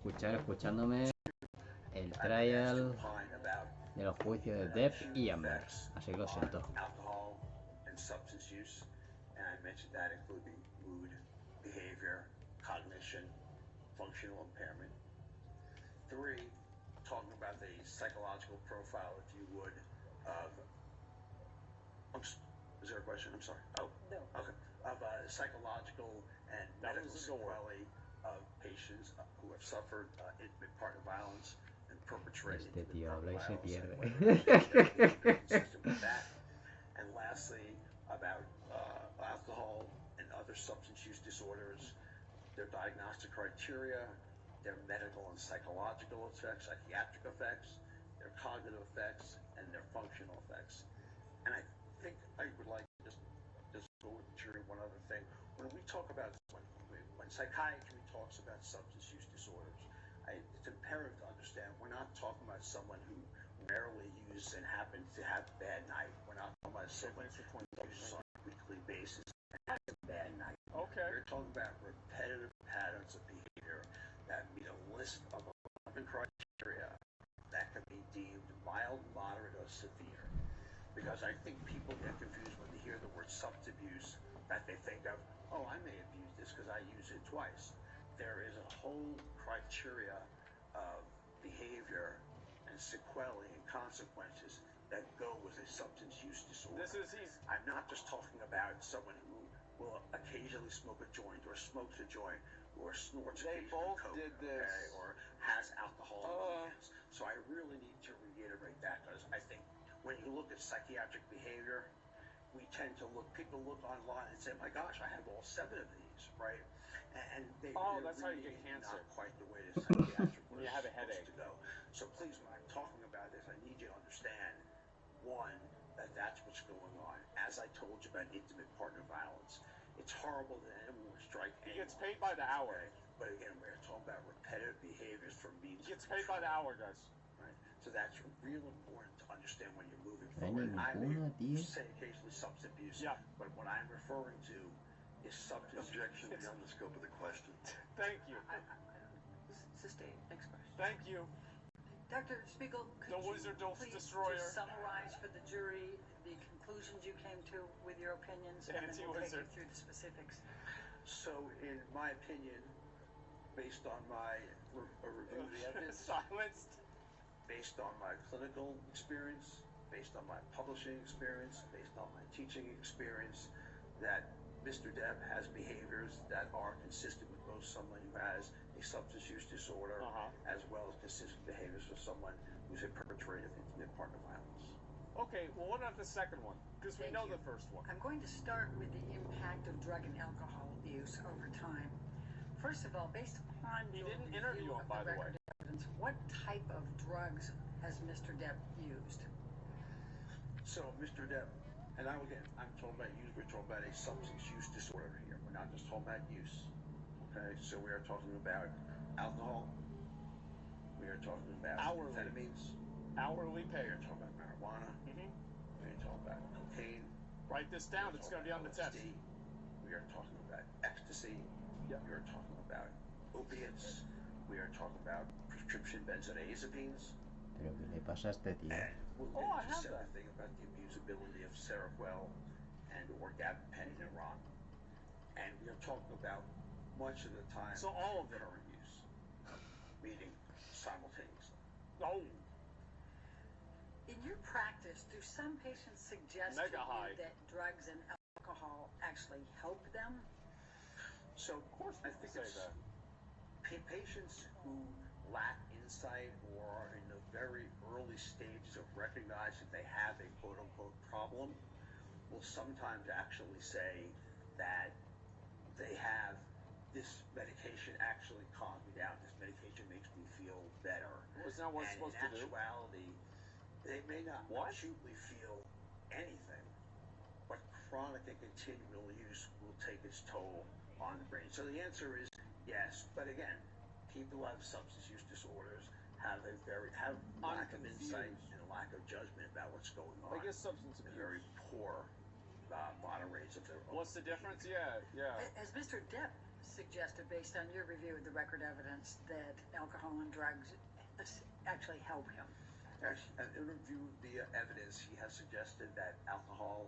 escuchándome el trial de los juicios de Depp y Amber, así que lo siento. And I mentioned that including mood, behavior, cognition, functional impairment. 3, talking about the psychological profile, if you would, of... is there a question? I'm sorry. Oh, no. Okay. Of psychological and medical sequelae of patients who have suffered intimate partner violence and perpetrated intimate partner violence. Consistent with that. And lastly, about alcohol and other substance use disorders, their diagnostic criteria, their medical and psychological effects, psychiatric effects, their cognitive effects, and their functional effects. And I think I would like to just go with the jury one other thing. When we talk about, when psychiatry talks about substance use disorders, it's imperative to understand we're not talking about someone who rarely uses and happens to have a bad night. We're not talking about someone who uses on a weekly basis and has a bad night. Okay. We're talking about repetitive patterns of behavior that meet a list of 11 criteria that can be deemed mild, moderate, or severe. Because I think people get confused when they hear the word substance abuse, that they think of, oh, I may have used this because I use it twice. There is a whole criteria of behavior and sequelae and consequences that go with a substance use disorder. I'm not just talking about someone who will occasionally smoke a joint or smokes a joint or snorts occasional coke, or has alcohol in the hands. So I really need to reiterate that, because I think when you look at psychiatric behavior, we tend to people look online and say, my gosh, I have all 7 of these, right? And that's how you get cancer. Not quite the way the psychiatric when you have a headache to go. So please, when I'm talking about this, I need you to understand, one, that's what's going on. As I told you about intimate partner violence, it's horrible that anyone would strike anyone. He gets paid by the hour. But again, we're talking about repetitive behaviors from means. He gets paid by the hour, guys. Right. So that's real important to understand when you're moving forward. I may say occasionally substance abuse, but what I'm referring to is substance objection beyond the scope of the question. Thank you. Sustained. Next question. Thank you. Dr. Spiegel, could you please just summarize for the jury the conclusions you came to with your opinions, and then we'll take you through the specifics. So, in my opinion, based on my review of the evidence, silenced, based on my clinical experience, based on my publishing experience, based on my teaching experience, that Mr. Depp has behaviors that are consistent with both someone who has a substance use disorder, as well as consistent behaviors with someone who's a perpetrator of intimate partner violence. Okay, well, what about the second one? Because we know the first one. I'm going to start with the impact of drug and alcohol abuse over time. First of all, based upon he didn't interview him, by the way. Evidence, what type of drugs has Mr. Depp used? So, Mr. Depp, and I'm talking about use. We're talking about a substance use disorder here. We're not just talking about use. Okay, so we are talking about alcohol. We are talking about amphetamines. Hourly pay. We are talking about marijuana. We are talking about cocaine. Write this down. It's going to be on the test. We are talking about ecstasy. We are talking about opiates. We are talking about prescription benzodiazepines. Pero ¿qué le pasa a este tío? And we'll get into everything about the abusability of Seroquel and or gabapentin in Iran. And we are talking about much of the time all of current use, meaning simultaneously. Oh. In your practice, do some patients suggest to you that drugs and alcohol actually help them? So, of course, I think it's patients who lack insight or are in the very early stages of recognizing they have a quote-unquote problem will sometimes actually say that they have this medication actually calms me down. This medication makes me feel better. Isn't that what it's supposed to do? In actuality, they may not acutely feel anything, but chronic and continual use will take its toll on the brain. So the answer is yes, but again, people who have substance use disorders have lack of insight and a lack of judgment about what's going on. I guess substance abuse. Very poor moderates of their own. What's the difference? Yeah. As Mr. Depp suggested, based on your review of the record evidence, that alcohol and drugs actually help him. In review of the evidence, he has suggested that alcohol,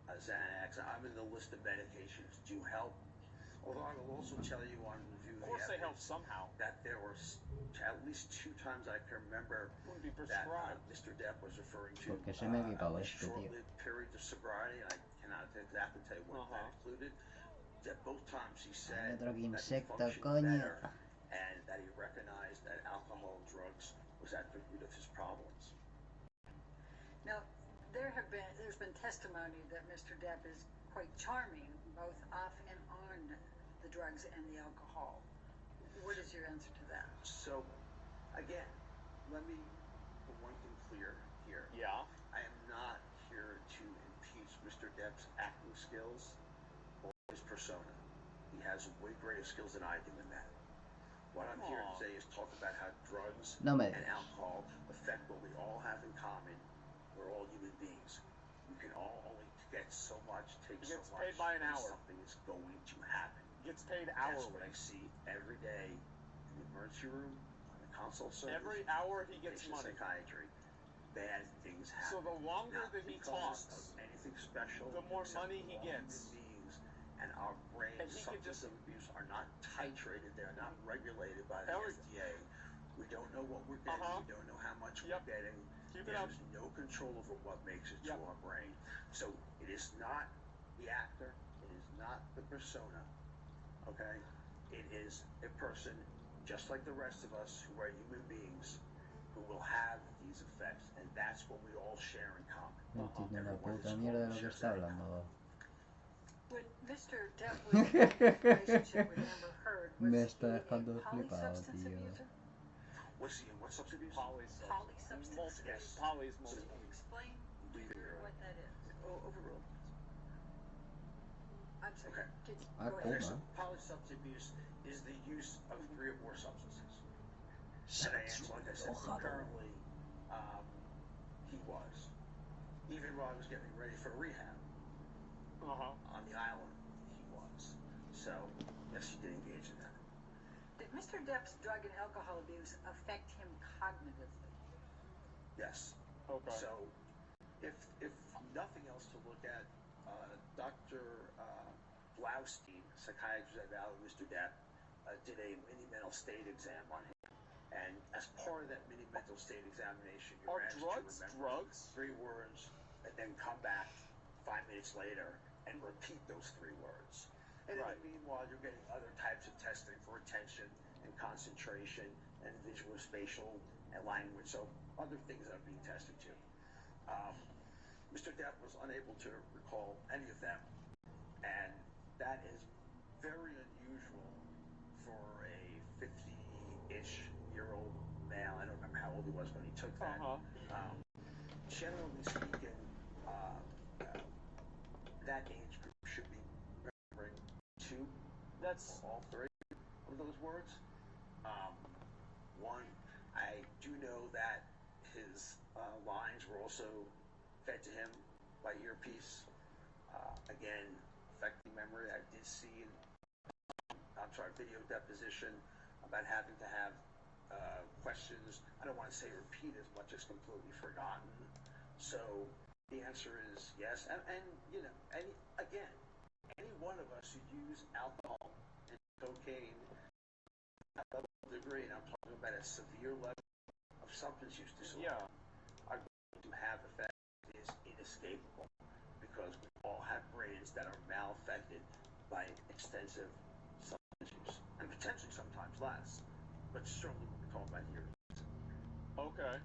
Xanax, I'm in the list of medications, do help. Although I will also tell you on review of the evidence, they help somehow. That there were at least 2 times I can remember that Mr. Depp was referring to Porque se me ha quitado a esto, tío. short-lived period of sobriety, and I cannot exactly tell you what that included. That both times he said Otro que that he insecto, functioned coño. better and that he recognized that alcohol and drugs was at the root of his problems. Now, there's been testimony that Mr. Depp is quite charming, both off and on the drugs and the alcohol. What is your answer to that? So, again, let me put one thing clear here. Yeah. I am not here to impeach Mr. Depp's acting skills or his persona. He has way greater skills than I do in that. What I'm here to say is talk about how drugs and alcohol affect what we all have in common. We're all human beings. We can all only get so much, take so much. Gets paid by an hour. Something is going to happen. Gets paid hourly. That's what I see every day in the emergency room, on the consult service. Every hour he gets money. Psychiatry. Bad things happen. So the longer that he talks, anything special, the more money he gets. And our brain substance abuse are not titrated. They're not regulated by the FDA. We don't know what we're getting. We don't know how much we're getting. There's no control over what makes it to our brain. So it is not the actor. It is not the persona. Okay? It is a person just like the rest of us who are human beings who will have these effects, and that's what we all share in common. No entiendo la puta mierda de lo que está hablando. When Mr. Depp was in a relationship with Amber Heard, was Me he está a dejando flipado, polysubstance tío. abuser? Was he in what substance abuse? Polysubstance? Yes. Poly is multiple. Explain to her what that is. Overruled. I'm sorry. Okay. Go cool, ahead. man. Polysubstance abuse is the use of 3 or more substances. And like I said, currently, he was. Even while I was getting ready for rehab on the island, he was. So, yes, he did engage in that. Did Mr. Depp's drug and alcohol abuse affect him cognitively? Yes. Okay. So, if nothing else to look at, Dr. Blaustein, psychiatrist that evaluated Mr. Depp, did a mini mental state exam on him. And as part of that mini mental state examination, you're asked to remember 3 words and then come back 5 minutes later and repeat those 3 words. And in the meanwhile, you're getting other types of testing for attention and concentration and visual, spatial, and language. So other things that are being tested too. Mr. Depp was unable to recall any of them, and that is very unusual for a 50-ish year old male. I don't remember how old he was when he took that. Generally speaking, that age group should be remembering 2 or all 3 of those words. One, I do know that his lines were also fed to him by earpiece. Again, affecting memory. I did see, video deposition about having to have questions. I don't want to say repeat as much as completely forgotten. So the answer is yes. And you know, any one of us who use alcohol and cocaine at a level degree, and I'm talking about a severe level of substance use disorder, are going to have effects is inescapable, because we all have brains that are mal-affected by extensive substance use, and potentially sometimes less, but certainly what we're talking about here. Okay.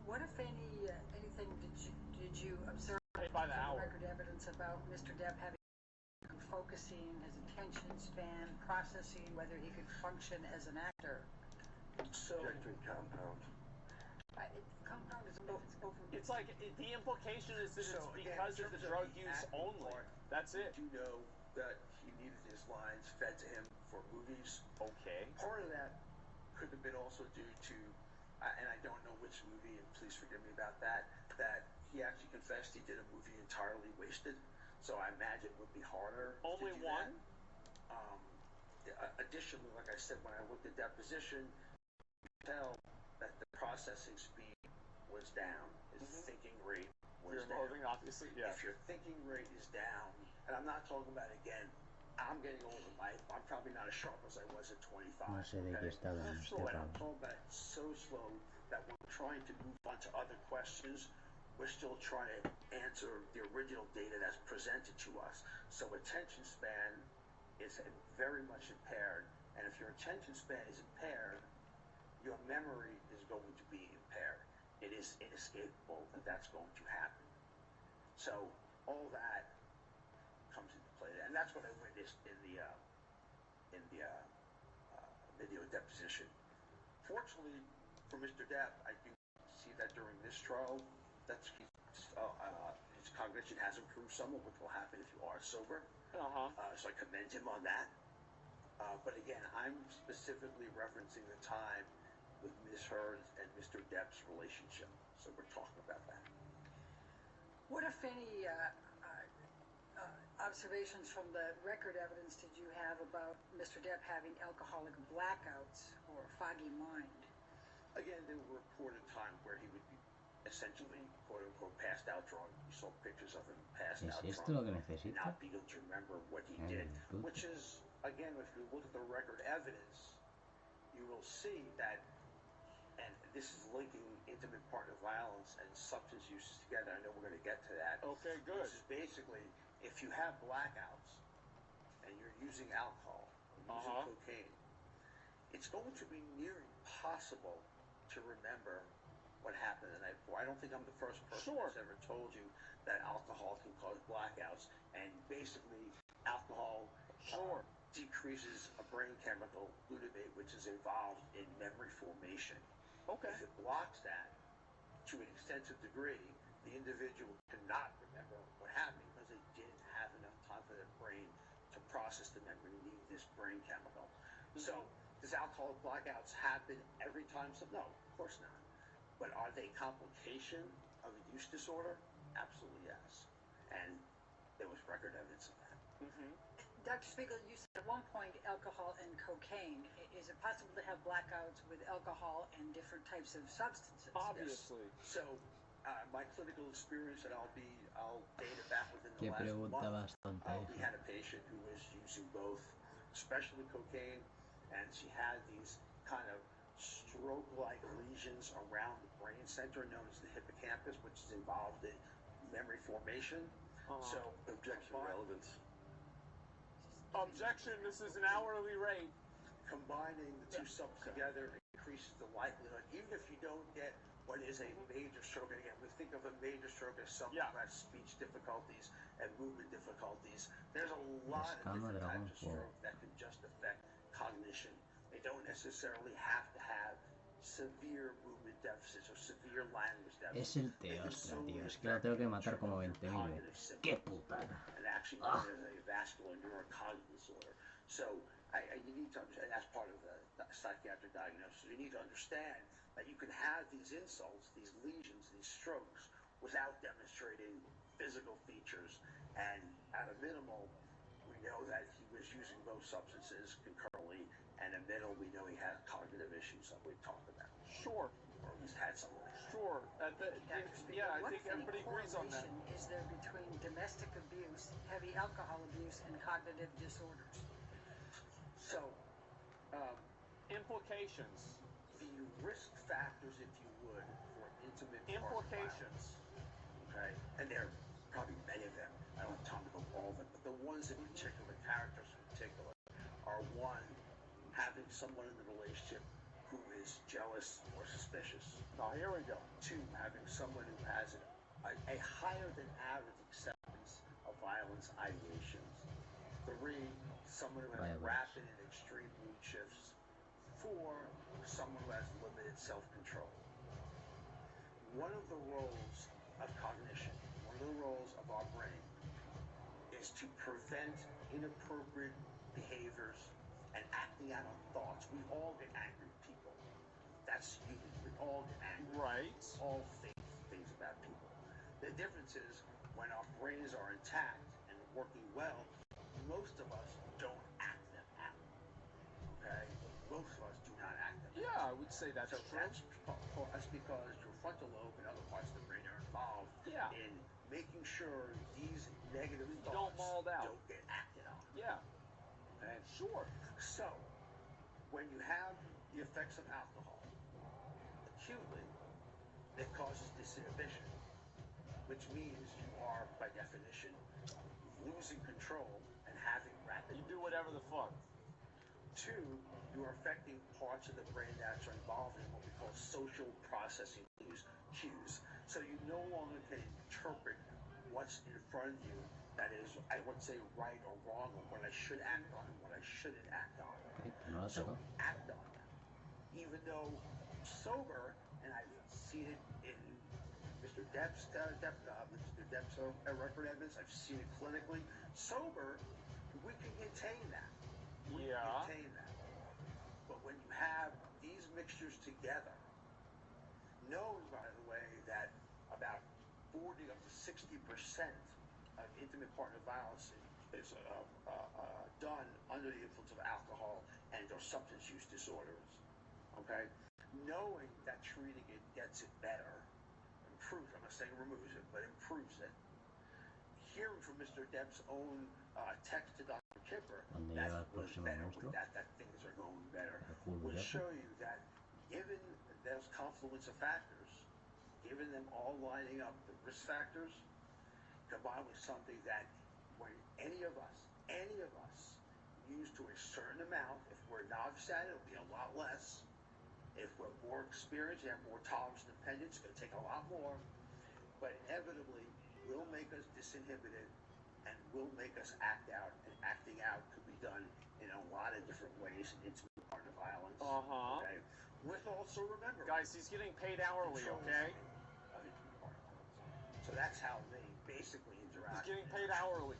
What, if anything did you observe by the from hour. record evidence about Mr. Depp having focusing, his attention span, processing, whether he could function as an actor? So compound. Compound is It's like the implication is that it's because of the drug use only. That's it. You know that he needed his lines fed to him for movies. Okay. Part of that could have been also due to, and I don't know which movie, and please forgive me about that, that he actually confessed he did a movie entirely wasted. So I imagine it would be harder. Only to do one? That. Additionally, like I said, when I looked at deposition, you could tell that the processing speed was down, his thinking rate was down. Moving, obviously, yeah. If your thinking rate is down, and I'm not talking about, again, I'm getting older, Mike. I'm probably not as sharp as I was at 25. No sé de qué está hablando este But I'm Pablo. talking about so slow that we're trying to move on to other questions. We're still trying to answer the original data that's presented to us. So attention span is very much impaired. And if your attention span is impaired, your memory is going to be impaired. It is inescapable that that's going to happen. So all that comes into play, and that's what I witnessed in the video deposition. Fortunately for Mr. Depp, I do see that during this trial, his cognition has improved somewhat, which will happen if you are sober. So I commend him on that. But again, I'm specifically referencing the time with Ms. Heard and Mr. Depp's relationship. So we're talking about that. What, if any, observations from the record evidence did you have about Mr. Depp having alcoholic blackouts or foggy mind? Again, there were reported times where he would be essentially, quote-unquote, passed out drunk. You saw pictures of him passed out drunk and not being able to remember what he did, which is, again, if you look at the record evidence, you will see that, and this is linking intimate partner violence and substance use together. I know we're going to get to that. Okay, good. This is basically, if you have blackouts and you're using alcohol, using cocaine, it's going to be near impossible to remember what happened the night before. I don't think I'm the first person that's ever told you that alcohol can cause blackouts, and basically alcohol decreases a brain chemical, glutamate, which is involved in memory formation. Okay. If it blocks that to an extensive degree, the individual cannot remember what happened because they didn't have enough time for their brain to process the memory, needing this brain chemical. So, does alcoholic blackouts happen every time? No, of course not. But are they complication of a use disorder? Absolutely yes. And there was record evidence of that. Dr. Spiegel, you said at one point alcohol and cocaine. Is it possible to have blackouts with alcohol and different types of substances? Obviously. Yes. So, my clinical experience, and I'll date it back within the Qué last pregunta month. más tonta We esa. had a patient who was using both, especially cocaine, and she had these kind of stroke-like lesions around the brain center known as the hippocampus, which is involved in memory formation. So, objection relevance. Objection, this is an hourly rate. Combining the two subs together increases the likelihood, even if you don't get what is a major stroke. And again, we think of a major stroke as someone who has speech difficulties and movement difficulties. There's a lot of different types of stroke that can just affect cognition. They don't necessarily have to have severe movement deficits or severe language deficits. Es el teostra, tío. Es que lo tengo que matar como 20.000 veces. ¡Qué putada! And actually, there's a vascular neurocognitive disorder. So, you need to understand, that's part of the psychiatric diagnosis. You need to understand that you can have these insults, these lesions, these strokes, without demonstrating physical features. And at a minimal, we know that he was using both substances concurrently, and at minimum, we know he had cognitive issues that we've talked about. Sure. Or at least had some of that. Sure. I think everybody agrees on that. What is there between domestic abuse, heavy alcohol abuse, and cognitive disorders? So, implications. The risk factors, if you would, for intimate implications. Okay, and there are probably many of them. I don't have time to go all of them, but the ones in particular, characters in particular, are one, having someone in the relationship who is jealous or suspicious. Now here we go. Two, having someone who has a higher than average acceptance of violence ideations. Three, someone who has rapid and extreme mood shifts. Four, someone who has limited self-control. One of the roles of cognition, one of the roles of our brain, is to prevent inappropriate behaviors and acting out on thoughts. We all get angry at people. That's human. We all get angry. Right. All things about people. The difference is when our brains are intact and working well, most of us don't act them out. would say that's So true. that's because your frontal lobe and other parts of the brain are involved in making sure these negative thoughts don't mold out. don't get acted on. Yeah. Okay? Sure. So, when you have the effects of alcohol acutely, it causes disinhibition, which means you are, by definition, losing control and having rapid. You do whatever the fuck. 2, you are affecting parts of the brain that are involved in what we call social processing cues. So you no longer can interpret what's in front of you that is, I would say, right or wrong, or what I should act on and what I shouldn't act on. So act on them. Even though sober, and I've seen it in Mr. Depp's record evidence, I've seen it clinically. Sober, we can contain that. We can contain that. But when you have these mixtures together, known, by the way, that about 40 up to 60% of intimate partner violence is done under the influence of alcohol and or substance use disorders. Okay? Knowing that treating it gets it better, improves, I'm not saying removes it, but improves it. Hearing from Mr. Depp's own text to Dr. Kipper, that things are going better, will show you that given those confluence of factors, given them all lining up, the risk factors, combined with something that when any of us use to a certain amount, if we're novice at it, it'll be a lot less. If we're more experienced, you have more tolerance and dependence, it's going to take a lot more, but inevitably will make us disinhibited and will make us act out, and acting out could be done in a lot of different ways in intimate partner violence. Okay? With also, remember, guys, he's getting paid hourly, okay? So that's how they basically interact. He's getting paid hourly.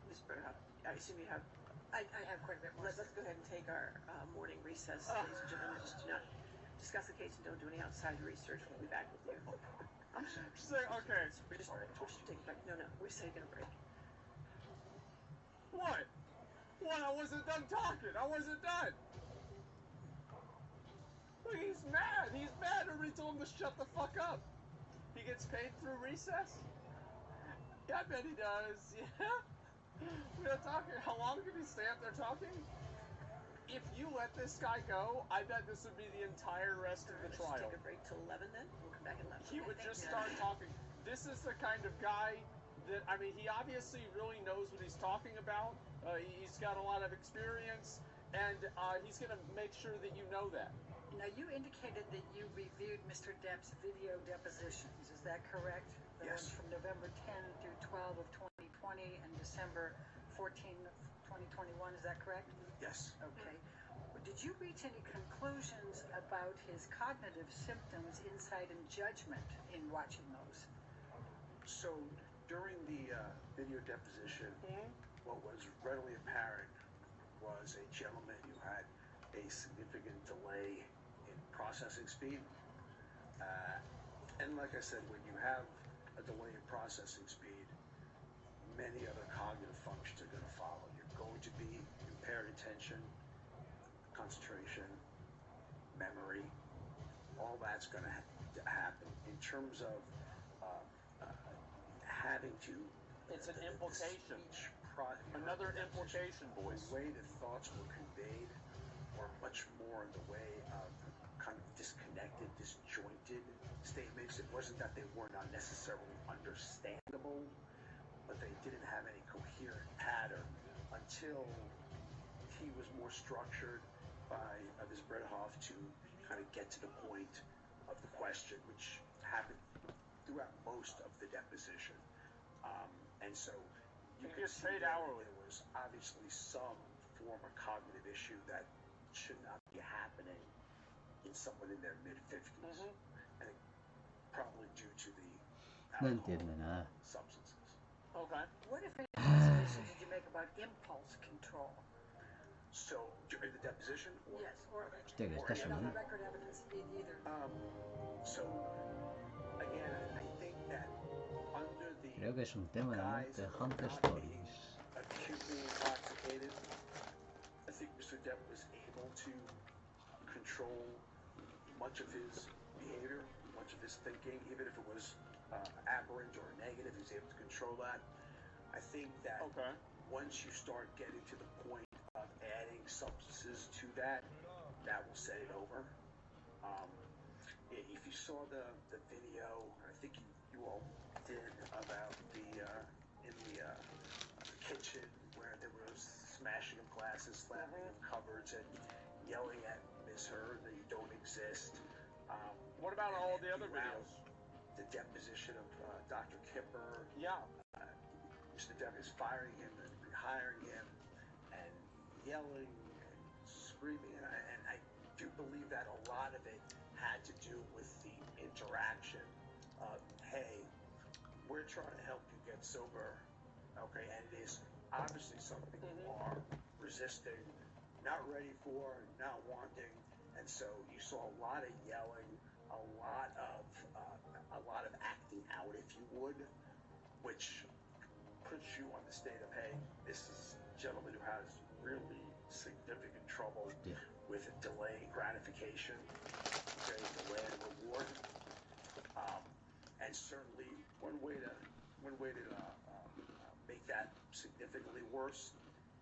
Ms. Bernhoff, I assume you have... I have quite a bit more. Let's go ahead and take our morning recess, ladies and gentlemen. Just do not discuss the case and don't do any outside research. We'll be back with you. She's like, okay. We're just taking a break. No, we're taking a break. What? What? I wasn't done talking. I wasn't done. Look, he's mad. He's mad. Everybody told him to shut the fuck up. He gets paid through recess? Yeah, I bet he does. Yeah. We're not talking. How long can he stay up there talking? If you let this guy go, I bet this would be the entire rest of the trial. Take a break till 11 then? We'll come back at 11. He would just start talking. This is the kind of guy that, I mean, he obviously really knows what he's talking about. He's got a lot of experience, and he's going to make sure that you know that. Now, you indicated that you reviewed Mr. Depp's video depositions. Is that correct? The ones from November 10 through 12 of 2020 and December 14 of 2021. Is that correct? Yes. Okay. Did you reach any conclusions about his cognitive symptoms, insight, and judgment in watching those? So, during the video deposition, what was readily apparent was a gentleman who had a significant delay in processing speed. And like I said, when you have a delay in processing speed, many other cognitive functions are going to follow. You're going to be impaired attention, concentration, memory, all that's going to happen. In terms of having to... It's an implication. Another implication, boys. The way the thoughts were conveyed were much more in the way of kind of disconnected, disjointed statements. It wasn't that they were not necessarily understandable, but they didn't have any coherent pattern until he was more structured by Ms. Bredhoff to kind of get to the point of the question, which happened throughout most of the deposition. And so you can see that there was obviously some form of cognitive issue that should not be happening in someone in their mid-50s. And probably due to the alcohol substances. Okay. What, if any, observation did you make about impulse control? So, during the deposition? Or, yes, or on the record evidence, either. So, again, I think that under the Creo que es un tema guise de of Hunter not Stories. being acutely intoxicated, I think Mr. Depp was able to control much of his behavior, much of his thinking, even if it was aberrant or negative, he's able to control that. I think that once you start getting to the point of adding substances to that, that will set it over. If you saw the video, I think you all did, about the in the kitchen where there was smashing of glasses, slamming of cupboards, and yelling at Miss Heard that you don't exist. What about all the other videos? The deposition of Dr. Kipper. Yeah. Mr. Depp is firing him and rehiring him and yelling and screaming. And I do believe that a lot of it had to do with the interaction of, hey, we're trying to help you get sober, okay, and it is obviously something you are resisting, not ready for, not wanting, and so you saw a lot of yelling, a lot of acting out, if you would, which puts you on the state of, hey, this is a gentleman who has really significant trouble with delaying gratification, okay, delaying reward, and certainly one way to make that significantly worse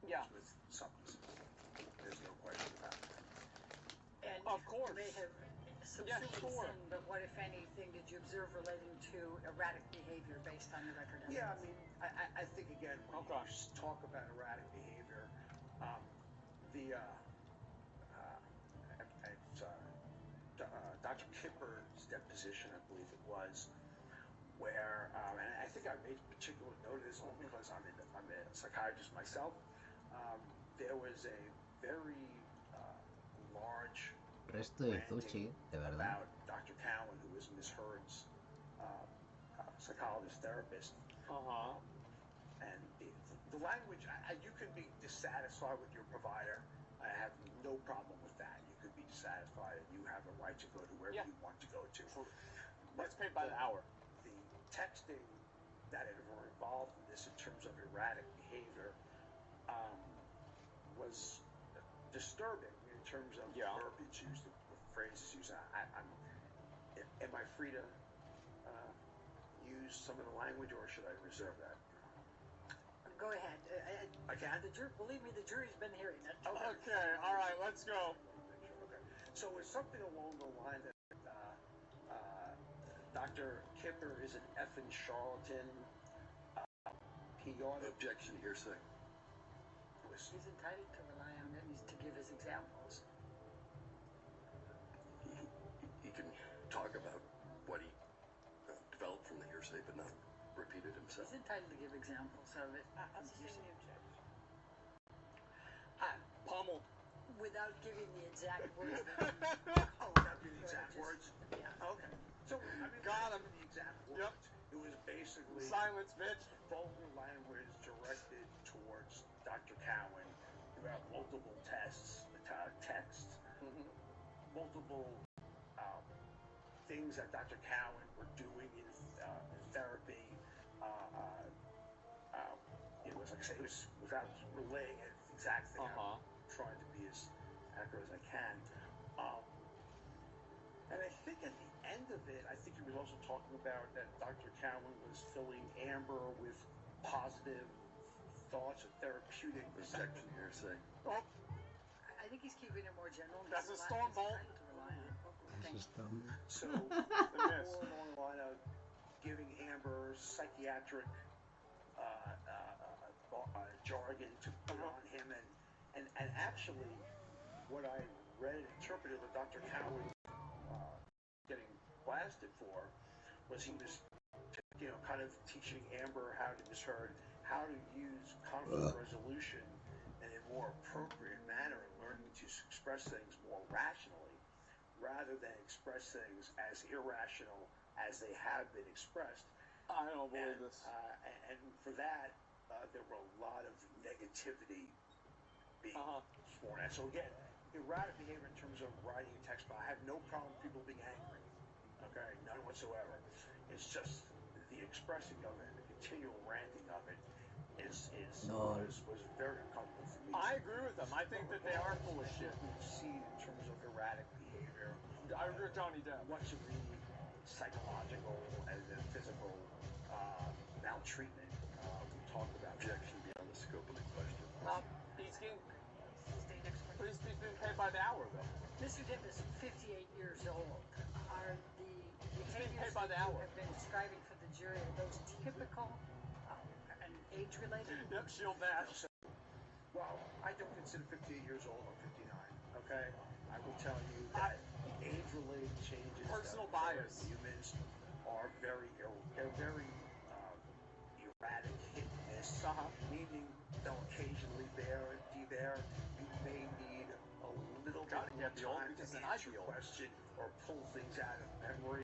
is with substances. There's no question about that. And of course. May have subsumed sin, but what, if anything, did you observe relating to erratic behavior based on the record evidence? Yeah, I mean, I think, again, when you talk about erratic behavior, Dr. Kipper's deposition, I believe it was, where, and I think I made particular note of this only because I'm a psychiatrist myself, there was a very large Resto de sushi, de verdad. about Dr. Cowan, who was Miss Heard's psychologist therapist. And the language, you can be dissatisfied with your provider. I have no problem with that. You could be dissatisfied, and you have a right to go to wherever you want to go to. That's paid by the hour. The texting that were involved in this in terms of erratic behavior was disturbing in terms of verbiage used, the phrases used. Am I free to use some of the language, or should I reserve that? Go ahead. I can? Believe me, the jury's been hearing it. Okay, all right, let's go. Okay. So it's something along the line that Dr. Kipper is an effing charlatan. He ought to... Objection, hearsay. He's entitled to rely on it. He's to give his examples. He can talk about what he developed from the hearsay, but not repeat it himself. He's entitled to give examples of it. I'll sustain the objection. Pummel. Without giving the exact words. without giving the exact words? Yeah. Okay. So, I mean, got him. The exact words. It was basically... Silence, bitch. Vulgar language directed towards Dr. Cowan throughout multiple texts, multiple things that Dr. Cowan were doing in therapy. It was, like I say, it was without relaying it exactly. I'm trying to be as accurate as I can. And I think at the end of it, I think he was also talking about that Dr. Cowan was filling Amber with positive thoughts and therapeutic. Objection, hearsay. Oh. I think he's keeping it more general. That's a storm bolt. So, more along the line of giving Amber psychiatric jargon to put on him, and actually, what I read and interpreted what Dr. Cowan getting blasted for was he was, kind of teaching Amber how to use conflict resolution in a more appropriate manner and learning to express things more rationally rather than express things as irrational as they have been expressed. I don't believe this. And for that, there were a lot of negativity being sworn at. So again, erratic behavior in terms of writing a text, but I have no problem with people being angry. Okay, none whatsoever. It's just the expressing of it, the continual ranting of it was very uncomfortable for me. I agree with them. I think that they are full of shit. See in terms of erratic behavior. I agree with Johnny Depp. much of the psychological and the physical maltreatment we talked about. Objection beyond the scope of the question. He's getting, State next but question. he's being paid by the hour, though. Mr. Depp is 58 years old. Are the being paid behaviors by that the you hour. have been describing for the jury, are those typical and age-related? Yep, shield bash. Well, I don't consider 58 years old. I'm 59. Okay, I will tell you that age-related changes, Personal that occur bias. in humans, are very erratic, hit and miss. Meaning they'll occasionally be there. You may need a little bit Gotta more get the old time to because then I answer feel a question or pull things out of memory.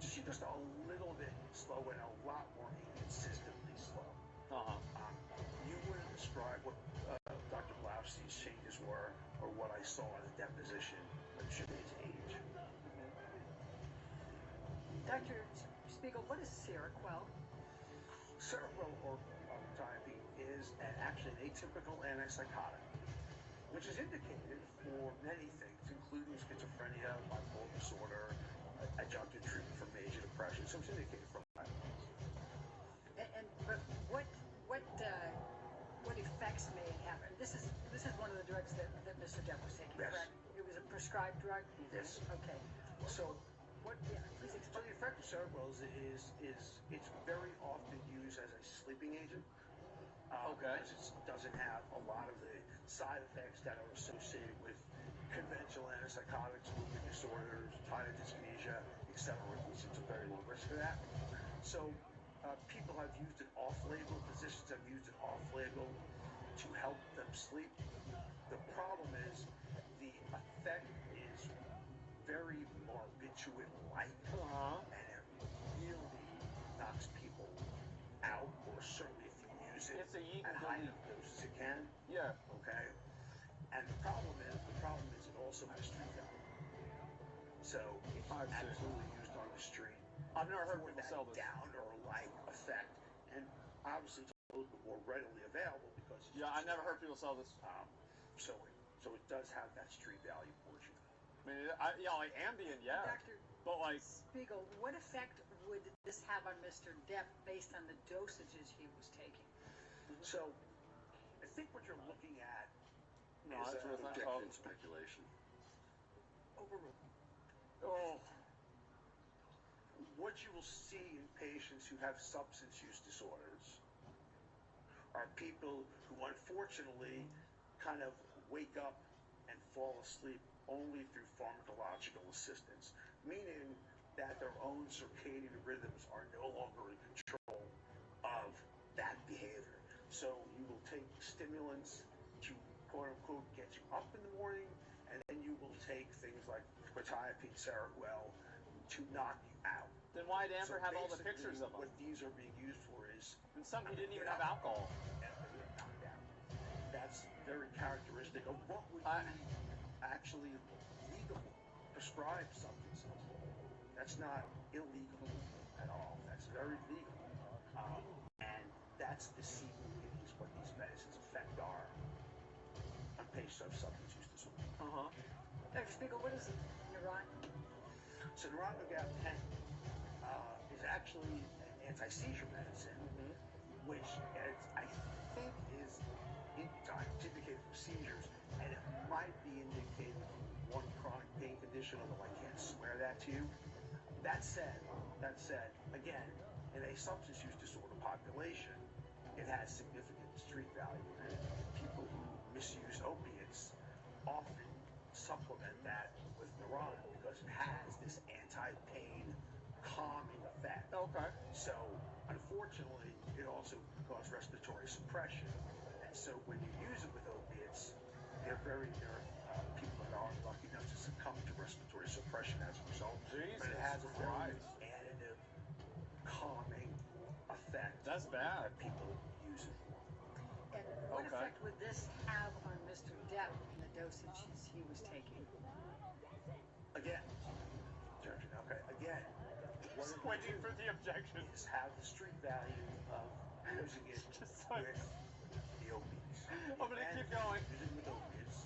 Just a little bit slow and a lot more inconsistently slow. You wouldn't describe what Dr. Blauste's changes were or what I saw in the deposition when she his age. Dr. Spiegel, what is Seroquel? Seroquel or thiamine is actually an atypical antipsychotic, which is indicated for many things, including schizophrenia, bipolar disorder, adjunctive treatment for major depression. So it's indicated for that. But what effects may it have? This is one of the drugs that Mr. Depp was taking, Yes. correct? It was a prescribed drug? Yes. Okay. So Please so explain. the effect of Seroquel is it's very often used as a sleeping agent. Okay. Because it doesn't have a lot of the side effects that are associated with conventional antipsychotics, movement disorders, tinnitus dyskinesia, etc. It's a very low risk of that. So people have used it off-label. Physicians have used it off-label to help them sleep. The problem is the effect is very barbiturate-like, and it really knocks people out, or certainly if you use it It's a yeet at and high delete. enough doses, it can. Yeah. Okay. And the problem is it also has street value. So it's I've seen it. absolutely used on the street. I've never heard for people that sell this. downer-like effect, and obviously it's a little bit more readily available because it's Yeah, I never heard people sell this. so it does have that street value portion. I mean, like Ambien, yeah. Dr. But like, Spiegel, what effect would this have on Mr. Depp based on the dosages he was taking? So I think what you're looking at no, is that's real thing. Objection, speculation. Oh, what you will see in patients who have substance use disorders are people who unfortunately kind of wake up and fall asleep only through pharmacological assistance, meaning that their own circadian rhythms are no longer in control of that behavior. So you will take stimulants to quote unquote get you up in the morning, and then you will take things like quetiapine, Seroquel to knock you out. then why did Amber So have all the basically, pictures of them? what these are being used for is And some he didn't even have alcohol. knocked out. That's very characteristic of what would be actually legal prescribed substances. That's not illegal at all. That's very legal, and that's deceiving is what these medicines affect are on patients of substance use disorder. Dr. Spiegel, what is Neurontin? So Neurontin is actually an anti-seizure medicine, which I think is indicated for seizures, and it might be indicated for one chronic pain condition, although I can't swear that to you. That said, again, in a substance use disorder population, it has significant street value, and people who misuse opiates often supplement that with Neurontin because it has this anti-pain calming effect. Okay. So, unfortunately, it also can cause respiratory suppression. And so, when you use it with opiates, there are people that are lucky enough to succumb to respiratory suppression as a result. Jesus But it has a very Christ. additive, calming effect. That's bad. That people use it for. And what Okay. effect would this have on Mr. Depp in the dosages he was taking? Again, what Just it will waiting do for the objection. is have the street value of using it Just like, with the opiates. I'm gonna keep going. Using it with opiates,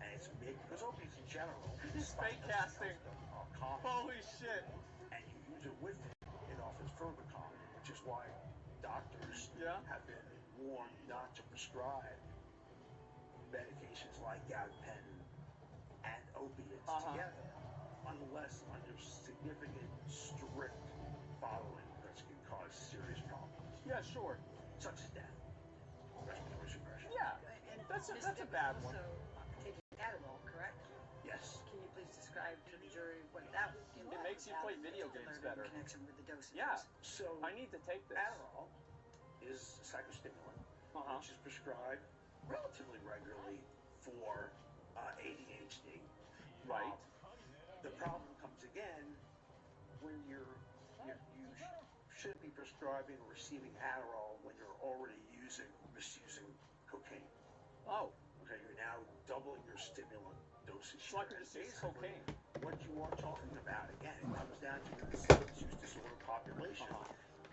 and it's because opiates in general He's fake casting. Holy shit. And you use it with it, it offers Verbicon, which is why doctors have been warned not to prescribe medications like gabapentin and opiates together, unless under significant, strict following, because it can cause serious problems. Yeah, sure. Such as death, respiratory suppression. Yeah, And that's Ms. a bad one. Also taking Adderall, correct? Yes. Can you please describe to the jury what that It makes you play video games better. in connection with the dosages? Yeah. So I need to take this. Adderall is a psychostimulant, which is prescribed relatively regularly for ADHD. Right. The problem comes again when you shouldn't be prescribing or receiving Adderall when you're already misusing cocaine. Oh. Okay, you're now doubling your stimulant dosage. So I can just use cocaine. What you are talking about, again, it comes down to the substance use disorder population.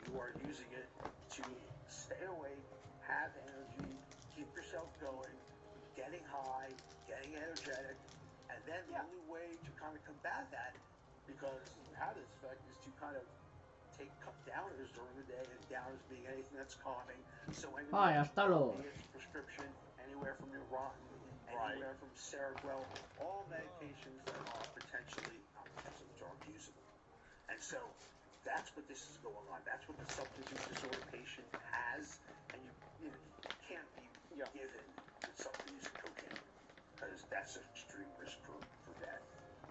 You are using it to stay awake, have energy, keep yourself going, getting high, getting energetic, and then the only way to kind of combat that, because you have this effect, is to kind of cut downers during the day, and downers being anything that's calming. So hasta luego. Prescription, anywhere from Neurontin, anywhere from Seroquel, all medications that are potentially, not potentially, which are abusable. And so that's what this is going on. That's what the substance use disorder patient has, and you can't be given substance use cocaine, because that's an extreme risk for death.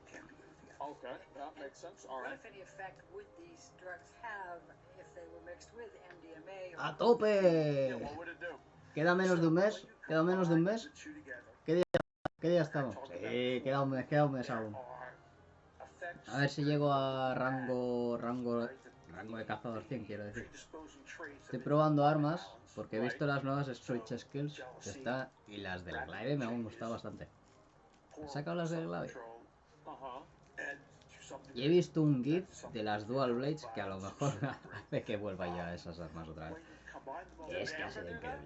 Can't be anything else. Okay, that makes sense. All right. What, if any, effect would these drugs have if they were mixed with MDMA? ¡A tope! Yeah, what would it do? Queda menos de un mes. Queda menos de un mes. ¿Qué día estamos? Sí, queda un mes aún. A ver si llego a rango de cazador 100, quiero decir. Estoy probando armas porque he visto las nuevas Switch Skills que está, y las del glaive me han gustado bastante. ¿He sacado las del glaive? Y he visto un GIF de las Dual Blades que a lo mejor hace que vuelva yo a esas armas otra vez. Es que se ven que bien.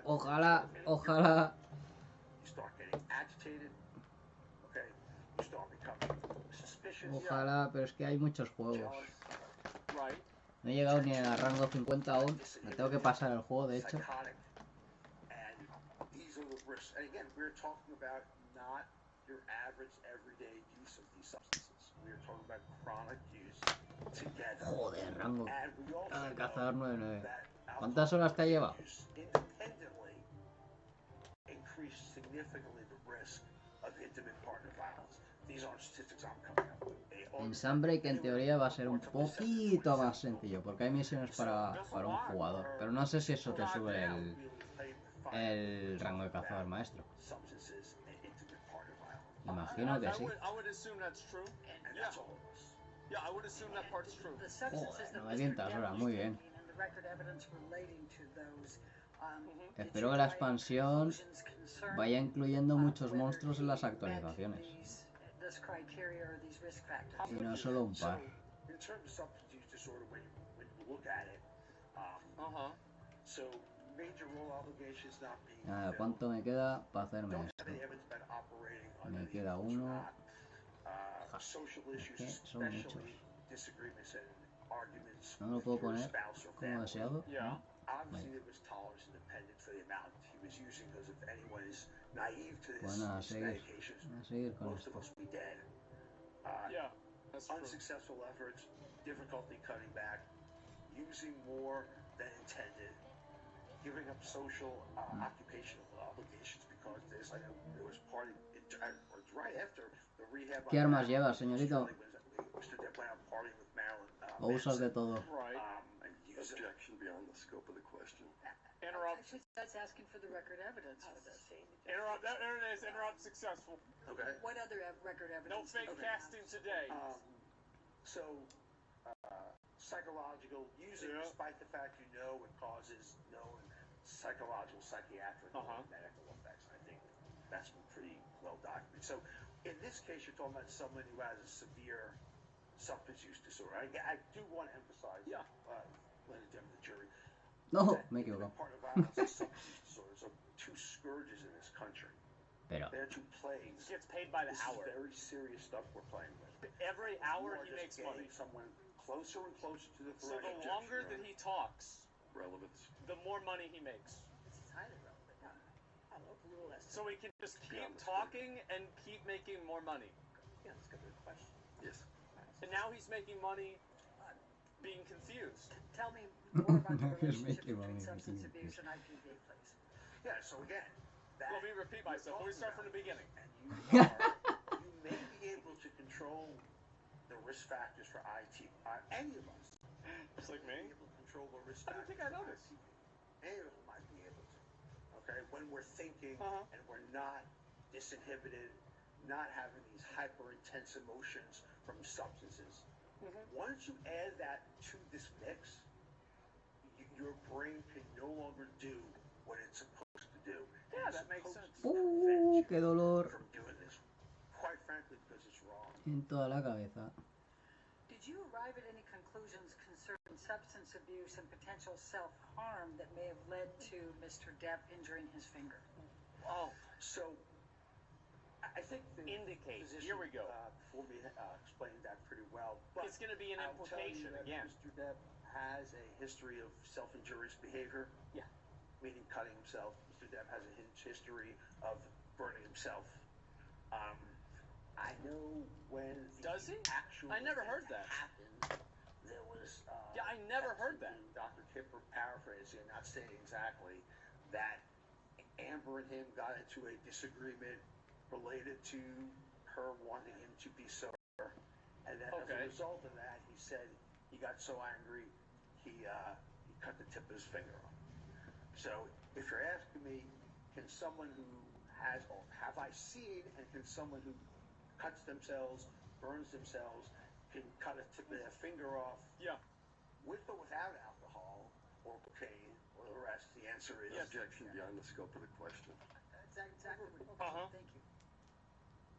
Ojalá, ojalá. Ojalá, pero es que hay muchos juegos. No he llegado ni a rango 50 aún. Me tengo que pasar el juego, de hecho. Joder, rango. Cazador 99. ¿Cuántas horas te ha llevado? En Sunbreak en teoría va a ser un poquito más sencillo, porque hay misiones para un jugador, pero no sé si eso te sube el rango de cazador maestro. Imagino que sí. Joder, 900 horas, muy bien. Espero que la expansión vaya incluyendo muchos monstruos en las actualizaciones. Y no solo un par. Nada, ¿cuánto me queda para hacerme esto? Me queda uno. Es que son muchos. ¿No lo puedo poner como deseado? ¿No? Bueno, a seguir con esto. Unsuccessful efforts, difficulty cutting back, using more than intended, giving up social occupational obligations because there was party right after the rehab. ¿Qué armas llevas, señorito? ¿O usas de todo? Objection beyond the scope of the question. Interrupt. Actually, that's asking for the record evidence for this. Interrupt. There it is. Interrupt successful. Okay. What other record evidence? No fake casting today. Psychological, using despite the fact you know it causes known psychological, psychiatric, medical effects. I think that's been pretty well documented. So in this case, you're talking about someone who has a severe substance use disorder. I do want to emphasize, let it down to the jury, No, that me he equivocado. intimate partner violence and substance disorders are two scourges in this country. Pero, They're two plagues. Gets paid by the This hour. is very serious stuff we're playing with. Every hour You are he just makes money. getting someone closer and closer to the So threshold. the longer that he talks, Relevance. the more money he makes. This is highly relevant. I love the rule as to, So he can just keep Yeah, that's talking and keep making more money. yeah, let's go to the question. Yes. And now he's making money being confused. Tell me more about the Now he's relationship making between money substance making abuse and IPV, please. Yeah, so again, that Let me repeat myself. Let me start from the beginning. and you may be able to control the risk factors for IT. Any of us. Just like may me. be able to control the risk I don't factors. think I for noticed. ITV. Any of us might be able to. Okay, when we're thinking Uh-huh. and we're not disinhibited, not having these hyper intense emotions from substances. Once you add that to this mix, your brain can no longer do what it's supposed to do. Yeah, It's that makes supposed sense. to prevent you qué dolor from doing this. Quite frankly, because it's wrong. en toda la cabeza. Did you arrive at any conclusions concerning substance abuse and potential self-harm that may have led to Mr. Depp injuring his finger? Oh, So, I think the Indicate. physician, Here we go. Before me explained that pretty well. But it's going to be an I'll tell you implication that again. Mr. Depp has a history of self-injurious behavior. Yeah. Meaning cutting himself. Mr. Depp has a history of burning himself. I know when Does he? actual I never event heard that. happened, there was Yeah, I never heard that. Dr. Kipper paraphrasing, not saying exactly, that Amber and him got into a disagreement related to her wanting him to be sober, and that as a Okay. result of that, he said he got so angry he cut the tip of his finger off. So if you're asking me, can someone who has, or have I seen, and can someone who cuts themselves, burns themselves, can cut a tip of their finger off Yeah. with or without alcohol or cocaine or the rest? The answer is Objection beyond the scope of the question. That's exactly what. Okay, Uh-huh. thank you.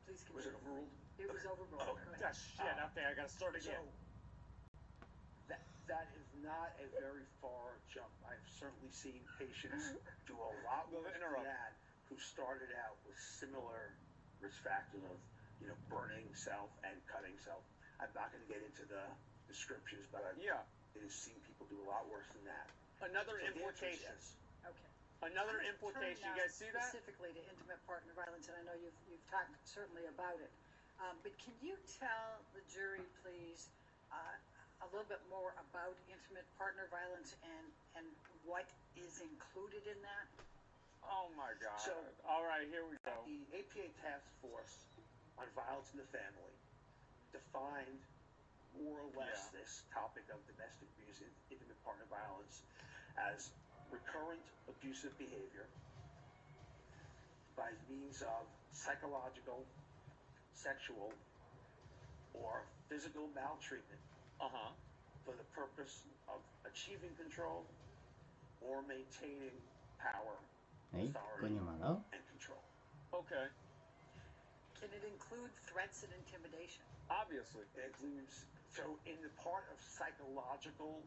Please Was it continue. overruled? It was overruled. Oh, Go ahead. Ah, shit. Okay, I got to start So again. that is not a very far jump. I've certainly seen patients do a lot We'll worse than interrupt. that who started out with similar risk factors of, burning self and cutting self. I'm not going to get into the descriptions, but I've Yeah. seen people do a lot worse than that. Another So the answer is implication. yes. Okay. Another I'm gonna implication. turn You now guys see that? Specifically to intimate partner violence, and I know you've talked certainly about it. But can you tell the jury, please, a little bit more about intimate partner violence and what is included in that? Oh my God. So- All right, here we go. The APA Task Force on Violence in the Family defined more or less Yeah. this topic of domestic abuse and intimate partner violence as recurrent abusive behavior by means of psychological, sexual, or physical maltreatment Uh-huh. for the purpose of achieving control or maintaining power, ¿Eh? authority, Coño me ha dado. and control. Okay. Can it include threats and intimidation? Obviously. It includes, so in the part of psychological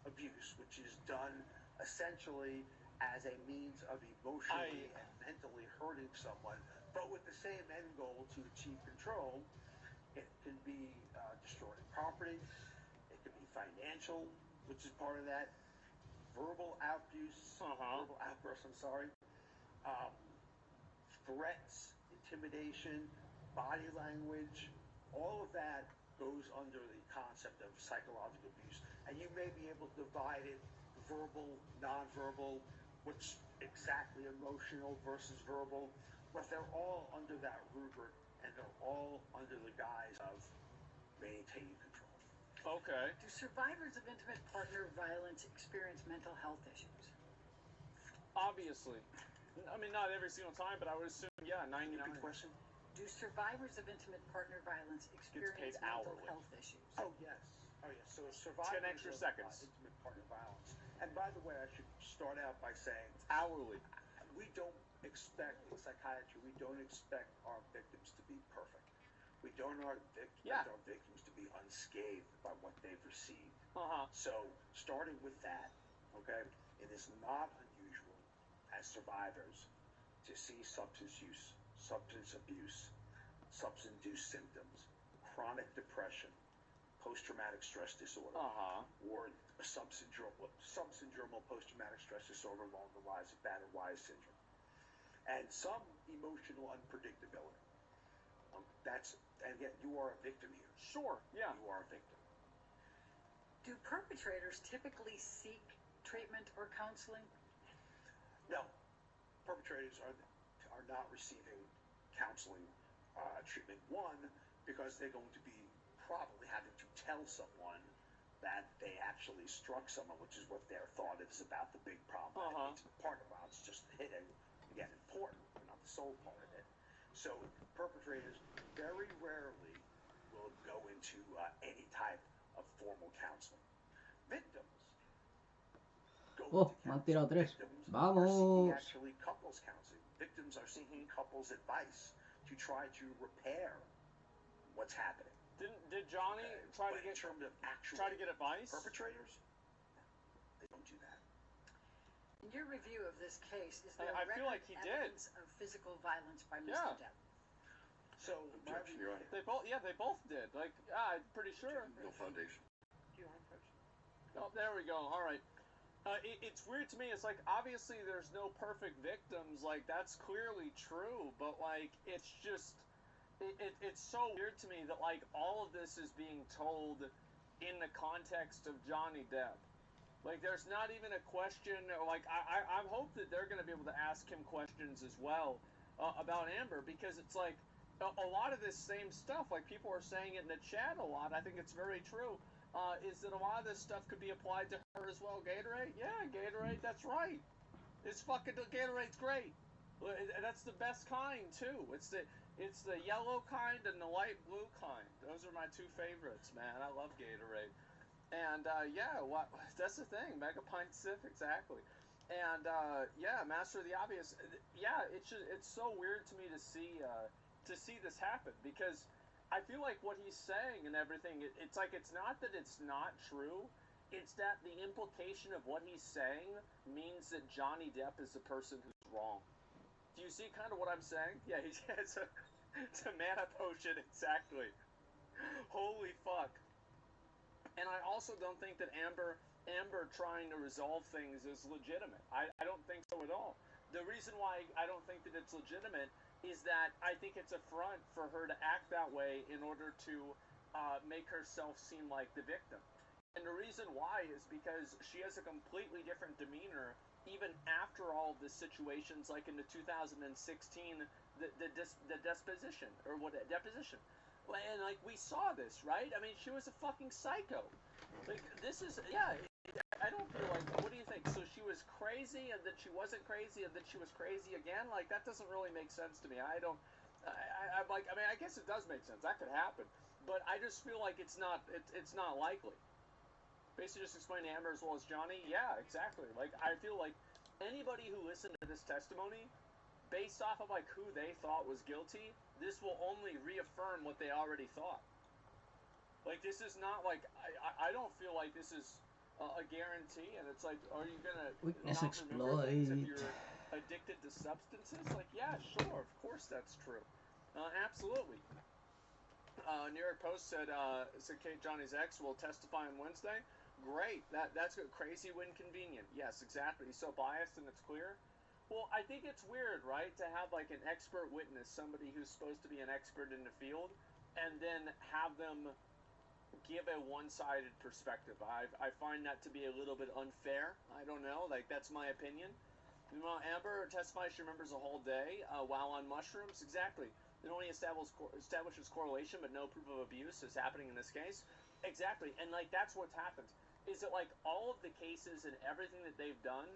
abuse, which is done essentially as a means of emotionally and mentally hurting someone, but with the same end goal to achieve control, it can be destroying property, it can be financial, which is part of that, verbal abuse, verbal outbursts, threats, intimidation, body language, all of that goes under the concept of psychological abuse. And you may be able to divide it verbal, nonverbal, what's exactly emotional versus verbal, but they're all under that rubric and they're all under the guise of maintaining control. Okay. Do survivors of intimate partner violence experience mental health issues? Obviously. I mean, not every single time, but I would assume, yeah, 99. Good question. Do survivors of intimate partner violence experience paid mental hourly. health issues? Oh, yes. Oh, yes. So survivors 10 extra of seconds. intimate partner violence. And by the way, I should start out by saying Hourly. we don't expect, in psychiatry, we don't expect our victims to be perfect. We don't expect our victims to be unscathed by what they've received. Uh-huh. So, starting with that, okay, It is not unusual as survivors to see substance abuse, substance-induced symptoms, chronic depression, post-traumatic stress disorder, or subsyndromal post-traumatic stress disorder along the lines of Bader-Weiss syndrome, and some emotional unpredictability. And yet you are a victim here. Sure, yeah. You are a victim. Do perpetrators typically seek treatment or counseling? No, perpetrators are not receiving counseling treatment. One, because they're going to be probably having to tell someone that they actually struck someone, which is what their thought is about the big problem. It's part of violence, just hitting, again, important, but not the sole part of it. So perpetrators very rarely will go into any type of formal counseling. Victims go into me han tirado tres. Victims Vamos. are seeking actually couples counseling. Victims are seeking couples advice to try to repair what's happening. Did Johnny try to get advice? Perpetrators, they don't do that. In your review of this case, is there I feel like he did. evidence of physical violence by Mr. Depp? So Objection, Your Honor. They both did. Like, I'm pretty sure. No foundation. Do you want to approach? Oh, there we go. All right. It's weird to me. It's like, obviously there's no perfect victims. Like, that's clearly true. But, like, it's just... It's so weird to me that, like, all of this is being told in the context of Johnny Depp. Like, there's not even a question, like, I hope that they're going to be able to ask him questions as well about Amber, because it's like, a lot of this same stuff, like, people are saying it in the chat a lot, I think it's very true, is that a lot of this stuff could be applied to her as well. Gatorade? Yeah, Gatorade, that's right. Gatorade's great. That's the best kind, too. It's the yellow kind and the light blue kind. Those are my two favorites, man. I love Gatorade. And, that's the thing. Mega Pint Sif, exactly. And, Master of the Obvious. Yeah, it's so weird to me to see this happen, because I feel like what he's saying and everything, it's like, it's not that it's not true. It's that the implication of what he's saying means that Johnny Depp is the person who's wrong. Do you see kind of what I'm saying? Yeah, it's a mana potion, exactly. Holy fuck. And I also don't think that Amber trying to resolve things is legitimate. I don't think so at all. The reason why I don't think that it's legitimate is that I think it's a front for her to act that way in order to make herself seem like the victim. And the reason why is because she has a completely different demeanor even after all of the situations, like in the 2016, the deposition. And, like, we saw this, right? I mean, she was a fucking psycho. Like, this is, I don't feel like, what do you think? So she was crazy, and then she wasn't crazy, and then she was crazy again? Like, that doesn't really make sense to me. I'm like, I mean, I guess it does make sense. That could happen. But I just feel like it's not likely. Basically just explain to Amber as well as Johnny. Yeah, exactly. Like, I feel like anybody who listened to this testimony, based off of, like, who they thought was guilty, this will only reaffirm what they already thought. Like, this is not, like, I don't feel like this is a guarantee, and it's like, are you gonna Weakness not remember things if exploit. you're addicted to substances? Like, yeah, sure, of course that's true. Absolutely. New York Post said Kate Johnny's ex will testify on Wednesday. Great. That's good. Crazy when convenient. Yes, exactly. He's so biased and it's clear. Well, I think it's weird, right, to have, like, an expert witness, somebody who's supposed to be an expert in the field, and then have them give a one-sided perspective. I find that to be a little bit unfair. I don't know. Like, that's my opinion. Meanwhile, Amber testifies she remembers the whole day while on mushrooms. Exactly. It only establishes correlation, but no proof of abuse is happening in this case. Exactly. And, like, that's what's happened. Is that, like, all of the cases and everything that they've done,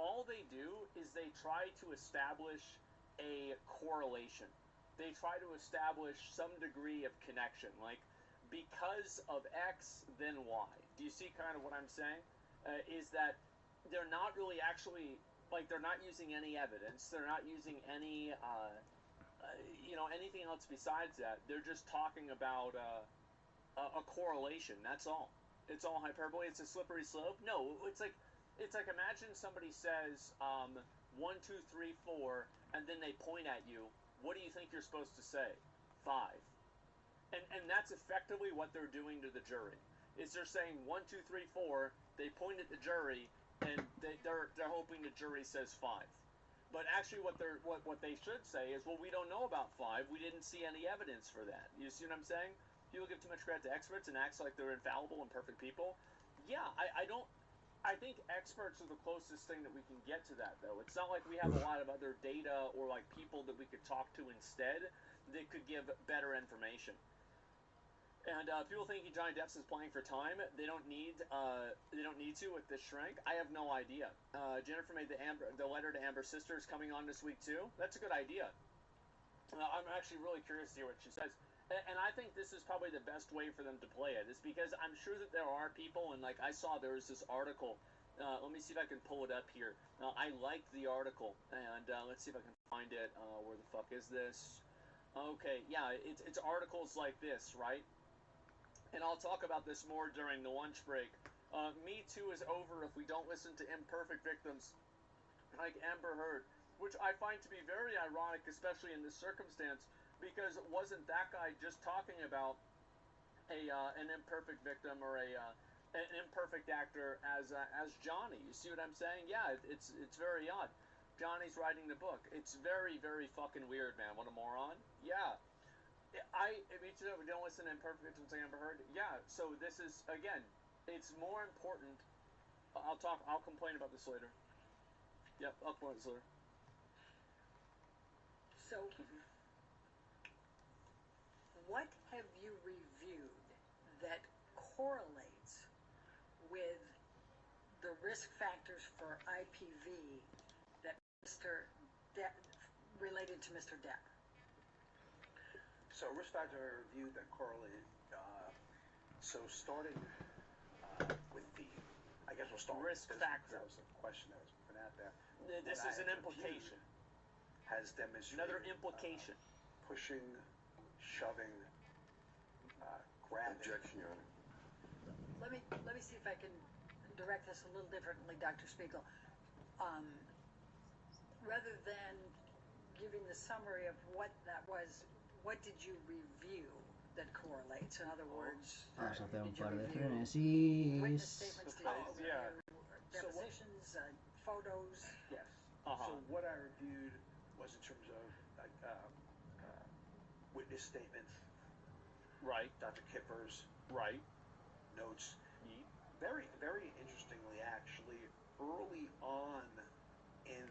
all they do is they try to establish a correlation. They try to establish some degree of connection. Like, because of X, then Y. Do you see kind of what I'm saying? Is that they're not really actually, like, they're not using any evidence. They're not using any, anything else besides that. They're just talking about a correlation. That's all. It's all hyperbole. It's a slippery slope. No, it's like, it's like, imagine somebody says 1, 2, 3, 4, and then they point at you. What do you think you're supposed to say? 5. And that's effectively what they're doing to the jury. Is they're saying 1, 2, 3, 4. They point at the jury, and they're hoping the jury says 5. But actually, what they should say is, well, we don't know about 5. We didn't see any evidence for that. You see what I'm saying? People give too much credit to experts and act like they're infallible and perfect people. Yeah, I don't. I think experts are the closest thing that we can get to that, though. It's not like we have a lot of other data or like people that we could talk to instead that could give better information. And people thinking Johnny Depp is playing for time. They don't need to with this shrink. I have no idea. Jennifer made the letter to Amber's sisters coming on this week too. That's a good idea. I'm actually really curious to hear what she says. And I think this is probably the best way for them to play it. Is because I'm sure that there are people, and like I saw there was this article. Let me see if I can pull it up here. I liked the article, and let's see if I can find it. Where the fuck is this? Okay, yeah, it's articles like this, right? And I'll talk about this more during the lunch break. Me Too is over if we don't listen to imperfect victims like Amber Heard, which I find to be very ironic, especially in this circumstance, because wasn't that guy just talking about an imperfect victim or an imperfect actor as Johnny? You see what I'm saying? Yeah, it's very odd. Johnny's writing the book. It's very, very fucking weird, man. What a moron. Yeah. Me too. We don't listen to imperfect victims like Amber Heard. Yeah. So this is, again, it's more important. I'll complain about this later. Yep, I'll complain about this later. So, what have you reviewed that correlates with the risk factors for IPV that Mr. Depp related to Mr. Depp? So risk factor review that correlated. So starting with the, I guess we'll start risk with factor. That was a question that was put out there. This is an implication. Has demonstrated Another implication. Pushing, shoving, grabbing. Objection, Your Honor. Let me see if I can direct this a little differently, Dr. Spiegel. Rather than giving the summary of what that was, what did you review that correlates? In other words, Vamos a hacer un did you par de review witness frenesis. statements, did you Yeah. review depositions, photos? Yes. Uh-huh. So what I reviewed was in terms of like witness statements, Right. Dr. Kipper's Right. notes. Yeet. Very, very interestingly, actually, early on in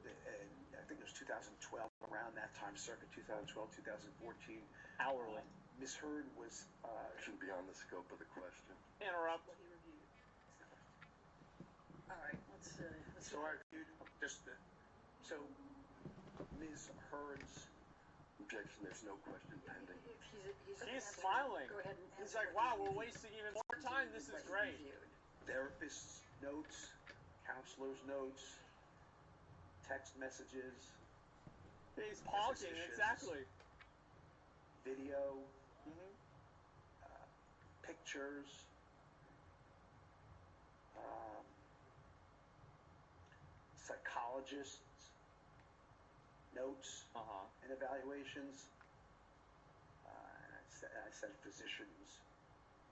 I think it was 2012, around that time, circa 2012, 2014. Hourly. Ms. Heard was Shouldn't be on the scope of the question. Interrupt. What he reviewed. All right, let's so I reviewed just so Ms. Heard's. Objection, there's no question pending. If he's He's answering, smiling. Go ahead and He's answer like, what wow, he we're reviewed. wasting even more time. This is What he great. reviewed. Therapist's notes, counselor's notes, text messages, He's honking, Depositions. exactly. video, Mm-hmm. pictures, psychologists' notes Uh-huh. and evaluations. And I said physicians'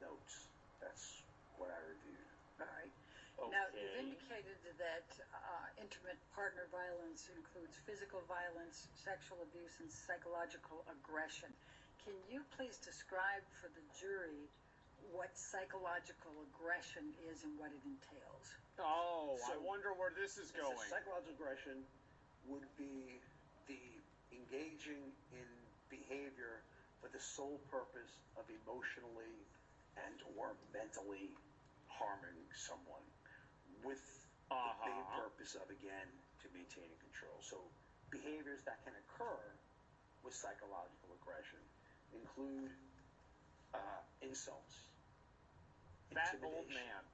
notes. That's what I reviewed. All right. Okay. Now, you've indicated that intimate partner violence includes physical violence, sexual abuse, and psychological aggression. Can you please describe for the jury what psychological aggression is and what it entails? Oh, I So- wonder where this is going. Psychological aggression would be the engaging in behavior for the sole purpose of emotionally and or mentally harming someone with the main purpose of, again, to maintaining control. So behaviors that can occur with psychological aggression include insults, Fat old intimidation, man.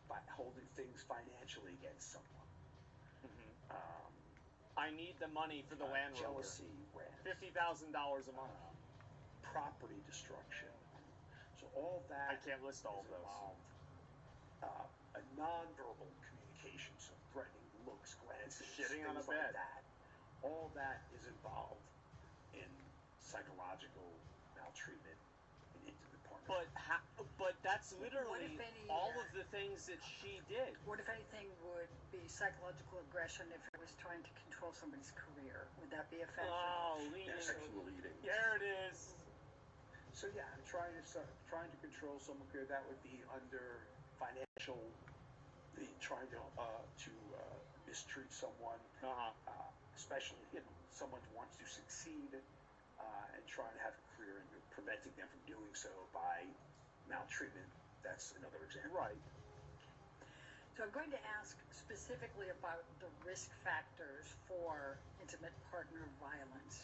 by holding things financially against someone, I need the money for the Land Rover. jealousy, rant, $50,000 a month. property destruction. So all that I can't list all is of those. involved nonverbal communication, so threatening looks, glances, Shitting on things a bed. like that. All that is involved in psychological maltreatment in intimate partnership. But that's literally What, if any, all of the things that she did. What, if anything, would be psychological aggression if it was trying to control somebody's career? Would that be offensive? Oh, leading. Section leading. There it is. So yeah, I'm trying to control someone here. That would be under financial, trying to mistreat someone, especially someone who wants to succeed and trying to have a career, and you're preventing them from doing so by maltreatment. That's another example. Right. So I'm going to ask specifically about the risk factors for intimate partner violence.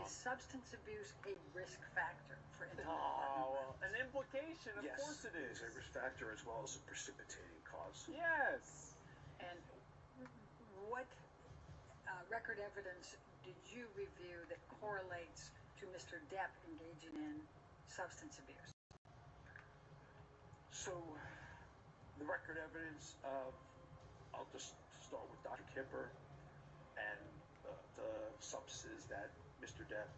Is substance abuse a risk factor for intimate partner violence? An implication, of Yes, course it is. It is a risk factor as well as a precipitating cause. Yes. And what record evidence did you review that correlates to Mr. Depp engaging in substance abuse? So, the record evidence of, I'll just start with Dr. Kipper and the substances that Mr. Depp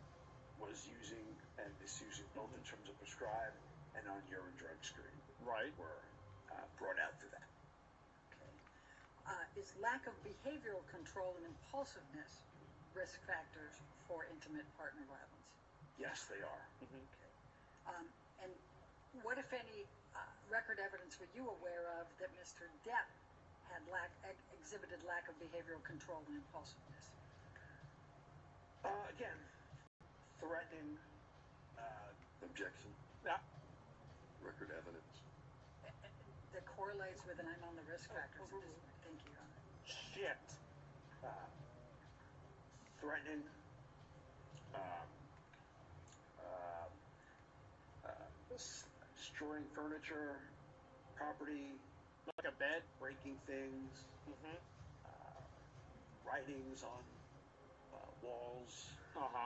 was using and misusing, both in terms of prescribed and on urine drug screen, Right. were brought out for that. Okay. Is lack of behavioral control and impulsiveness risk factors for intimate partner violence? Yes, they are. Okay. And what, if any, record evidence were you aware of that Mr. Depp had exhibited lack of behavioral control and impulsiveness? Again, threatening. Objection. Yeah. Record evidence. That correlates with, and I'm on the risk factors at this point. Thank you, Your Honor. Shit. Threatening. Destroying furniture, property, Like a bed. breaking things, writings on walls,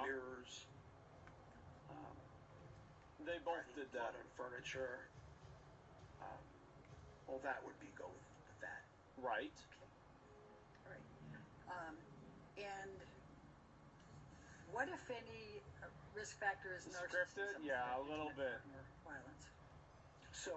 mirrors. They both Writing did blood that. on furniture. All that would be go with that. Right. All right. And what, if any, risk factor is Scripted? narcissism? Yeah, for a little intimate bit. partner violence. So,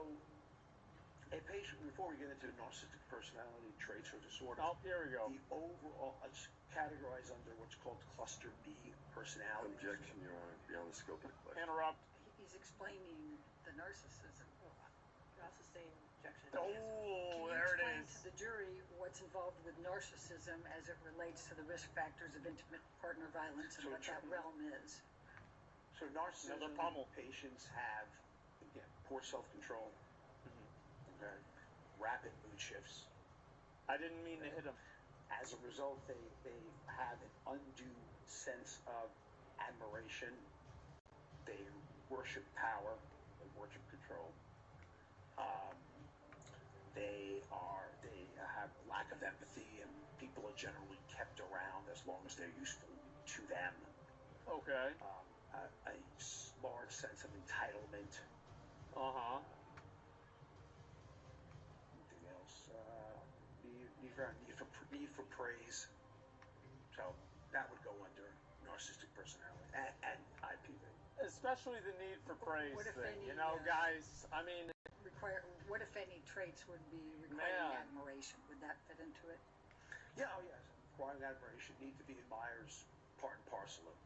a patient, before we get into narcissistic personality traits or disorders, Oh, here we go. the overall, it's categorized under what's called cluster B personality. Objection, Your Honor, beyond the scope of the question. Interrupt. He's explaining the narcissism. You're also saying objection. Oh, Can you there it explain is. to the jury what's involved with narcissism as it relates to the risk factors of intimate partner violence and So what that realm is? So narcissism Another pummel. patients have, again, poor self-control, okay, rapid mood shifts. I didn't mean to hit him. As a result, they have an undue sense of admiration. They worship power. They worship control. They have lack of empathy, and people are generally kept around as long as they're useful to them. Okay. A large sense of entitlement. Anything else? Need for praise. So that would go under narcissistic personality and IPV. Especially the need for praise What if thing. any, You know, guys, I mean, What, if any, traits would be requiring Man. admiration? Would that fit into it? Yeah, oh yes. Requiring admiration, need to be admired, part and parcel of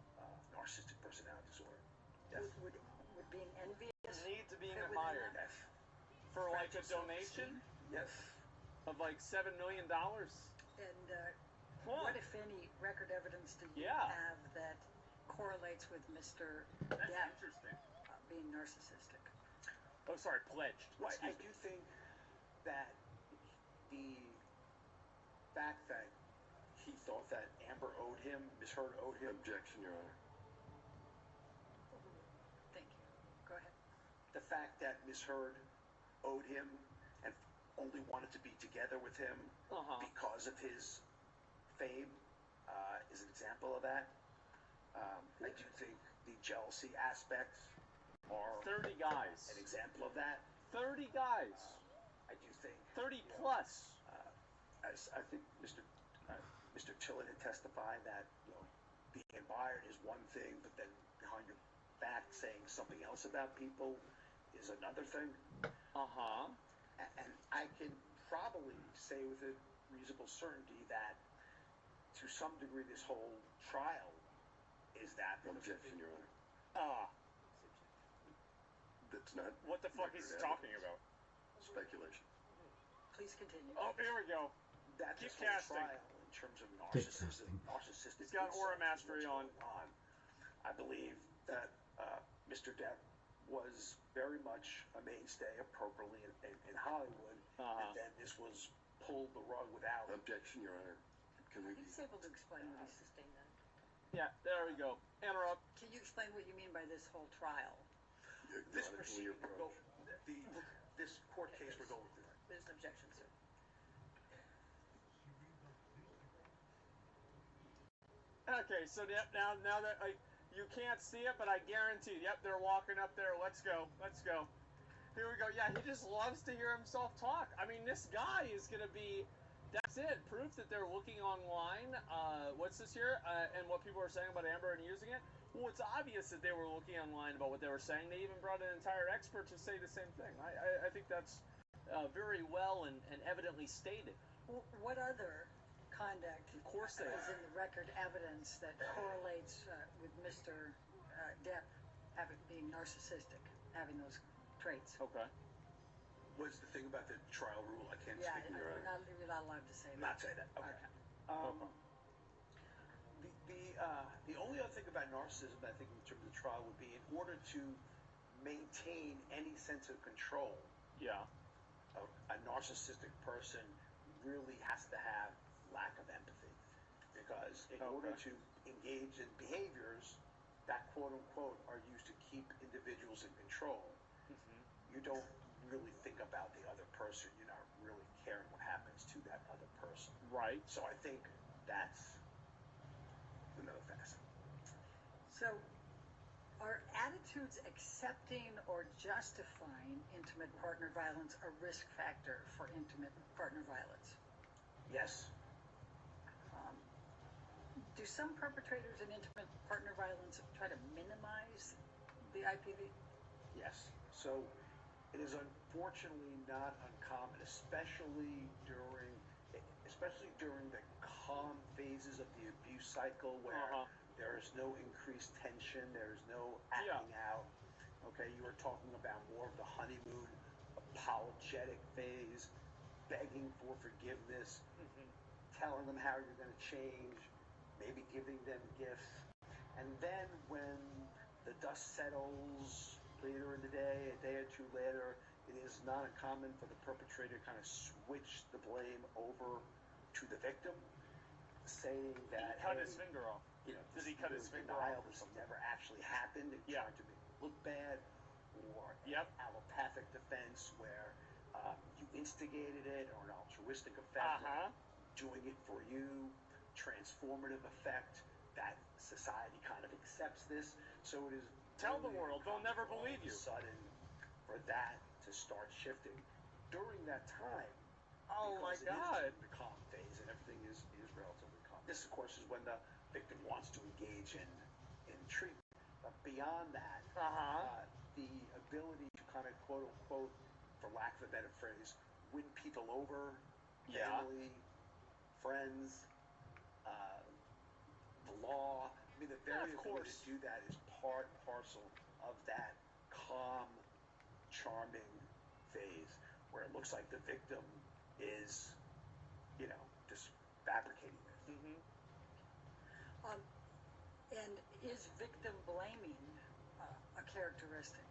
narcissistic personality disorder. Yes. Would being envious need to be fit within admired. that? Yes. For like a Fragile donation self-esteem? Yes. of like $7 million. And what, if any, record evidence do you Yeah. have that correlates with Mr. That's Depp interesting. being narcissistic? Oh, sorry, pledged. Right. I Excuse do me. think that the fact that he thought that Amber owed him, Ms. Heard owed him, Objection, Your Honor. Thank you. Go ahead. the fact that Ms. Heard owed him and only wanted to be together with him because of his fame is an example of that. I do think the jealousy aspects are 30 guys. an example of that. 30 guys. I do think 30 plus. I think Mr. Tillett had testified that, being admired is one thing, but then behind your back saying something else about people is another thing. Uh-huh. And I can probably say with a reasonable certainty that to some degree this whole trial is that. Objection, Your Honor. That's not. What the fuck is he talking about? Speculation. Please continue. Oh, here we go. That's Keep this whole casting. trial in terms of narcissistic. He's got aura insight into mastery what's on. going on. I believe that Mr. Depp was very much a mainstay appropriately in Hollywood, and then this was pulled the rug without. Objection, Your Honor. Can we? He's able to explain what he sustained then. Yeah, there we go. Interrupt. Can you explain what you mean by this whole trial? This proceeding will go. This court case we're going through. There's an objection, sir. Okay, so now that you can't see it, but I guarantee, yep, they're walking up there. Let's go. Here we go. Yeah, he just loves to hear himself talk. I mean, this guy is going to be, that's it, proof that they're looking online. What's this here? And what people are saying about Amber and using it. Well, it's obvious that they were looking online about what they were saying. They even brought an entire expert to say the same thing. I think that's very well and evidently stated. What other conduct Of course they is are. in the record evidence that correlates with Mr. Depp being narcissistic, having those traits? Okay. What's the thing about the trial rule? I can't Yeah, speak in your you're not allowed to say that. Not say that. Okay. The only other thing about narcissism that I think in terms of the trial would be in order to maintain any sense of control. Yeah. A narcissistic person really has to have lack of empathy, because in order to engage in behaviors that quote unquote are used to keep individuals in control, you don't really think about the other person. You're not really caring what happens to that other person. Right. So I think that's another facet. So, are attitudes accepting or justifying intimate partner violence a risk factor for intimate partner violence? Yes. Do some perpetrators in intimate partner violence try to minimize the IPV? Yes. So it is unfortunately not uncommon, especially during the calm phases of the abuse cycle, where there is no increased tension, there is no acting out. Okay, you are talking about more of the honeymoon, apologetic phase, begging for forgiveness, telling them how you're going to change, maybe giving them gifts. And then when the dust settles later in the day, a day or two later, it is not uncommon for the perpetrator to kind of switch the blame over to the victim, saying that he cut his finger off. Did he cut his finger off? This never actually happened. They're trying to make it look bad, or an allopathic defense where you instigated it, or an altruistic effect, doing it for you, transformative effect, that society kind of accepts this. So it is. Tell the world, they'll never believe you. Sudden for that to start shifting during that time. Oh my God! The calm phase, and everything is relatively calm. This, of course, is when the victim wants to engage in treatment. But beyond that, the ability to kind of quote unquote, for lack of a better phrase, win people over, family, friends, the law. I mean, the very ability to do that is part and parcel of that calm, charming phase, where it looks like the victim is, just fabricating this. And is victim blaming a characteristic?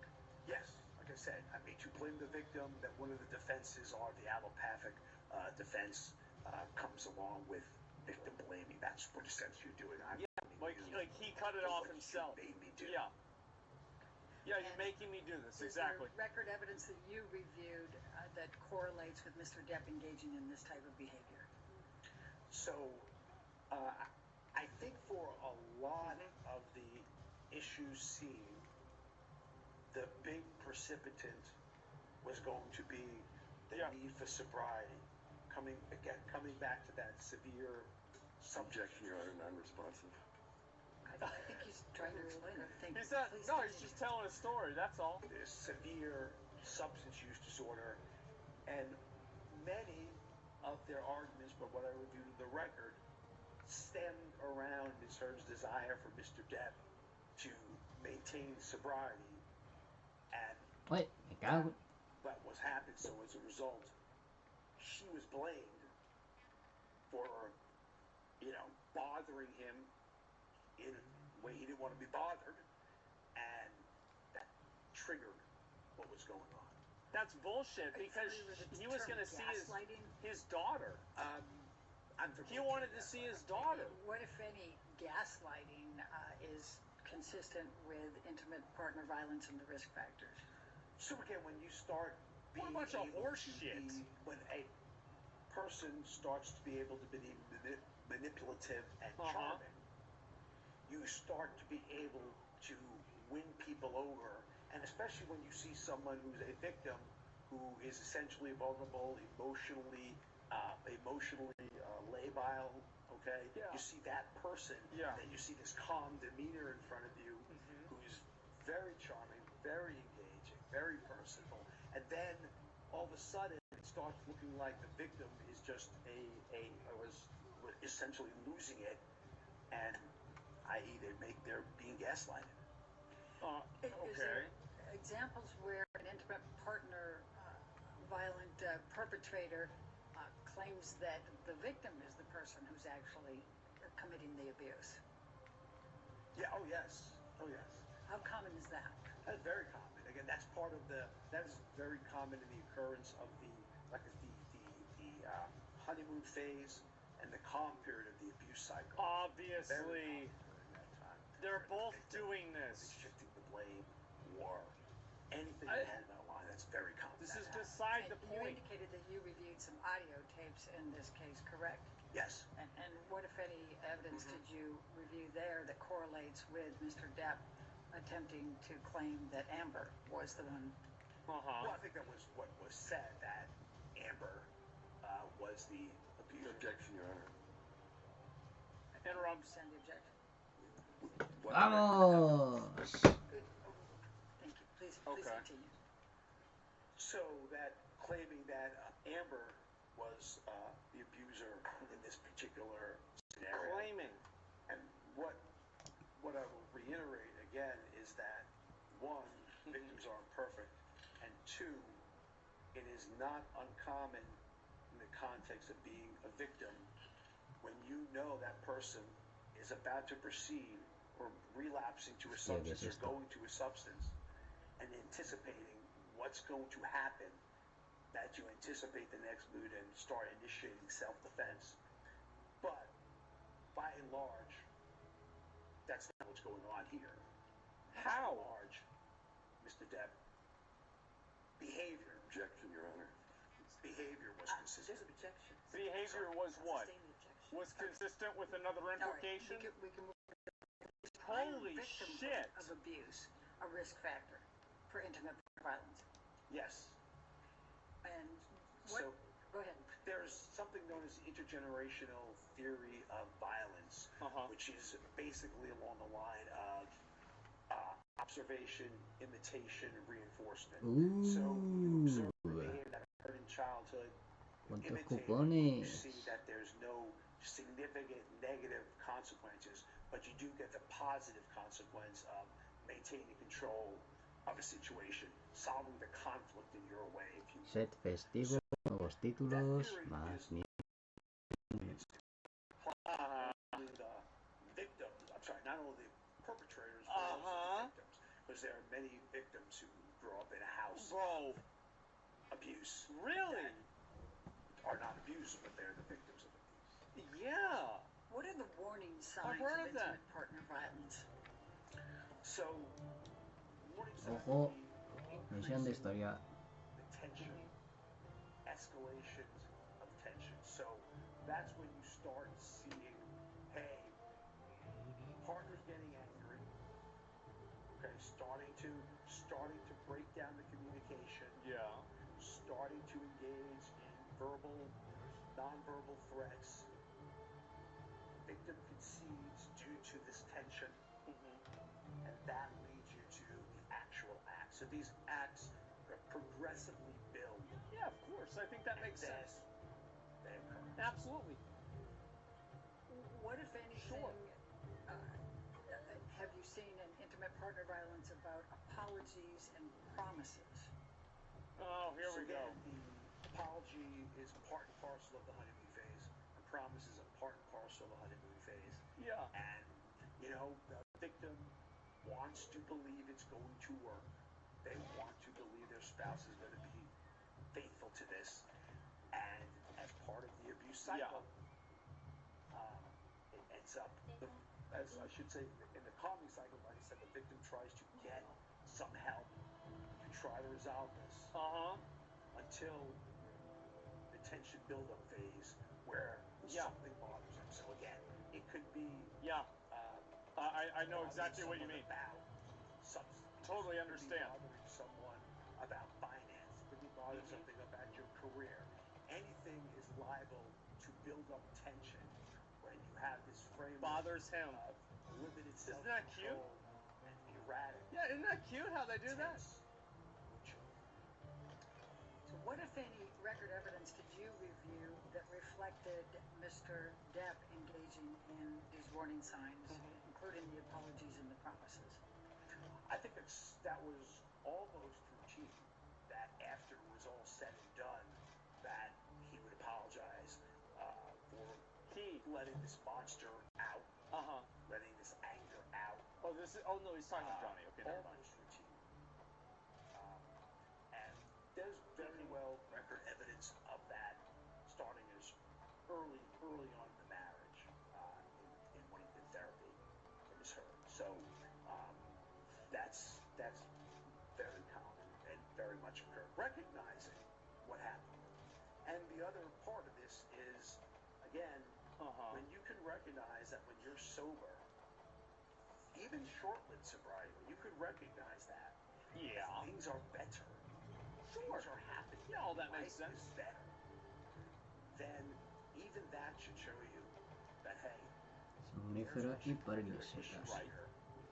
Yes, like I said, I mean, to blame the victim, that one of the defenses are the allopathic defense comes along with victim blaming. That's what essentially you're doing. Like he cut it off himself. You made me do. Yeah, you're making me do this. Exactly. Is there record evidence that you reviewed that correlates with Mr. Depp engaging in this type of behavior? So, I think for a lot of the issues seen, the big precipitant was going to be the need for sobriety coming back to that severe subject. Objection, Your Honor, non-responsive. I think he's trying to explain it. Thank you. He's not, Please no, he's continue. just telling a story, that's all. There's severe substance use disorder, and many of their arguments, but what I reviewed in the record, stemmed around Ms. Heard's desire for Mr. Depp to maintain sobriety, and Wait, me cago. that was happened. So as a result, she was blamed for, bothering him in a way he didn't want to be bothered, and that triggered what was going on. That's bullshit, Are you because familiar with the he was term going to see gaslighting? his daughter. He wanted to see his daughter. What, if any, gaslighting is consistent with intimate partner violence and the risk factors? So again, when you start being What a bunch of able horse to shit. when a person starts to be able to be manipulative and charming, you start to be able to win people over, and especially when you see someone who's a victim who is essentially vulnerable, emotionally labile, okay? Yeah. You see that person, Yeah. then you see this calm demeanor in front of you, who's very charming, very engaging, very personable, and then all of a sudden it starts looking like the victim is just was essentially losing it, and i.e. they're being gaslighted. Is there examples where an intimate partner violent perpetrator claims that the victim is the person who's actually committing the abuse? Yeah. Oh yes. How common is that? That's very common. Again, that is very common in the occurrence of the honeymoon phase and the calm period of the abuse cycle. Obviously, they're both doing this. Shifting the blame, or anything along that line. That's very common. This is beside the You point. indicated that you reviewed some audio tapes in this case, correct? Yes. And what, if any, evidence did you review there that correlates with Mr. Depp attempting to claim that Amber was the one? Well, I think that was what was said, that Amber was the abuser. Objection, Your Honor. Interrupt. Send the objection. ¡Vamos! Good. Thank you. Please continue. So that claiming that Amber was the abuser in this particular scenario. Claiming. And what I will reiterate again is that, one, victims are imperfect, and two, it is not uncommon in the context of being a victim when you know that person is about to proceed or relapsing to a substance or going to a substance, and anticipating what's going to happen, that you anticipate the next move and start initiating self-defense. But by and large, that's not what's going on here. How? By and large, Mr. Depp, behavior. Objection, Your Honor. Behavior was consistent. There's objection. Behavior was what? Sustain the objection. Was consistent with another All right, implication? we can move. Holy Victims shit. of abuse a risk factor for intimate violence. Yes. And what? So Go ahead. there's something known as the intergenerational theory of violence, which is basically along the line of observation, imitation, and reinforcement. So you observe behavior that occurred in childhood, you ¿Cuántos imitate it, you cupones? see that there's no significant negative consequences, but you do get the positive consequence of maintaining control of a situation, solving the conflict in your way, if you will. Set festivo, nuevos títulos, más mierda. Only the victims, I'm sorry, not only the perpetrators, but also the victims. Because there are many victims who grow up in a house of abuse. Really? Are not abused, but they're the victims of abuse. Yeah. What are the warning signs heard of of that. intimate partner violence? So, warning signs Ojo, would be mención de increasing historia. the tension, escalations of tension. So that's when you start seeing, hey, partners getting angry, okay, starting to break down the communication, Yeah. starting to engage in verbal nonverbal threats. Victim concedes due to this tension, and that leads you to the actual act. So these acts progressively build. Yeah, of course. I think that makes sense. They occur. Absolutely. What, if anything, Sure. have you seen in intimate partner violence about apologies and promises? Oh, here So we go. again, the apology is part and parcel of the honeymoon phase. The promise is a part and parcel of the honeymoon phase. Yeah. And, you know, the victim wants to believe it's going to work. They want to believe their spouse is going to be faithful to this. And as part of the abuse cycle, it ends up, as I should say, in the calming cycle, like I said, the victim tries to get some help to try to resolve this. Until the tension buildup phase where something bothers them. So again, it could be I know exactly what you mean. About substance. Totally It understand. could be bothering someone about finance. It could be bothering something about your career. Anything is liable to build up tension when you have this framework Bothers him. of limited self-control. Isn't that cute? And erratic. Yeah, isn't that cute how they do that? So what, if any, record evidence did you review that reflected Mr. Depp engaging in these warning signs, including the apologies and the promises? I think that was almost routine, that after it was all said and done, that he would apologize for letting this monster out, letting this anger out. Oh, no, he's talking to Johnny. Okay, never mind. Almost routine. And there's very well record evidence of that starting as early on in the marriage in when he'd been therapy for Ms. Heard. So that's very common and very much occurred. Recognizing what happened. And the other part of this is, again, when you can recognize that when you're sober, even short-lived sobriety, when you could recognize that things are better, things are happening, all that makes life sense. is better, then even that should show you that, hey, Somnífero y paralizadas.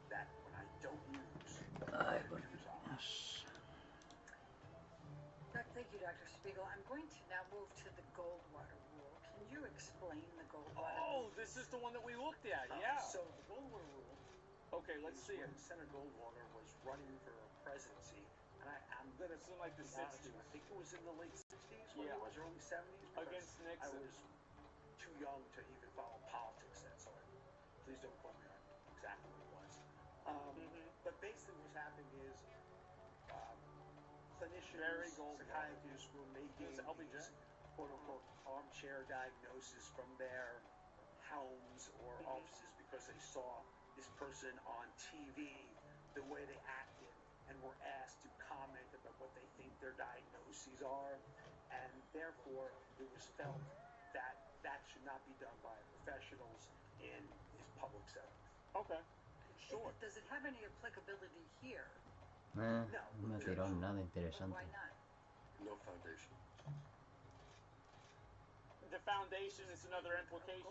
that when I don't use, Ay, I por use off. Dios. Thank you, Dr. Spiegel. I'm going to now move to the Goldwater rule. Can you explain the Goldwater rule? Oh, this is the one that we looked at. So the Goldwater rule. Okay, let's see it. When Senator Goldwater was running for presidency, and I'm gonna It's in like the be honest with 60s. you, I think it was in the late 60s when he was, early 70s. Against I Nixon. was too young to even follow politics then, so please don't quote me on exactly what it was. But basically what's happening is clinicians, psychiatrists were making these quote-unquote armchair diagnosis from their homes or offices because they saw this person on TV, the way they acted, and were asked to comment about what they think their diagnoses are, and therefore it was felt that that should not be done by professionals in his public setting. Okay, sure. Does it have any applicability here? No me tiró nada interesante. Why not? No foundation. The foundation is another implication.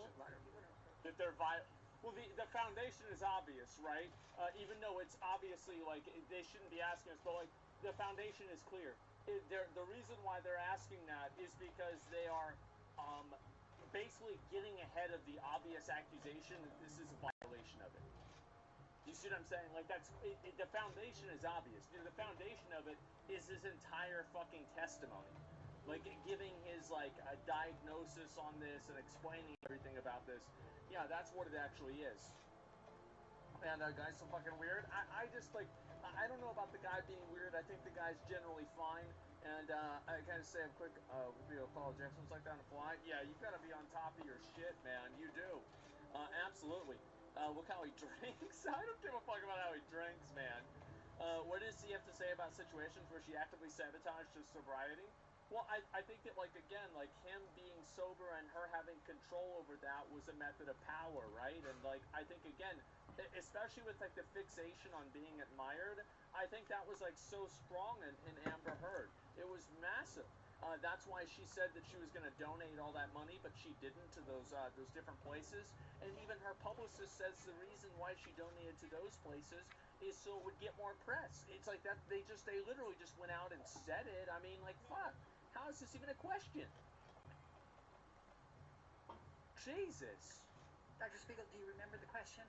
That they're well, the foundation is obvious, right? Even though it's obviously, like, they shouldn't be asking us, but, like, the foundation is clear. The reason why they're asking that is because they are basically getting ahead of the obvious accusation that this is a violation of it. You see what I'm saying? Like, the foundation is obvious. The foundation of it is his entire fucking testimony. Like, giving his, like, a diagnosis on this and explaining everything about this. Yeah, that's what it actually is. And guy's so fucking weird. I just, like, I don't know about the guy being weird. I think the guy's generally fine. And I kind of say a quick video call Jackson's like that on the fly. Yeah, you've got to be on top of your shit, man. You do. Absolutely. Look how he drinks. I don't give a fuck about how he drinks, man. What does he have to say about situations where she actively sabotaged his sobriety? Well, I think that, like, again, like, him being sober and her having control over that was a method of power, right? And, like, I think, again, especially with, like, the fixation on being admired, I think that was, like, so strong in Amber Heard. It was massive. That's why she said that she was going to donate all that money, but she didn't to those different places. And even her publicist says the reason why she donated to those places is so it would get more press. It's like that. They literally just went out and said it. I mean, like, fuck. How is this even a question? Jesus. Dr. Spiegel, do you remember the question?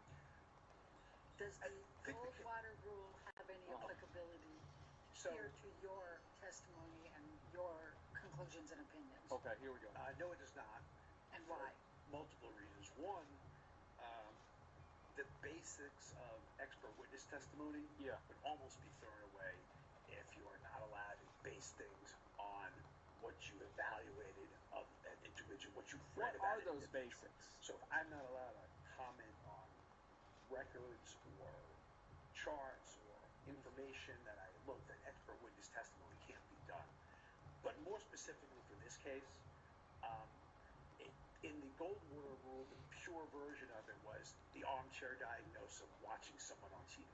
Does the Goldwater rule have any applicability here to your testimony and your conclusions and opinions? Okay, here we go. No, it does not. And why? Multiple reasons. One, the basics of expert witness testimony would almost be thrown away if you are not allowed to base things on what you evaluated of an individual, what you've read about What are those basics? So if I'm not allowed to comment on records or charts or information that I looked at, expert witness testimony can't be done. But more specifically for this case, in the Goldwater rule, the pure version of it was the armchair diagnosis of watching someone on TV.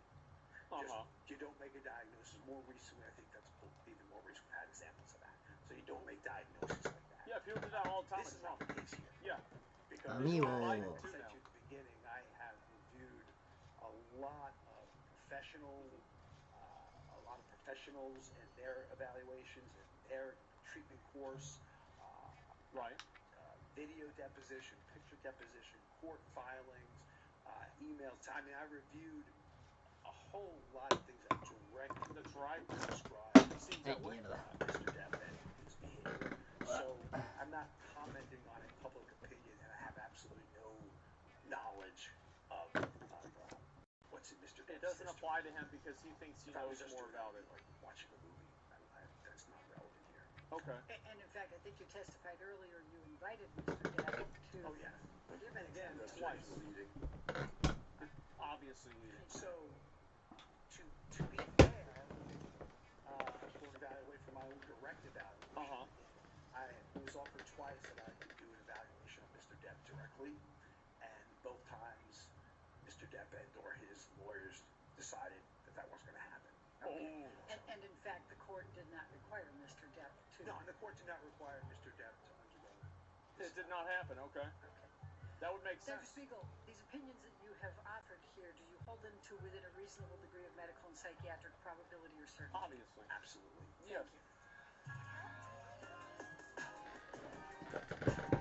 You don't make a diagnosis. More recently, I think that's even more recent. We had examples of that. So you don't make diagnoses like that. Yeah, people do that all the time. This is not the case here. Yeah. Because Amigo. I said to you at the beginning, I have reviewed a lot of professionals and their evaluations and their treatment course. Right. Video deposition, picture deposition, court filings, emails. I mean, I reviewed a whole lot of things that directly describe Seems that way. Mr. Depp and his behavior. So I'm not commenting on a public opinion, and I have absolutely no knowledge of what's in Mr. Depp's It doesn't history. apply to him because he thinks he knows more about it. Like watching a movie, that's not relevant here. Okay. And in fact, I think you testified earlier you invited Mr. Depp to give an Again, example. twice. Leading. Obviously leading. So, to be fair, for evaluate for my own direct evaluation, I was offered twice that I could do an evaluation of Mr. Depp directly, and both times Mr. Depp and or his lawyers decided that that wasn't going to happen. Oh. And in fact, the court did not require Mr. Depp to. No, the court did not require Mr. Depp to undergo this. It did not happen. Okay. That would make Dr. sense. Spiegel, these opinions that you have offered here, do you hold them to within a reasonable degree of medical and psychiatric probability or certainty? Obviously. Absolutely. Yes. Thank you.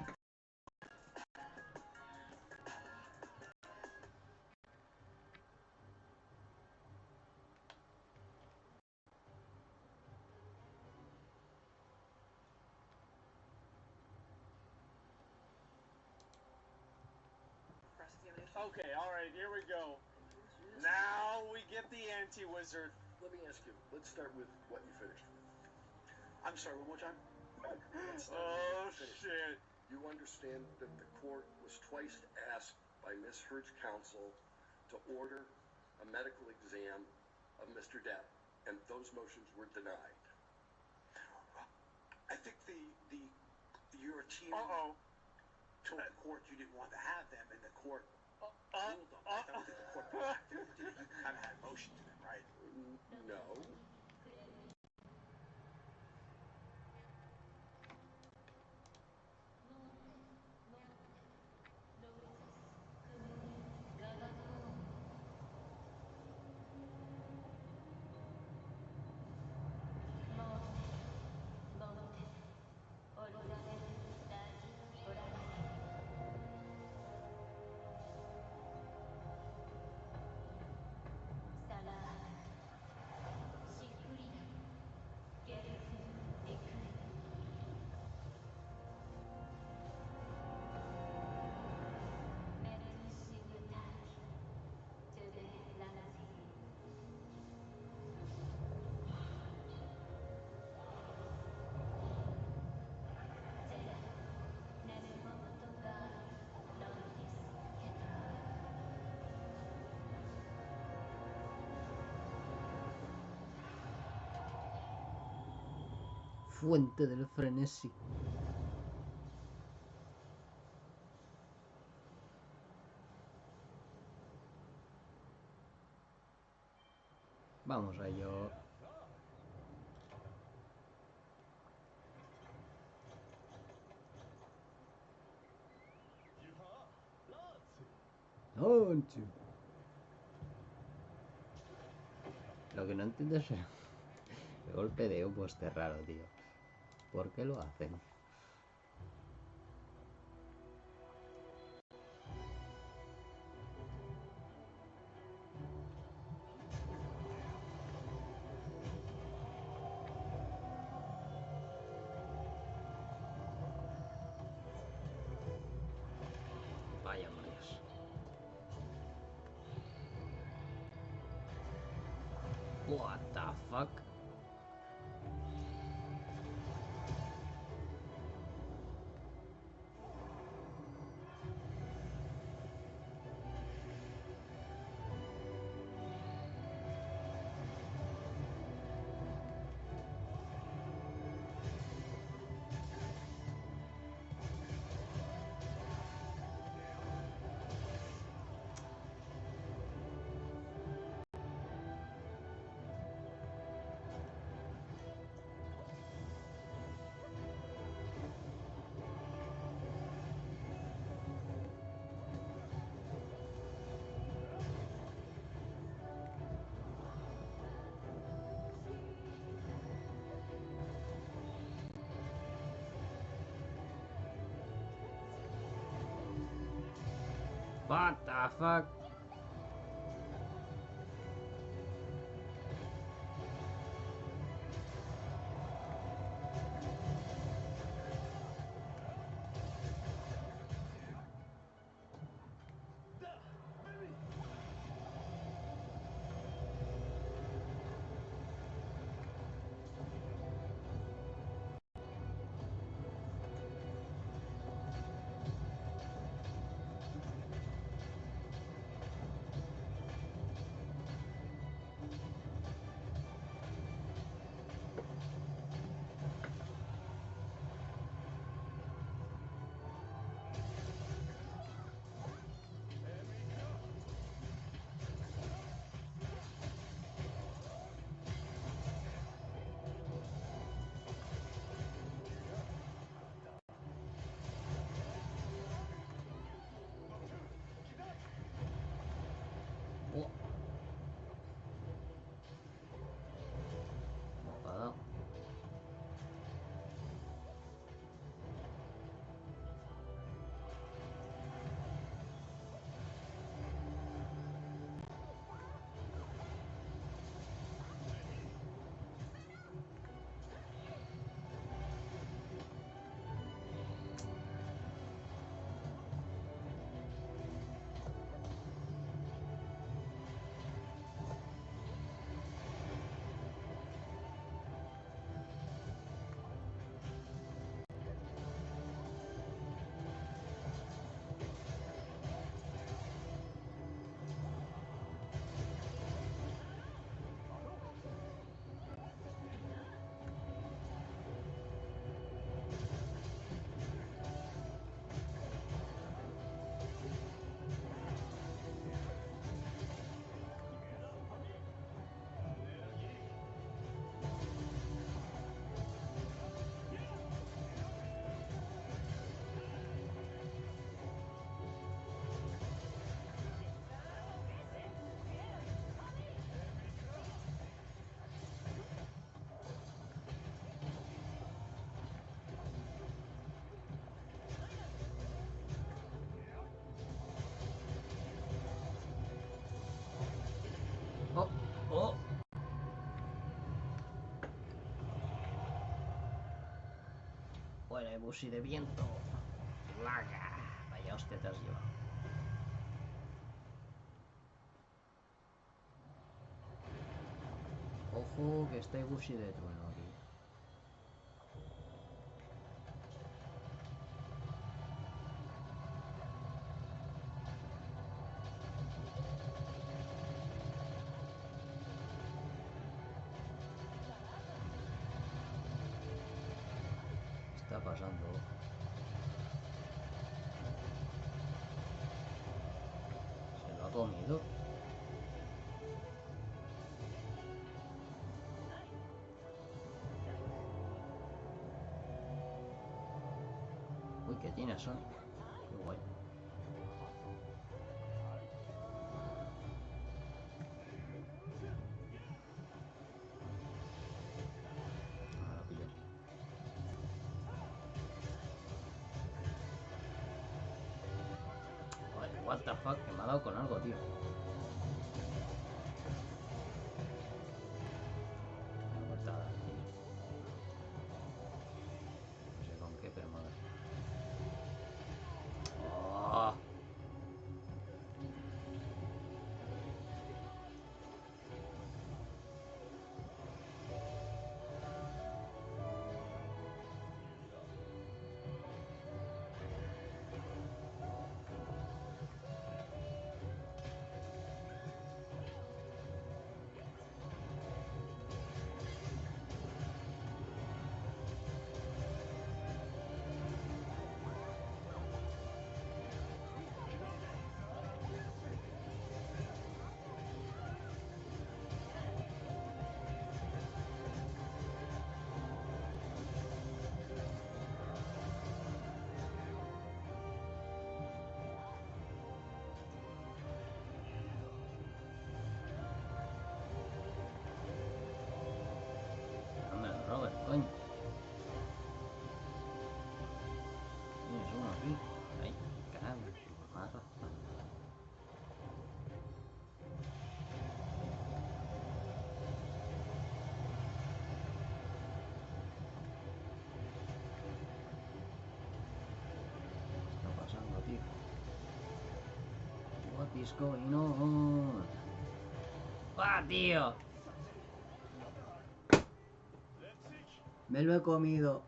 Cross-examination. Okay, alright, here we go. Now we get the anti-wizard. Let me ask you, let's start with what you finished with. I'm sorry, one more time? Let's start with Oh, what you finished with. shit. You understand that the court was twice asked by Ms. Hurd's counsel to order a medical exam of Mr. Depp, and those motions were denied. I think your team told the court you didn't want to have them, and the court ruled on that. I don't think the court proactively did it. You kind of had a motion to them, right? No. Fuente del frenesí. Vamos a ello. ¡Onchu! Lo que no entiendo es el golpe de humo este raro, tío. ¿Por qué lo hacen? Vaya Marios. What the fuck? What the fuck? Oh. Enfadado. Oh, oh. Bueno, busi de viento. Laga. Vaya hostia te has llevado. Ojo, que está busi de trueno aquí. ¿Qué está pasando? ¿Se lo ha comido? Uy, que tiene a Sonic. Qué guay. What the fuck, que me ha dado con algo, tío. Me ha vuelto a dar, tío. No sé con qué, pero me ha dado. Oh. No me lo robes, coño. Tienes uno aquí. Ay, caramba, más razón. ¿Qué está pasando, tío? What is going on? ¡Ah, tío! Me lo he comido.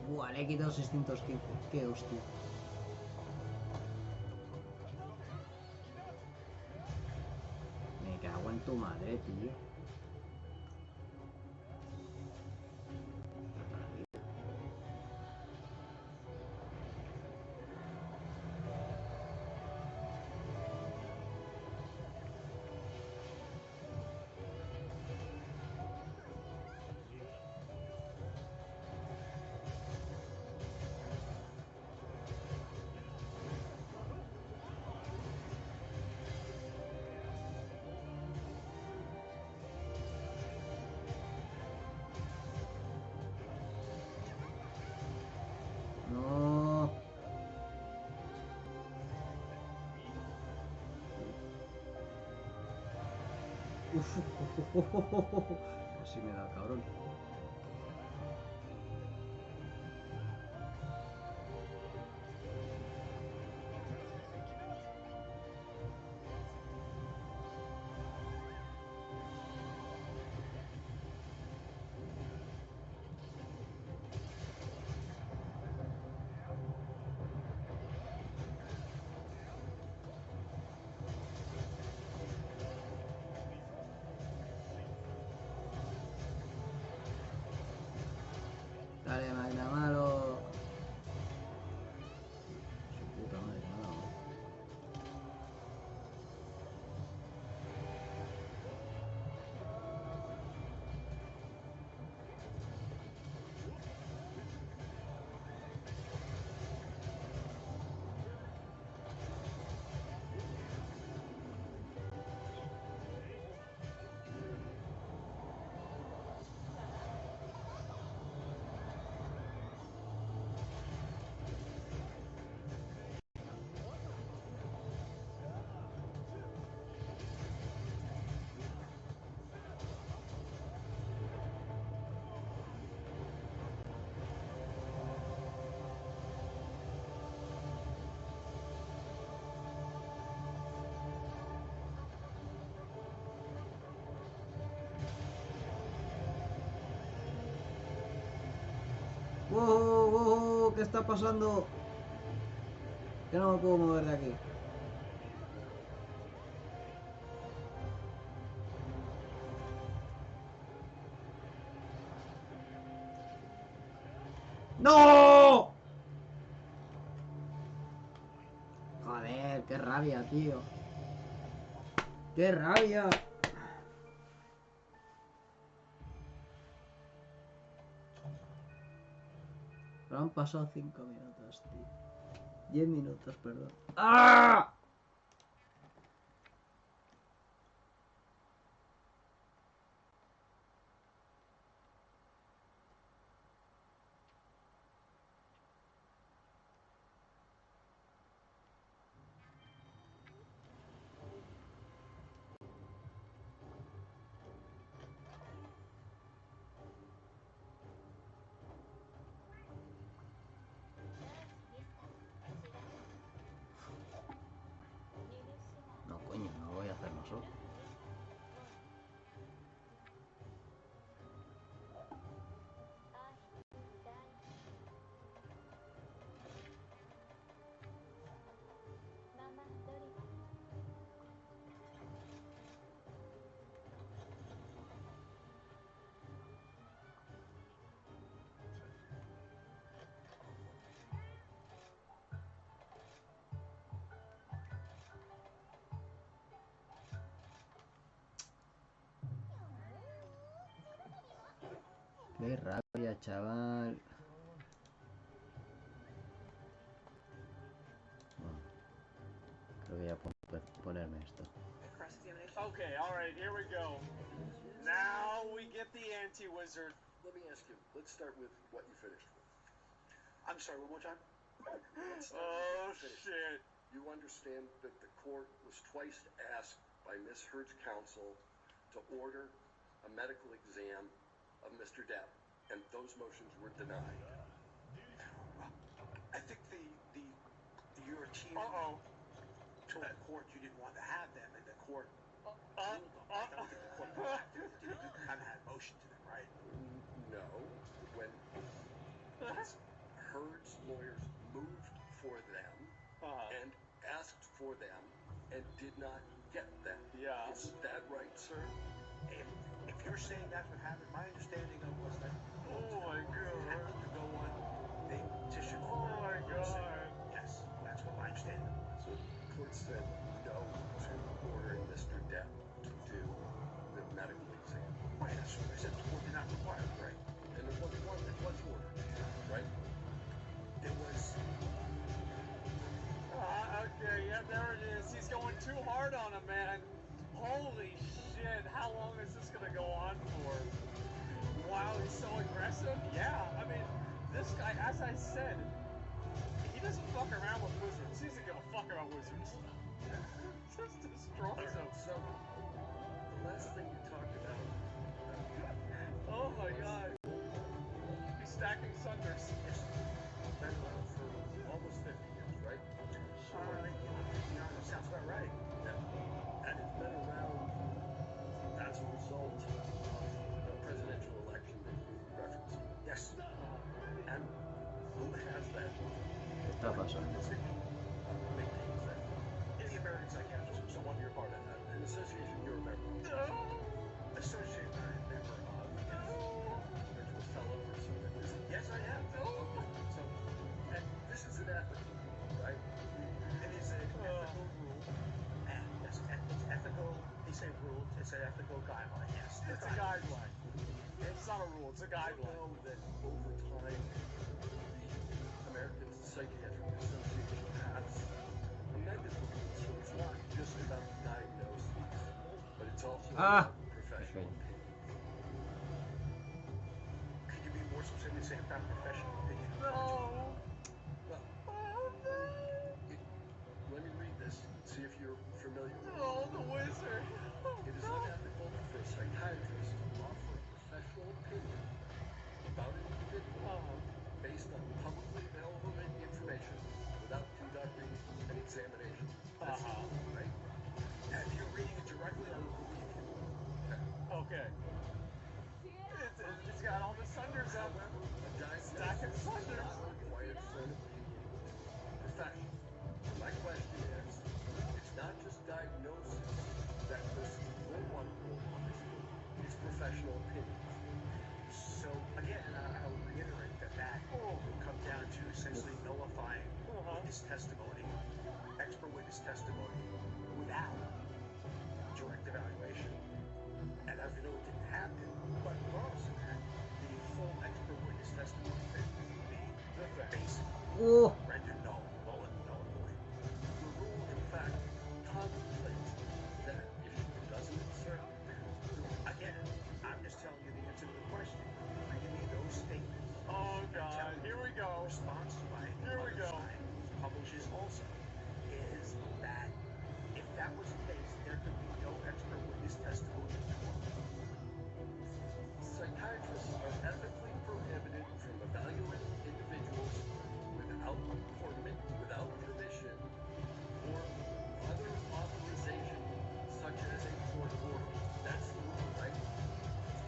Buah, le he quitado 615. Qué hostia. Me cago en tu madre, tío. No. Uf. Casi me da, cabrón. Dale, Magna malo. Su puta madre, que me ha dado. ¡Wow, wow! ¿Qué está pasando? Que no me puedo mover de aquí. Joder, qué rabia, tío. ¡Qué rabia! Pero han pasado 5 minutos, tío. 10 minutos, perdón. ¡Ah! No, coño, no lo voy a hacerlo solo. Qué rabia, chaval. Bueno, creo que ya puedo ponerme esto. Okay, alright, here we go. Now we get the anti-wizard. Let me ask you, let's start with what you finished with. I'm sorry, one more time? Oh, shit. You understand that the court was twice asked by Ms. Heard's counsel to order a medical exam of Mr. Depp, and those motions were denied. I think your team Uh-oh. told the court you didn't want to have them, and the court ruled on that. I don't think the court proactively did. You kind of had motion to them, right? No, when Ms. Heard's lawyers moved for them and asked for them and did not get them. Yeah. Is that right, sir? If you're saying that's what happened, my understanding of was that Oh my god. to go on, they petitioned for Oh my god. Yes, that's what my understanding was. So the court said no to ordering Mr. Depp to do the medical exam. Right, that's what I said. The court did not require it, right? And it was one that was ordered, right? There was. Okay, yeah, there it is. He's going too hard on him, man. Holy shit, how long is this gonna go on for? Wow, he's so aggressive? Yeah, I mean, this guy, as I said, he doesn't fuck around with wizards. He doesn't give a fuck about wizards. Just destroys them. So the last thing you talked about. Oh my god. He's stacking sunders. Yes. Been around for almost 50 years, right? Sure. That sounds about right. Yeah. And it's been around as a result of the presidential election that you referenced. Yes. And who has that? Está pasando. Maintains that. The American Psychiatrist. So on your part, An association you're a member of. associate member of. Aren't you a fellow or something? Yes, I am. So, and this is an ethical rule, right? It is an ethical rule. And yes, it's ethical. They say rule. It's an ethical guideline. Yes. It's a guideline. It's not a rule, it's a I guideline. know that over time, the American Psychiatric Association has amended the rules, so it's not just about diagnosis, but it's also about professional Okay. opinion. Could you be more specific, say about professional opinion? No. Well, let me read this, see if you're familiar with it. Oh, the wizard. It is unethical for a psychiatrist to offer a professional opinion about an individual based on publicly available information without conducting an examination. That's the rule, right? And if you're reading it directly, I will believe you. Okay. It's got all the sunders up. However, a Stacking diagnosis is sunders. not required for an opinion profession. My question is, it's not just diagnosis that persons will want to hold obviously, it's professional opinion. So again, I will reiterate that will come down to essentially nullifying witness testimony, expert witness witness testimony without direct evaluation. And as we know, it didn't happen. But regardless of that, the full expert witness testimony would be basically rendered null and void. The rule, in fact, contemplates that if she doesn't insert, Again, I'm just telling you the answer to the question. Reading me those statements. Oh God, here we go. Response by Here we go. side, publishes also, is that if that was the case, there could be no expert witness testimony at all. psychiatrists are ethically prohibited from evaluating individuals without appointment, without permission, or other authorization, such as a court order. That's the rule, right?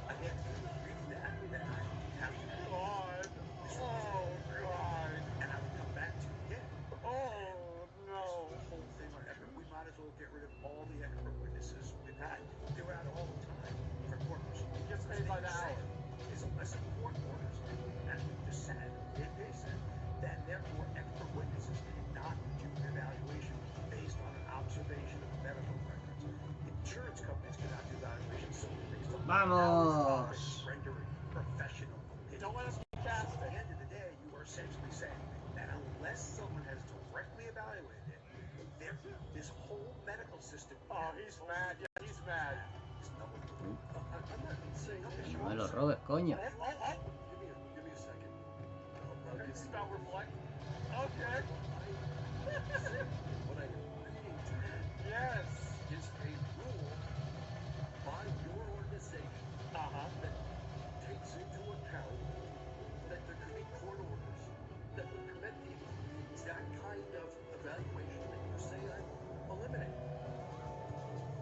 Again, if you were reading that, then I have to God. Oh God. and I would come back to you again. Oh no. This whole thing on expert, we might as well get rid of all the expert witnesses we've had throughout all the time for court proceedings. He gets paid by the hour. Is unless a court orders it, as we just said, they said, then therefore expert witnesses cannot do an evaluation based on an observation of medical records. Insurance companies cannot do evaluations solely based on Vamos. rendering professional opinion. Don't let us be cast At the it. end of the day, you are essentially saying that unless someone has directly evaluated it, this whole medical system. Oh, he's mad. Yeah, he's mad. Is null and void. I'm not saying that. No me lo robes, coño. Give me a second. I'll give you Spell reflect. Okay. what I am reading to you Yes. is a rule by your organization that takes into account that there could be court orders that would permit the exact kind of evaluation that you say I'm eliminating.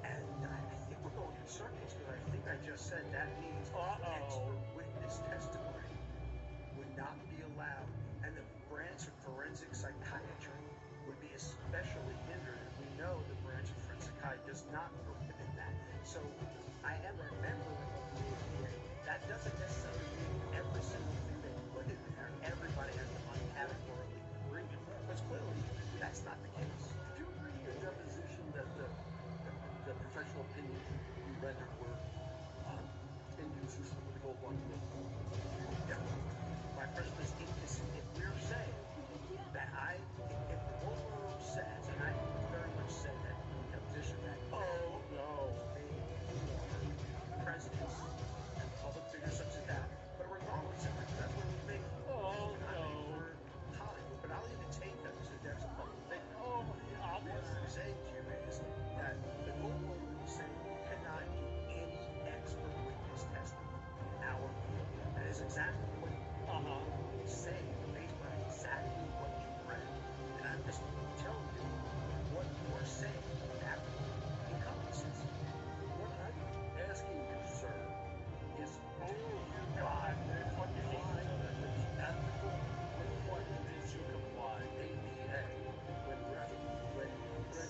And I think we're going in circles, but I think I just said that means expert witness testimony would not be allowed, and the branch of forensic psychiatry would be especially hindered. And we know the branch of forensic psychiatry does not prohibit that. So I am a member of the APA. That doesn't necessarily mean every single thing they put in there, everybody has to uncategorically agree with. Because clearly, that's not the case. Did you agree in your deposition that the professional opinions you rendered were inconsistent with the gold one rule? Yeah. My question is inconsistent. If we're saying that if the gold rule says, and I very much said that in the deposition, that Oh no. presidents and public figures such as that, but regardless of that, that's what we make. Oh I no. make for Hollywood, but I'll even take that because there's a public figure. Oh, What I'm saying to you is that the gold rule is saying you cannot do any expert witness testimony in our field. That is exactly what it's saying based on exactly what you read. And I'm just telling you what you are saying that encompasses. What I'm asking you, sir, is Oh God. Fucking why the ethical requirements you comply, APA, when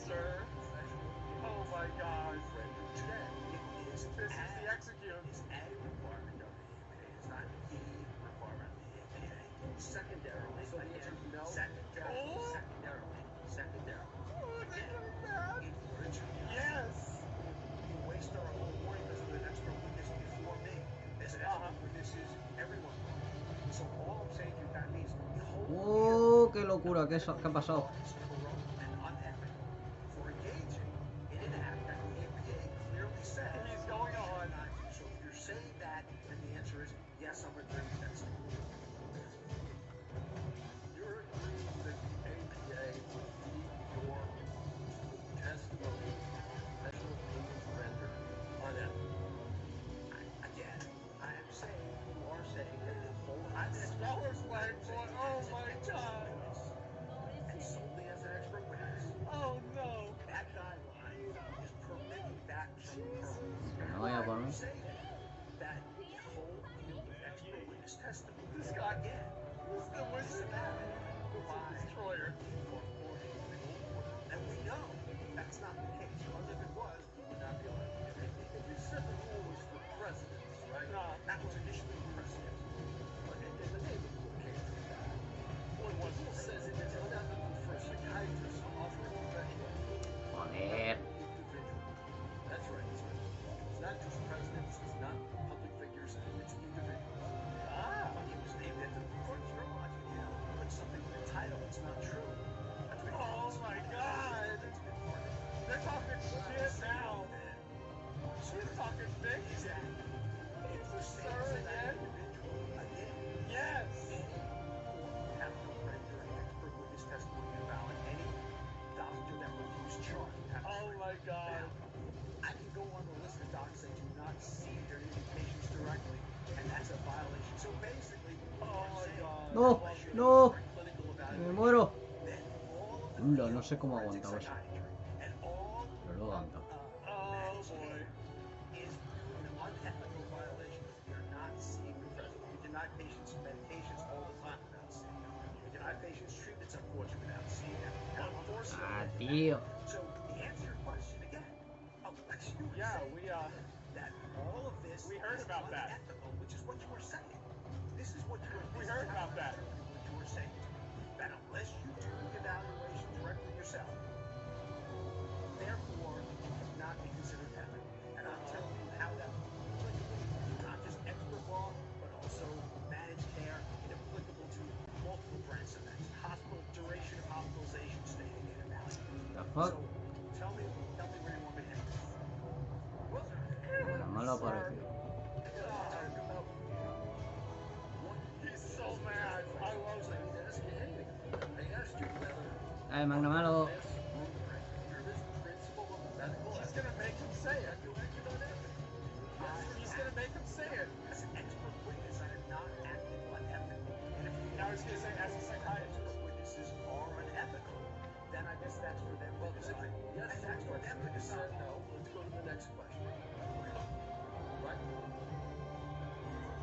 Sir. Oh my God. rendered today. It is This is the execute. It's a requirement of the APA. It's not the requirement of the APA. Secondarily, So the answer is no? Secondarily. Oh. Secondarily. They're coming back. In order to Yes. you waste our whole morning because of an expert witness before me. There's an expert witnesses, everyone. So all I'm saying to you, that means the whole Oh, qué locura, ¿qué ha pasado? is corrupt and unethical for engaging in an act that the APA clearly says He's going on. not to. So if you're saying that, then the answer is yes, I'm agreeing with that statement. You're agreeing that the APA will deem your testimony, professional opinions rendered, unethical. Again, I am saying, you are saying that the whole I'm an expert Speller's flag, boy. Oh my God. and solely as an expert witness. Oh no. That guideline is permitting that from occurring. Que no vaya por mí. Say that the whole field of expert witness testimony. This guy. Again, This is the wizard. This is destroyer. and we know that's not the case. Because if it was, we would not be allowed to do it. You said the rule was for presidents, right? That was initially precedent. But in the name of the rule came from that. What the rule says it is unethical for a psychiatrist to offer a professional opinion my god. I can go on the list of docs that do not see their new patients directly, and that's a violation. So basically, Oh my god. No, no, me muero. then all of Ula, no sé cómo aguantaba eso. and all Pero lo aguanta. Oh boy. is an unethical violation. We are not seeing the president. We deny patients medications all the time without seeing them. We deny patients treatments, unfortunately, without seeing them. And unfortunately, Ah, tío. so the answer to your question again, Yeah, we that all of this we heard is about that. unethical, which is what you were saying. This is what you were. We heard about that. What you were saying. That unless you do the evaluation directly yourself, therefore you cannot be considered ethical. And I'm telling you how that not just expert law, but also managed care and applicable to multiple branch events. Hospital duration of hospitalization stating in a value. The fuck? So tell me where you want me to head. Well, No lo ha parecido. He's so mad. I love it. Ay, Magna Malo. He's gonna make him say it. He's gonna make him say it. As an expert witness, I am not acting unethical. And if you Now he's gonna say, as a psychiatrist. expert witnesses are unethical, then I guess that's for them to decide. Yes, And that's for them to decide. No, let's go to the next question. Right?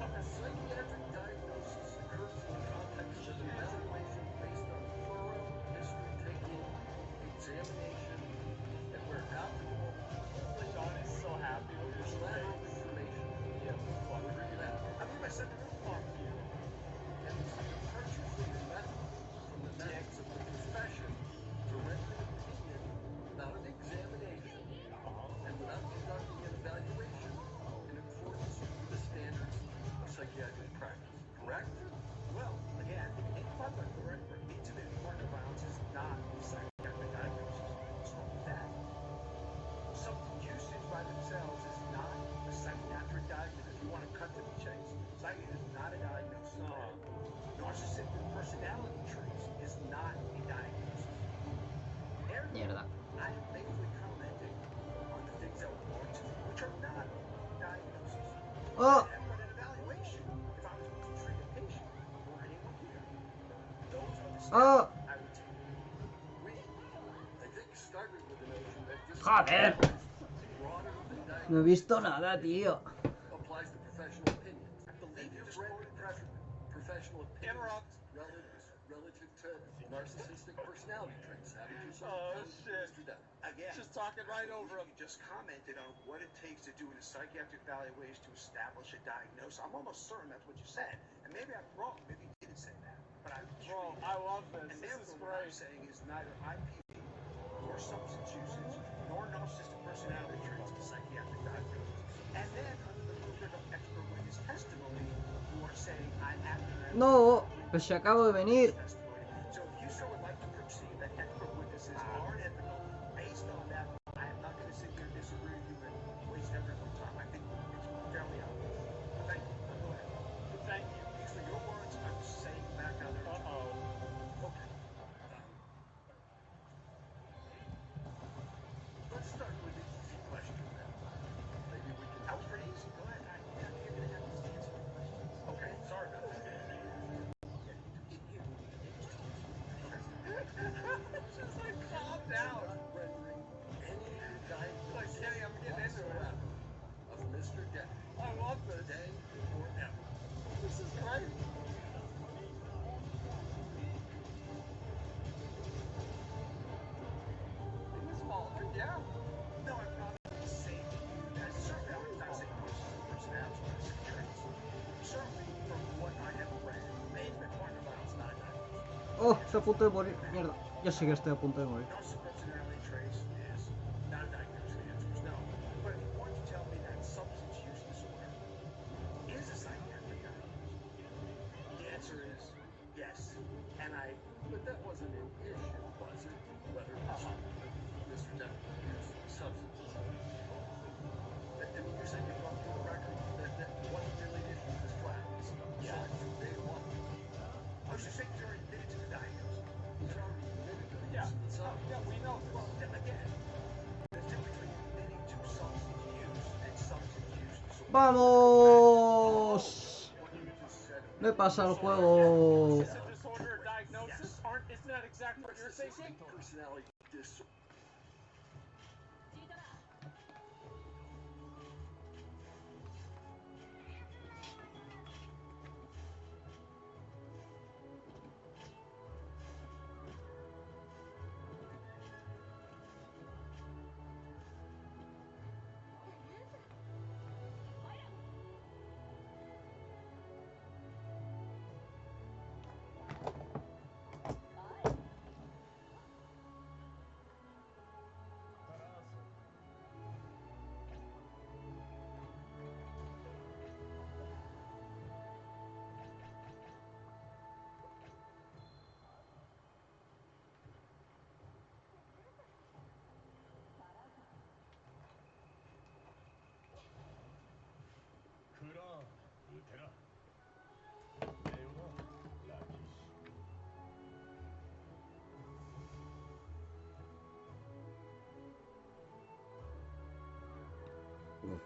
A psychiatric diagnosis occurs in the context of an evaluation based on thorough history-taking, examination, and where applicable, Sean is so happy with his collateral face. information. Yeah, fuck Where did that? I believe I said the real Fuck you. And it's a departure from the methods of the profession to render an opinion without an examination and without conducting an evaluation in accordance with the standards of psychiatric practice. Correct? Well, again, in public, the record intimate partner violence is not a psychiatric diagnosis. What's wrong with that? Substance usage by themselves is not a psychiatric diagnosis. If you want to cut to the chase, psychiatry is not a diagnosis. Narcissistic personality traits is not a diagnosis. Mierda. I am basically commenting on the things that belong to me, which are not diagnoses. Oh! But an evaluation, if I was to treat a patient or anyone here, those are the steps Oh! I would take. I think started with the notion that this Joder. broader than No he visto nada, tío. applies to professional opinions. I believe And you you've just read quoted professional opinions Interrupt. relative to narcissistic personality traits. Haven't you, sir? Oh, shit. Mr. Depp? again. Just talking right over him. You just commented on what it takes to do in a psychiatric evaluation to establish a diagnosis. I'm almost certain that's what you said, and maybe I'm wrong. Maybe you didn't say that, but I Bro, I love this. And This is therefore, what I'm great. saying is neither IPD nor substance usage nor narcissistic personality traits is a psychiatric diagnosis. And then, under the rubric of expert witness testimony, you are saying I'm acting as No, pues si acabo de venir. testimony. So if you sir would like to perceive that expert witnesses are ethical, based on that, I am not going to sit here and disagree with you and waste everyone's time. I think it's fairly obvious. But thank you. Go ahead. Thank you. These are your words. I'm just saying back how they're Uh-oh. okay. Let's start with the easy question then. Maybe we can. That was pretty easy. Go ahead. You're going to have this answer. Okay. Sorry about that. Just like, calm down. Rendering any diagnosis Like, Kenny, I'm getting into it. whatsoever of Mr. Depp I love this. today or ever. This is great. In his fault, yeah. No, I'm not saying that. Certainly, I'm not saying personality traits. Certainly, from what I have read, intimate partner violence not a diagnosis. Oh, estoy a punto de morir. Mierda. Yo sé que estoy a punto de morir. Narcissistic personality traits is not a diagnosis. The answer is no. But if you want to tell me that substance use disorder is a psychiatric diagnosis, the answer is yes. And But that wasn't an issue, was it? Whether Mr. Depp used substances. I mean, you're saying you've gone through the record. That wasn't really an issue in this trial. Yeah. From day one. I was just saying you're admitted to the diagnosis. He's already admitted to the Yeah. use of the substance. Yeah, we know ¡Vamos! What you just said. Me pasa el juego. Is this a disorder or diagnosis? Isn't that exactly what you're thinking? Personality disorder. Uf.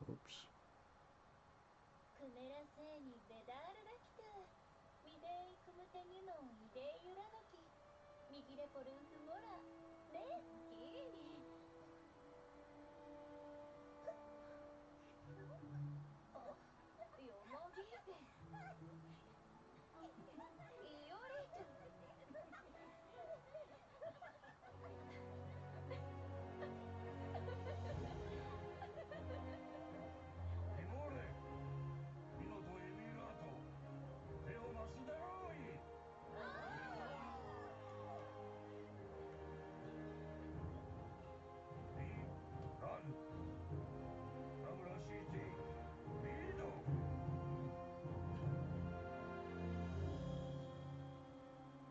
Ups. クメラセーニデダールダキタミデイクムテニノイデイユラノキミギレポルンフモラレスキーニあヨモギーペイオリート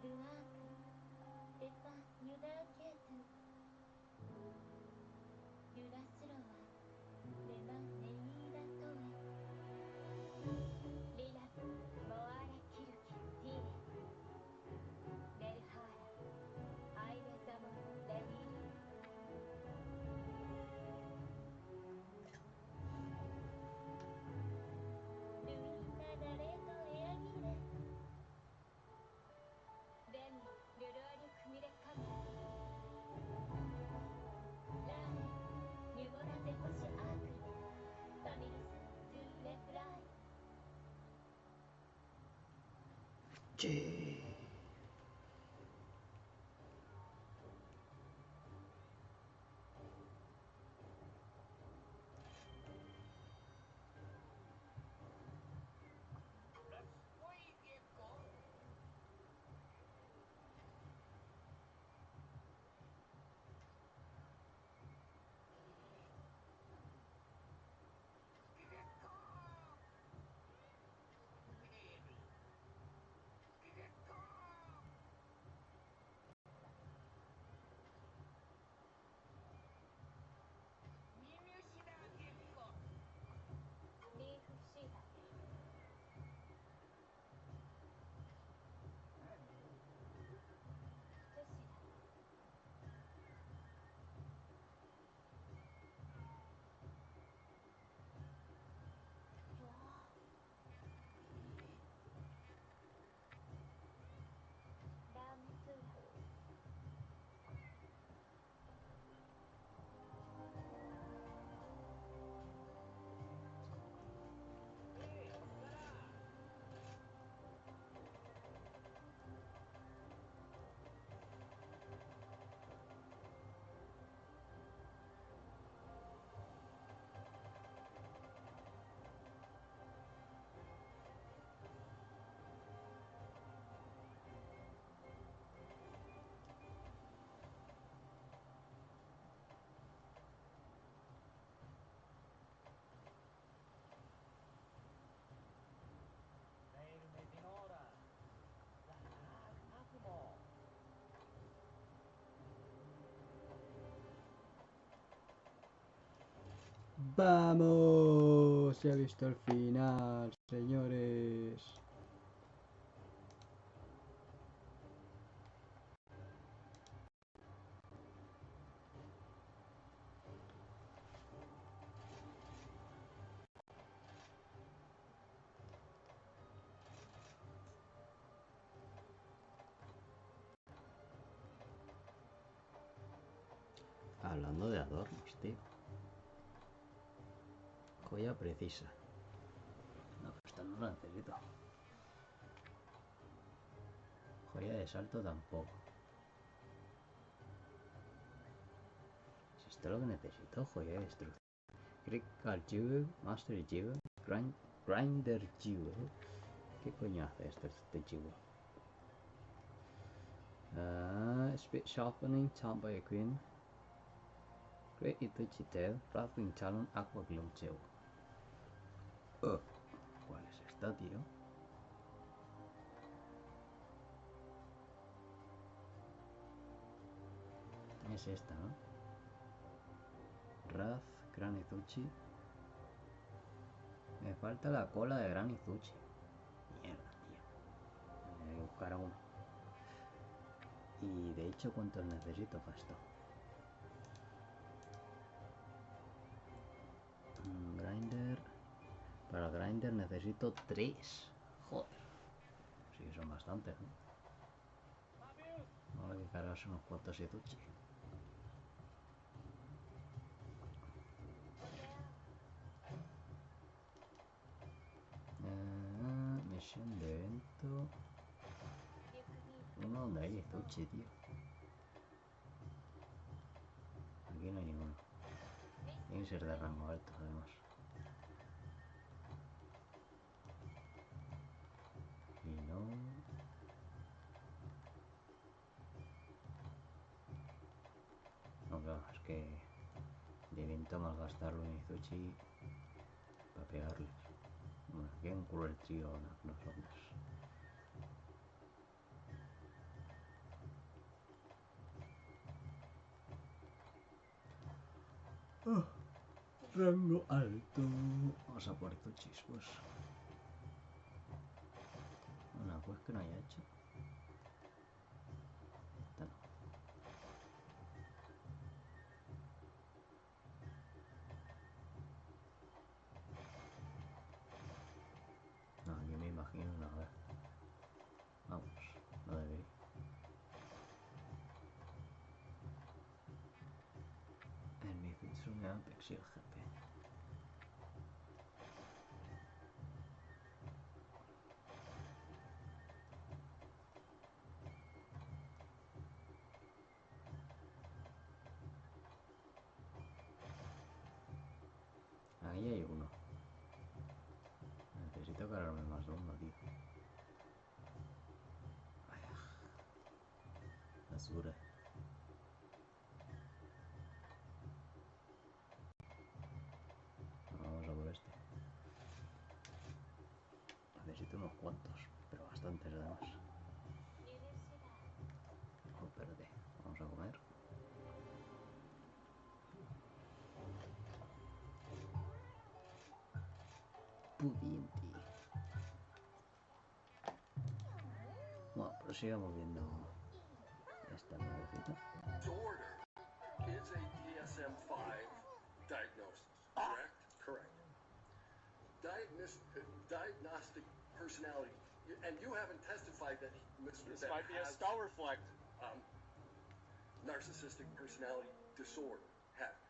ルアークデパニュダーケートルラスロワレマネイーダトエリラモアラキルキティーレレルハーラアイレザモレミーリルインナナレートエアギーレベミルルアリュクミレカムラーレニュモナゼホシアークルファミルストゥーレフライ Sí. ¡Vamos! Se ha visto el final, señores. Hablando de adornos, tío. Joya precisa. No, pero esta no la necesito. Joya de salto tampoco. Si esto es lo que necesito, joya de destrucción. Critical Jewel, Master Jewel, Grinder Jewel. ¿Qué coño hace este Jewel? Speed Sharpening, Charmed by a Queen. Great Ituchi Tail, Rattling Talon, Aqua Gloom Jewel. ¿Cuál es esta, tío? Es esta, ¿no? Raz, Gran Izuchi. Me falta la cola de Gran Izuchi. Mierda, tío. Voy a buscar uno. Y de hecho, ¿cuántos necesito para esto? Grinder. Para Grinder necesito 3. Joder. Sí que son bastantes, ¿no? Vamos a que cargarse unos cuantos Izuchi. Misión de evento. Uno donde hay Izuchi, tío. Aquí no hay ninguno. Tiene que ser de rango alto, además. Y no... No, claro, es que... De evento malgastarlo en Izuchi para pegarles. Bueno, aquí hay un cruel trío, los hombres. Rango alto. Vamos a por Izuchis, pues. Una pues que no haya hecho. Esta no. No, aquí me imagino una vez. Vamos, no debería. En mi Izuchi me Apex y el GP. Ahí hay uno. Necesito cargarme más de uno, tío. Vaya. Basura. Vamos a por este. Necesito unos cuantos, pero bastantes además. Oh, espérate. Vamos a comer. Pudiente. Bueno, pero sigamos viendo esta nuevecita. Disorder is a DSM-5 diagnosis, correct? Correct. Diagnostic personality, and you haven't testified that Mr. This Beck might be a has skull reflect. narcissistic personality disorder, have you?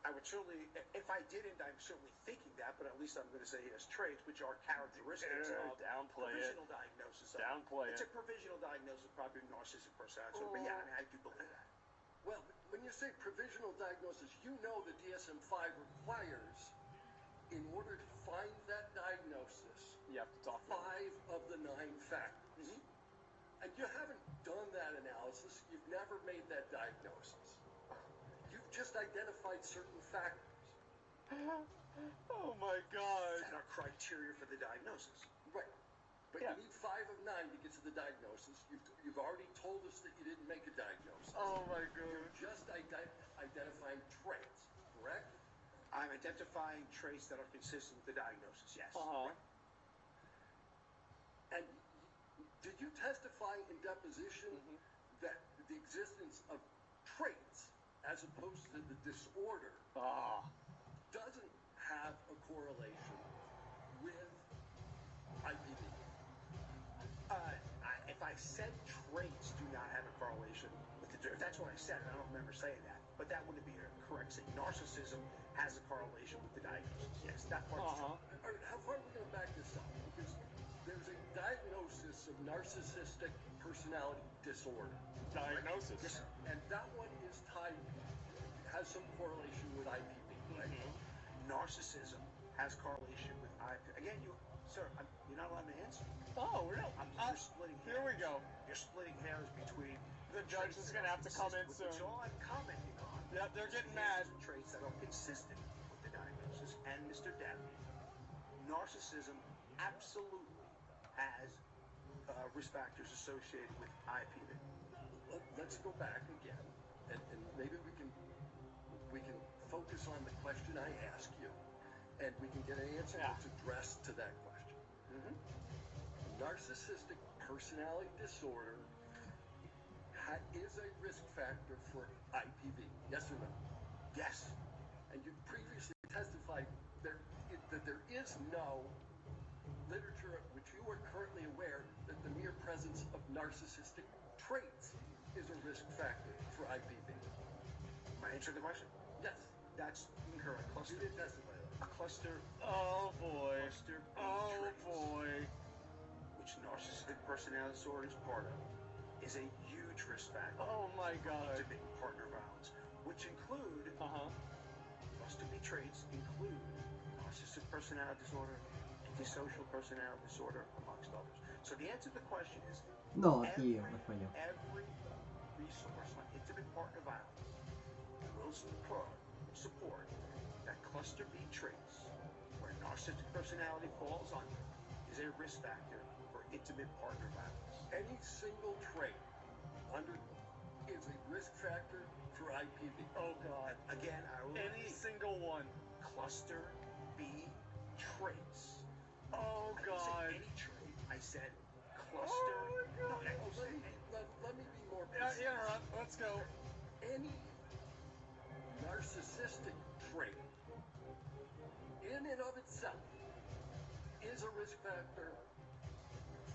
I would certainly, if I didn't, I'm certainly thinking that, but at least I'm going to say he has traits, which are characteristics of Downplay it. provisional diagnosis. Downplay It's it. a provisional diagnosis, probably narcissistic personality. So, but yeah, I mean, I do believe that. Well, when you say provisional diagnosis, you know the DSM-5 requires, in order to find that diagnosis, You have to talk to him. 5 of the 9 factors. And you haven't done that analysis. You've never made that diagnosis. You've just identified certain factors. Oh my god. And our criteria for the diagnosis. Right. But Yeah. you need 5 of 9 to get to the diagnosis. You've already told us that you didn't make a diagnosis. Oh my You're god. just identifying traits, correct? I'm identifying traits that are consistent with the diagnosis, yes. And did you testify in deposition that the existence of traits, as opposed to the disorder, doesn't have a correlation with IPV? If I said traits do not have a correlation with the, if that's what I said, I don't remember saying that, but that wouldn't be correct. Saying narcissism has a correlation with the diagnosis. Yes, that part's true. All right, how far are we going to back this up? Because there's a diagnosis of narcissistic personality disorder. Diagnosis. Yes, sir. And that one is tied, has some correlation with IPV, right? Narcissism has correlation with IPV. Again, sir, you're not allowed to answer. Oh, really? You're splitting hairs. Here we go. You're splitting hairs between The judge is going to have to come in soon. Which all I'm commenting on. Yeah, they're getting mad. Traits that are consistent with the diagnosis. And Mr. Depp, narcissism absolutely has risk factors associated with IPV. Let's go back again, and maybe we can focus on the question I asked you, and we can get an answer that's addressed to that question. Narcissistic personality disorder is a risk factor for IPV. Yes or no? Yes. And you previously testified that there is no literature which you are currently aware that the mere presence of narcissistic traits is a risk factor for IPV. Am I answering the question? Yes. That's incorrect. You didn't testify that. A cluster. Oh boy. Cluster B Oh traits, boy. which narcissistic personality disorder is part of, is a huge risk factor. Oh my God. To committing partner violence, which include cluster B traits include narcissistic personality disorder, antisocial personality disorder, amongst others. So the answer to the question is No, tío, me falló. every resource on intimate partner violence will support that cluster B traits, where narcissistic personality falls under, is a risk factor for intimate partner violence. Any single trait is a risk factor for IPV. Oh God. Again, I will Any repeat. single one. Cluster B traits. Oh I didn't God. say any trait. I said cluster. Oh my God. No, I didn't say any. Let me be more Yeah, precise. interrupt. Let's go. Any narcissistic trait in and of itself is a risk factor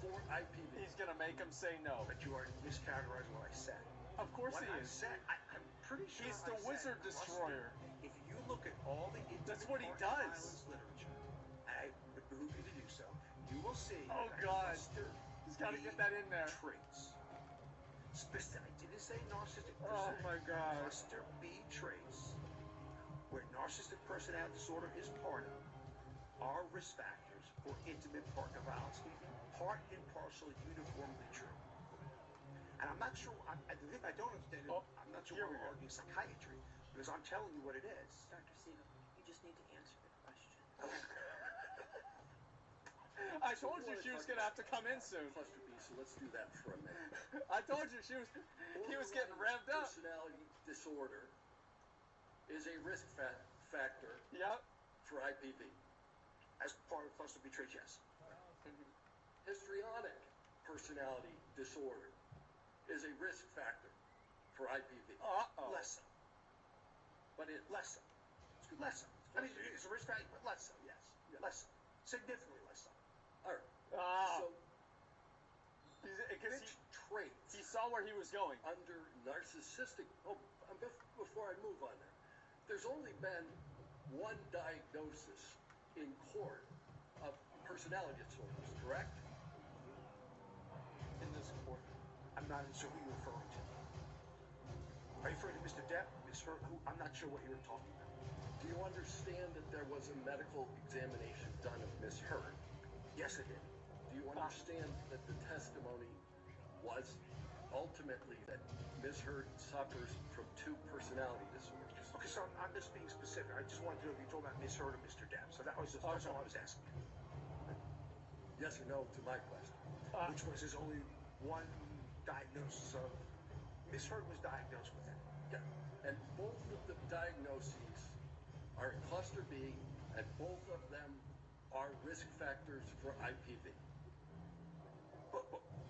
for IPV. He's gonna make him say no. But you are mischaracterizing what I said. Of course What he I is. said, I'm pretty sure He's I the said wizard cluster. destroyer. If you look at all the intimate That's what he partner does. violence literature, and I would behoove you to do so, you will see Oh that God. cluster He's got to B get that in there. traits. I didn't say narcissistic Oh personality. my God. Cluster B traits, where narcissistic personality disorder is part of, are risk factors for intimate partner violence. Part and parcel, uniformly true. And I'm not sure, the thing I don't understand is, I'm not sure why we're arguing psychiatry, because I'm telling you what it is. Dr. Siegel, you just need to answer the question. I told you she was gonna have to come in soon. Cluster B, so let's do that for a minute. I told you he was getting revved up. Personality disorder is a risk factor Yep. for IPV. As part of cluster B traits, yes. Histrionic personality disorder is a risk factor for IPV. Less so. But it Less so. Less so. I mean, it's a risk factor, but less so, yes. Less so. Significantly less so. all right. So Because which traits he saw where he was going. under narcissistic? Before I move on there's only been one diagnosis in court of personality disorders, correct? In this court. I'm not sure who you're referring to. Are you referring to Mr. Depp? I'm not sure what you were talking about. Do you understand that there was a medical examination done of Miss Heard? Yes, I did. Do you understand that the testimony was ultimately that Miss Heard suffers from 2 personality disorders? Okay, so I'm just being specific. I just wanted to know if you told about Miss Heard or Mr. Depp. So that's all I was asking you. Yes or no to my question? Which was there's only one diagnosis of Miss Heard was diagnosed with it. Yeah. And both of the diagnoses are in cluster B, and both of them are risk factors for IPV.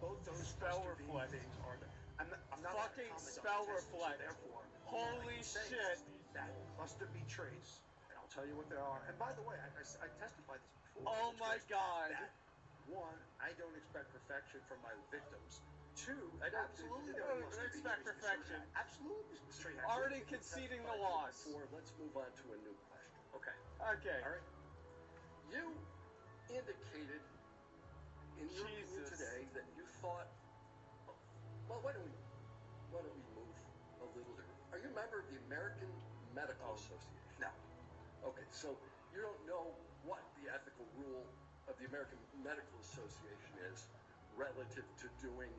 Both those Spell cluster B reflect. things are the. I'm not Fucking gonna comment spell on the testing, reflect. So therefore, Holy all I can say shit. is that cluster B traits, and I'll tell you what they are. And by the way, I testified this before. Oh my god. That, one, I don't expect perfection from my victims. Two, I don't absolutely you there don't must be expect Mr. perfection. Hat. Absolutely, Mr. Hat. Already conceding the loss. Before, let's move on to a new question. Okay. Okay. All right. You indicated in your opinion Jesus. today that you thought, well, why don't we move a little different? Are you a member of the American Medical Association? No. Okay, so you don't know what the ethical rule of the American Medical Association is relative to doing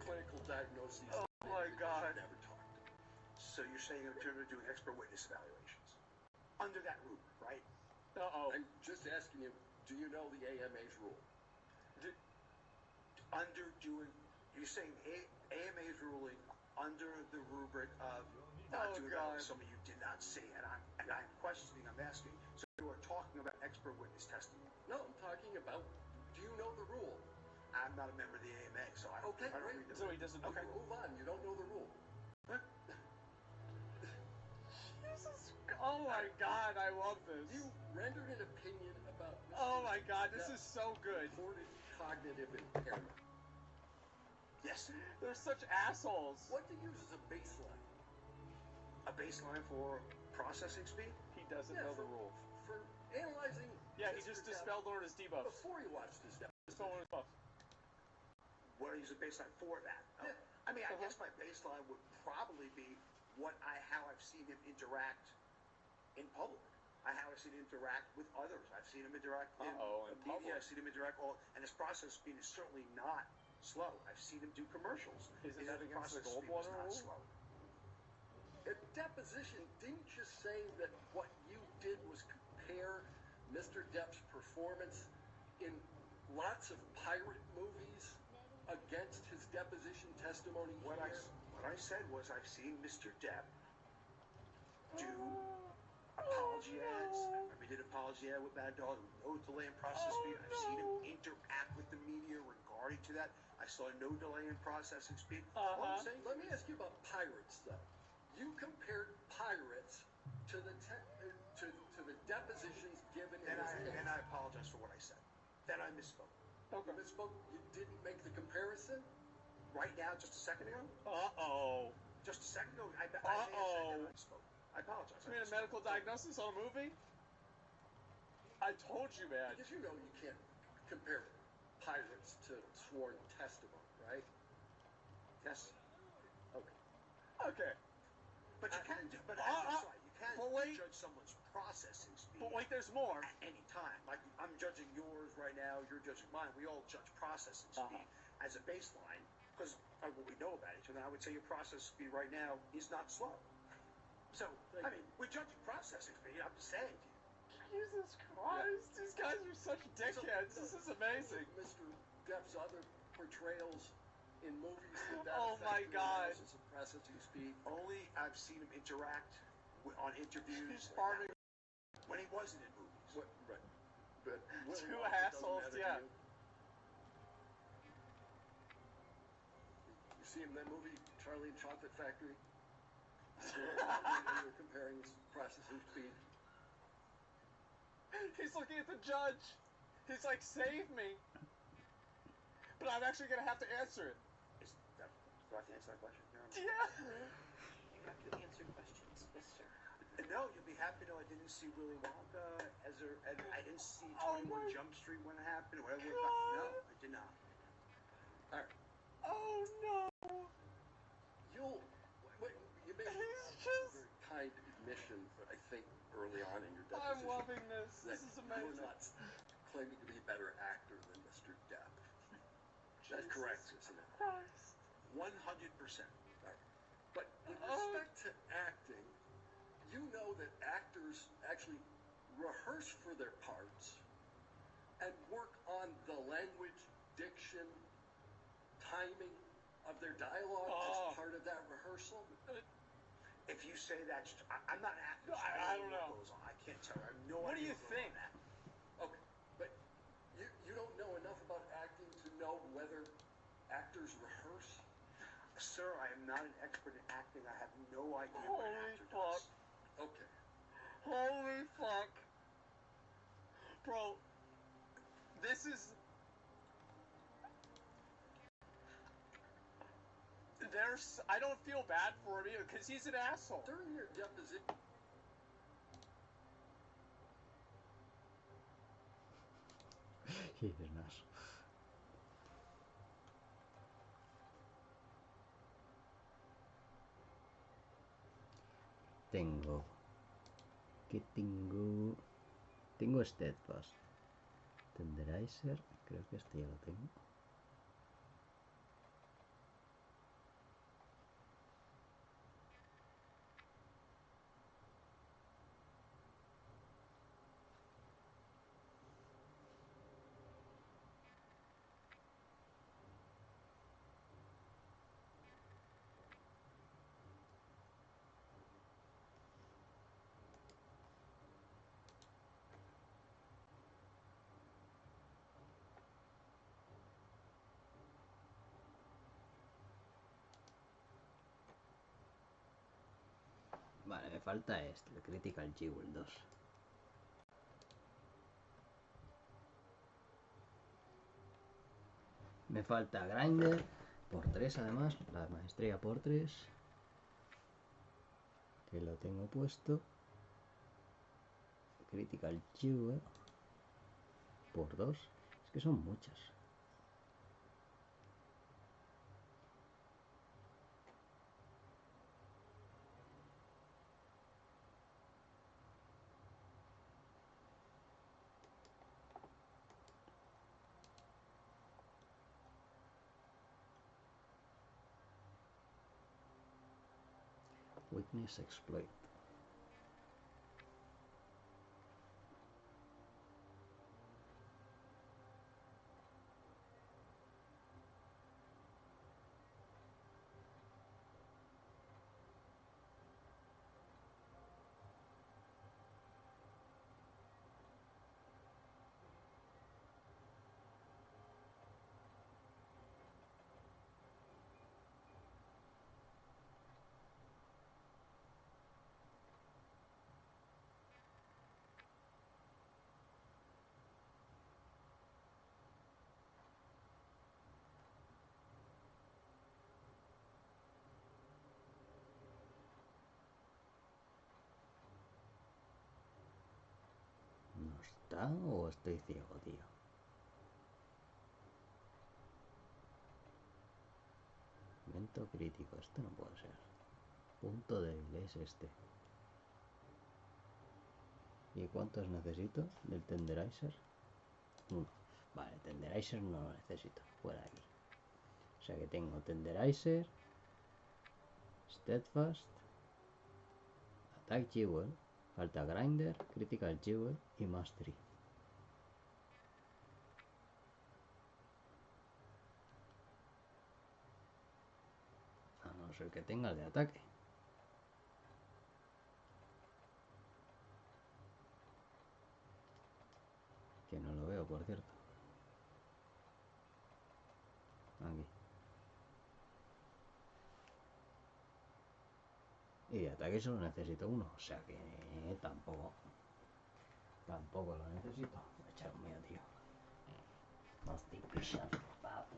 clinical diagnoses. Oh my God. Never talked. So you're saying in terms of doing expert witness evaluations under that rubric, right? Uh-oh. I'm just asking you, do you know the AMA's rule? Under doing, you're saying AMA's ruling under the rubric of not doing that. Some of you did not see, and I'm questioning. I'm asking. So you are talking about expert witness testimony. No, I'm talking about. Do you know the rule? I'm not a member of the AMA, so I don't read the So rule. he doesn't. Okay, move on. You don't know the rule. Jesus. Oh my god, I love this. You rendered an opinion about. Oh my god, this is so good. Reported cognitive impairment. Yes. They're such assholes. What to use as a baseline? A baseline for processing speed? He doesn't know the rule. For analyzing. Yeah, he just dispelled one of his debuffs. Before you watched this episode. Dispelled one of his buffs. What do I use a baseline for that? Yeah. I mean, I guess my baseline would probably be how I've seen him interact in public. How I've seen him interact with others. I've seen him interact in media. I've seen him interact and his process speed is certainly not slow. I've seen him do commercials. Isn't His that against the process speed is Goldwater not rule? slow. At deposition, didn't you say that what you did was compare Mr. Depp's performance in lots of pirate movies against his deposition testimony What here? I said was I've seen Mr. Depp do apology ads. I remember he did apology ad with Bad Dog. No delay in process speed. I've seen him interact with the media regarding to that. I saw no delay in processing speed. All I'm saying, Let me ask you about pirates, though. You compared pirates to the depositions given in his case. Then I apologize for what I said. Then I misspoke. Okay. You misspoke? You didn't make the comparison? Right now, just a second ago? Uh-oh. Just a second ago, I may have said that I misspoke. I apologize. You made a medical diagnosis on a movie? I told you, man. Because you know you can't compare pirates to sworn testimony, right? Yes. Okay. Okay. But you can do, but you can judge someone's processing speed. But wait, there's more. At any time. Like, I'm judging yours right now, you're judging mine. We all judge processing speed as a baseline because of what we know about each other. I would say your processing speed right now is not slow. So, I mean, we're judging processing speed. I'm just saying to you. Jesus Christ, these guys are such dickheads. This is amazing. Mr. Depp's other portrayals in movies that Oh my God. Of processing speed. Only I've seen him interact on interviews farming when he wasn't in movies. Right. But two assholes, yeah. You see him in that movie, Charlie and Chocolate Factory? You're comparing processing speed. He's looking at the judge. He's like, save me. But I'm actually going to have to answer it. Do I have to answer that question? Yeah. You have to answer questions, mister. No, you'll be happy to know I didn't see Willy Wonka and I didn't see 21 Jump Street when it happened. Whatever. No, I did not. All right. Oh no. You made He's a just... very kind admission, I think, early on in your I'm deposition. loving this. This is amazing. You're not claiming to be a better actor than Mr. Depp. That's correct, isn't it? Christ. 100%. But with respect to acting, you know that actors actually rehearse for their parts and work on the language, diction, timing of their dialogue as part of that rehearsal. If you say that's... I'm not an actor. No, I don't know. What goes on. I can't tell. I have no What do idea you what goes think? on in acting. Okay, but you don't know enough about acting to know whether actors rehearse? Sir, I am not an expert in acting. I have no idea what an Holy actor fuck. does. Okay. Holy fuck. Bro, this is... I don't feel bad for him either, because he's an asshole. During your deposition... Qué buenas. Tengo... ¿Qué tengo? Tengo Steadfast. Tenderizer. Creo que este ya lo tengo. Vale, me falta este, el Critical Jewel 2. Me falta Grinder por 3 además, la maestría por 3. Que lo tengo puesto. Critical Jewel por 2. Es que son muchas. Weakness Exploit. ¿No está o estoy ciego, tío? Evento crítico, esto no puede ser. Punto débil es este. ¿Y cuántos necesito del Tenderizer? 1. Vale, Tenderizer no lo necesito. Fuera de aquí. O sea que tengo Tenderizer, Steadfast, Attack Jewel, falta Grinder, Critical Jewel y Mastery. A no ser que tenga el de ataque. Que no lo veo, por cierto. Aquí. Y de ataque solo necesito 1, o sea que tampoco lo necesito. Voy a echar un mío, tío. Constipation, papu.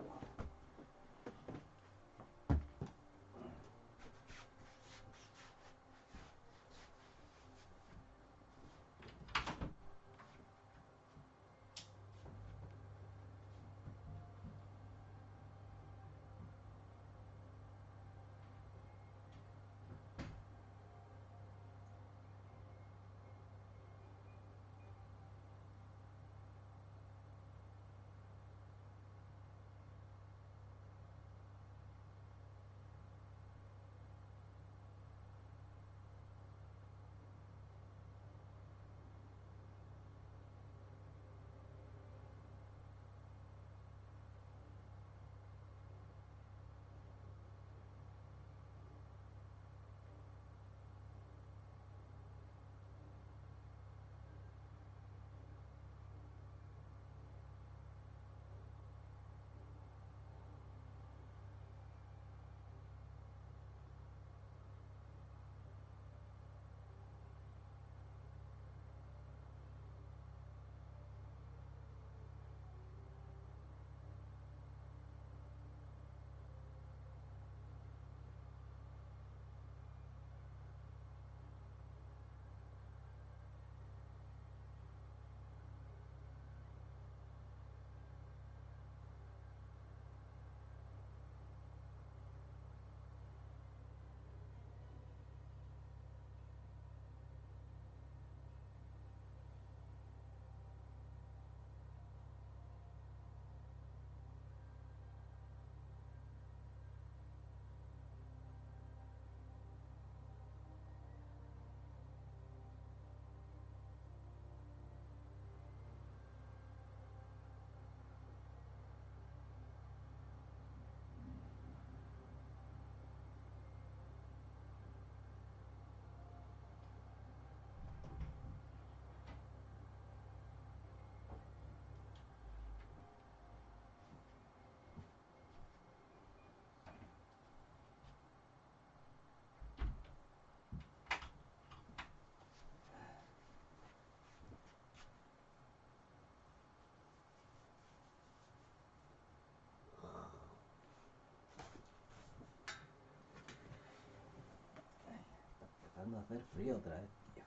empezando a hacer frío otra vez, tío.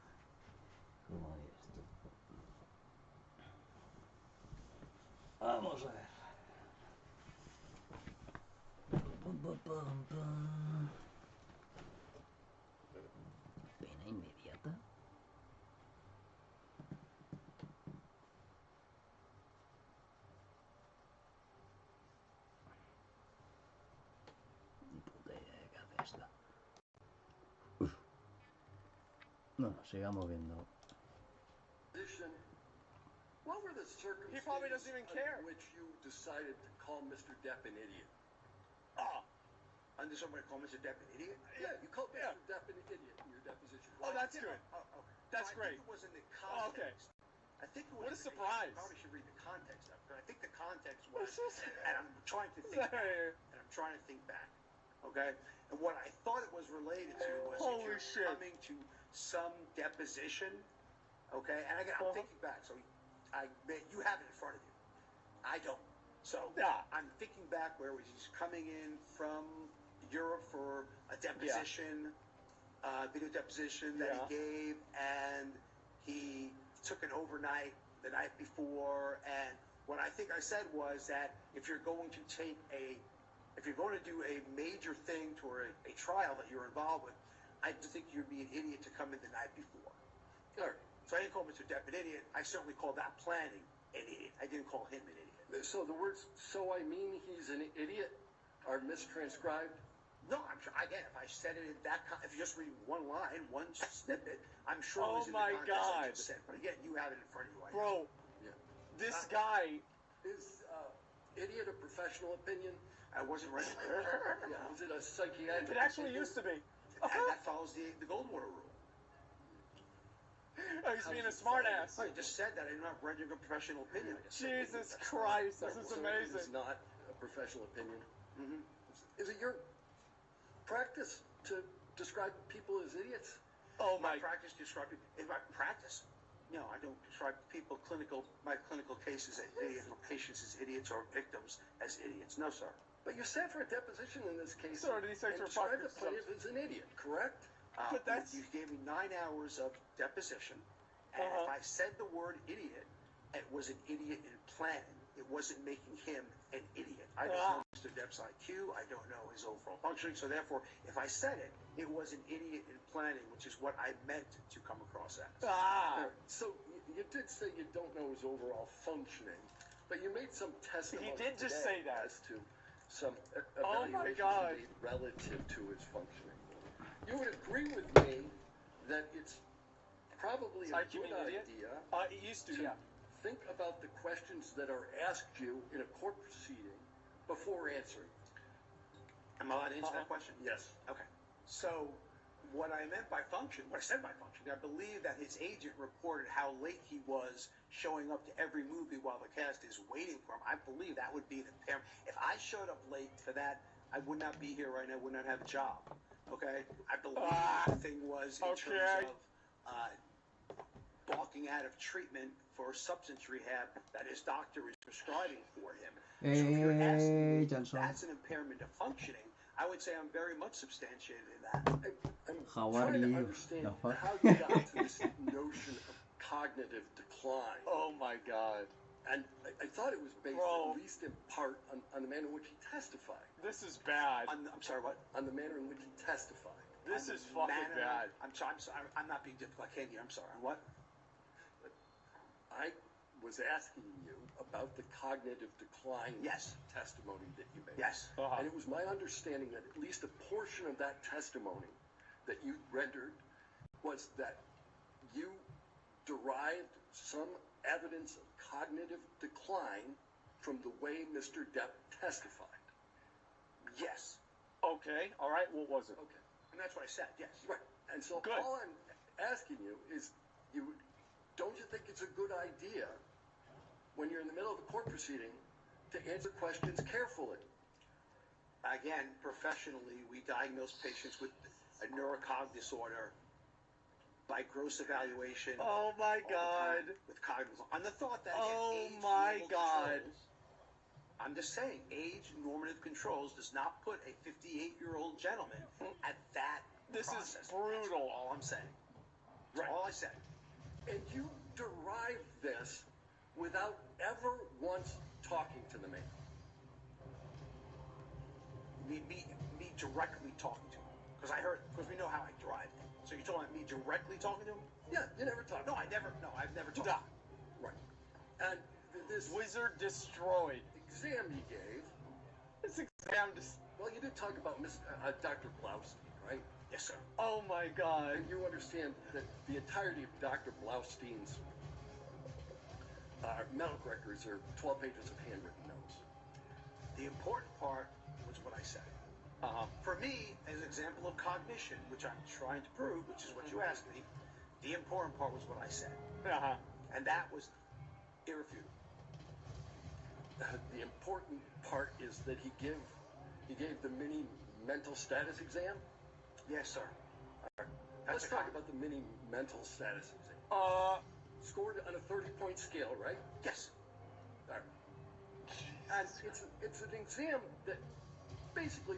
¿Cómo es esto? Vamos a ver. Pum, pum, pum, pum. Pena inmediata. Ni puta idea de qué hace esta. Bueno, sigamos viendo. What were the He probably doesn't circumstances even care. under which you decided to call Mr. Depp an idiot? Under somebody call Mr. Depp an idiot? Yeah, you called Mr. Yeah. Depp an idiot in your deposition. Oh, that's good. Okay. That's So great. I think it was in the Oh, okay. context. I think it was What a in the- surprise. I probably should read the context of it, but I think the context was, and I'm trying to think back, and I'm trying to think back, okay? And what I thought it was related to was if Holy you're shit. coming to some deposition, okay? And again, I'm thinking back, so you have it in front of you. I don't. So Yeah. I'm thinking back where he's coming in from Europe for a deposition, video deposition that he gave, and he took an overnight the night before. And what I think I said was that if you're going to do a major thing to a trial that you're involved with, I think you'd be an idiot to come in the night before. All right. So I didn't call Mr. Depp an idiot. I certainly called that planning an idiot. I didn't call him an idiot. So the words "so I mean he's an idiot" are mistranscribed? No, I'm sure. Again, if I said it in that, if you just read one line, one snippet, I'm sure it was in the Oh my context I God. just said. But again, you have it in front of you. Bro, Yeah. this guy. Is idiot a professional opinion? I wasn't ready. Yeah. Is it a psychiatric It actually opinion? used to be. And that follows the Goldwater rule. He's being a smartass. I just said that. I'm not rendering a professional opinion. I just said idiot. Jesus That's Christ, this Right, is so It is amazing. not a professional opinion. Mhm. Is it your practice to describe people as idiots? Oh My my. practice describing in my practice. No, I don't describe people my clinical cases as idiots or patients as idiots or victims as idiots. No, sir. But you sat for a deposition in this case So did he say and for described the fucking plaintiff as an idiot, correct? But that's- You gave me 9 hours of deposition, and if I said the word idiot, it was an idiot in planning. It wasn't making him an idiot. I don't know Mr. Depp's IQ. I don't know his overall functioning. So therefore, if I said it, it was an idiot in planning, which is what I meant to come across as. Ah. So you did say you don't know his overall functioning, but you made some testimony He did just today say that. as to some Oh my evaluations God. made relative to his functioning. You would agree with me that it's probably a IQ good an idiot? idea It used to, to yeah. think about the questions that are asked you in a court proceeding before answering. Am I allowed to answer that question? Yes. Okay. So, what I meant by function, what I said by function, I believe that his agent reported how late he was showing up to every movie while the cast is waiting for him. I believe that would be an impairment. If I showed up late for that, I would not be here right now, would not have a job. Okay? I believe the thing was in terms of balking out of treatment for substance rehab that his doctor is prescribing for him. So if you're asking me if Johnson. that's an impairment of functioning, I would say I'm very much substantiated in that. I'm How are trying to you? understand The fuck? how you got to this notion of cognitive decline. Oh my God. And I thought it was based, Bro. at least in part, on the manner in which he testified. This is bad. I'm sorry, what? On the manner in which he testified. This On is the fucking manner- bad. I'm sorry, I'm not being difficult. I can't hear. I'm sorry. On what? I was asking you about the cognitive decline Yes. testimony that you made. Yes. And it was my understanding that at least a portion of that testimony that you rendered was that you derived some evidence of cognitive decline from the way Mr. Depp testified. Yes. Okay, alright, what was it? Okay. And that's what I said. Yes. Right. And so Good. all I'm asking you is, don't you think it's a good idea when you're in the middle of a court proceeding to answer questions carefully? Again, professionally, we diagnose patients with a neurocog disorder by gross evaluation. Oh my all the God. time with cognitive. On the thought that Oh age my normal God. controls- I'm just saying, age normative controls does not put a 58-year-old gentleman at that This is process. brutal. That's all I'm saying. Right. That's all I said. And you derive this without ever once talking to the man. Me directly talking to him. Because we know how I drive him. So you're talking about me directly talking to him? Yeah, you never talked. No, I've never talked to Nah. him. Right. And this Wizard destroyed. exam you gave, This exam just. well, you did talk about Dr. Blaustein, right? Yes, sir. Oh my god. And you understand that the entirety of Dr. Blaustein's medical records are 12 pages of handwritten notes. The important part was what I said. For me, as an example of cognition, which I'm trying to prove, which is what you asked me, the important part was what I said. And that was irrefutable. The important part is that he gave the mini mental status exam. Yes, sir. Let's talk about the mini mental status exam. Scored on a 30-point scale, right? Yes. All right. And it's an exam that basically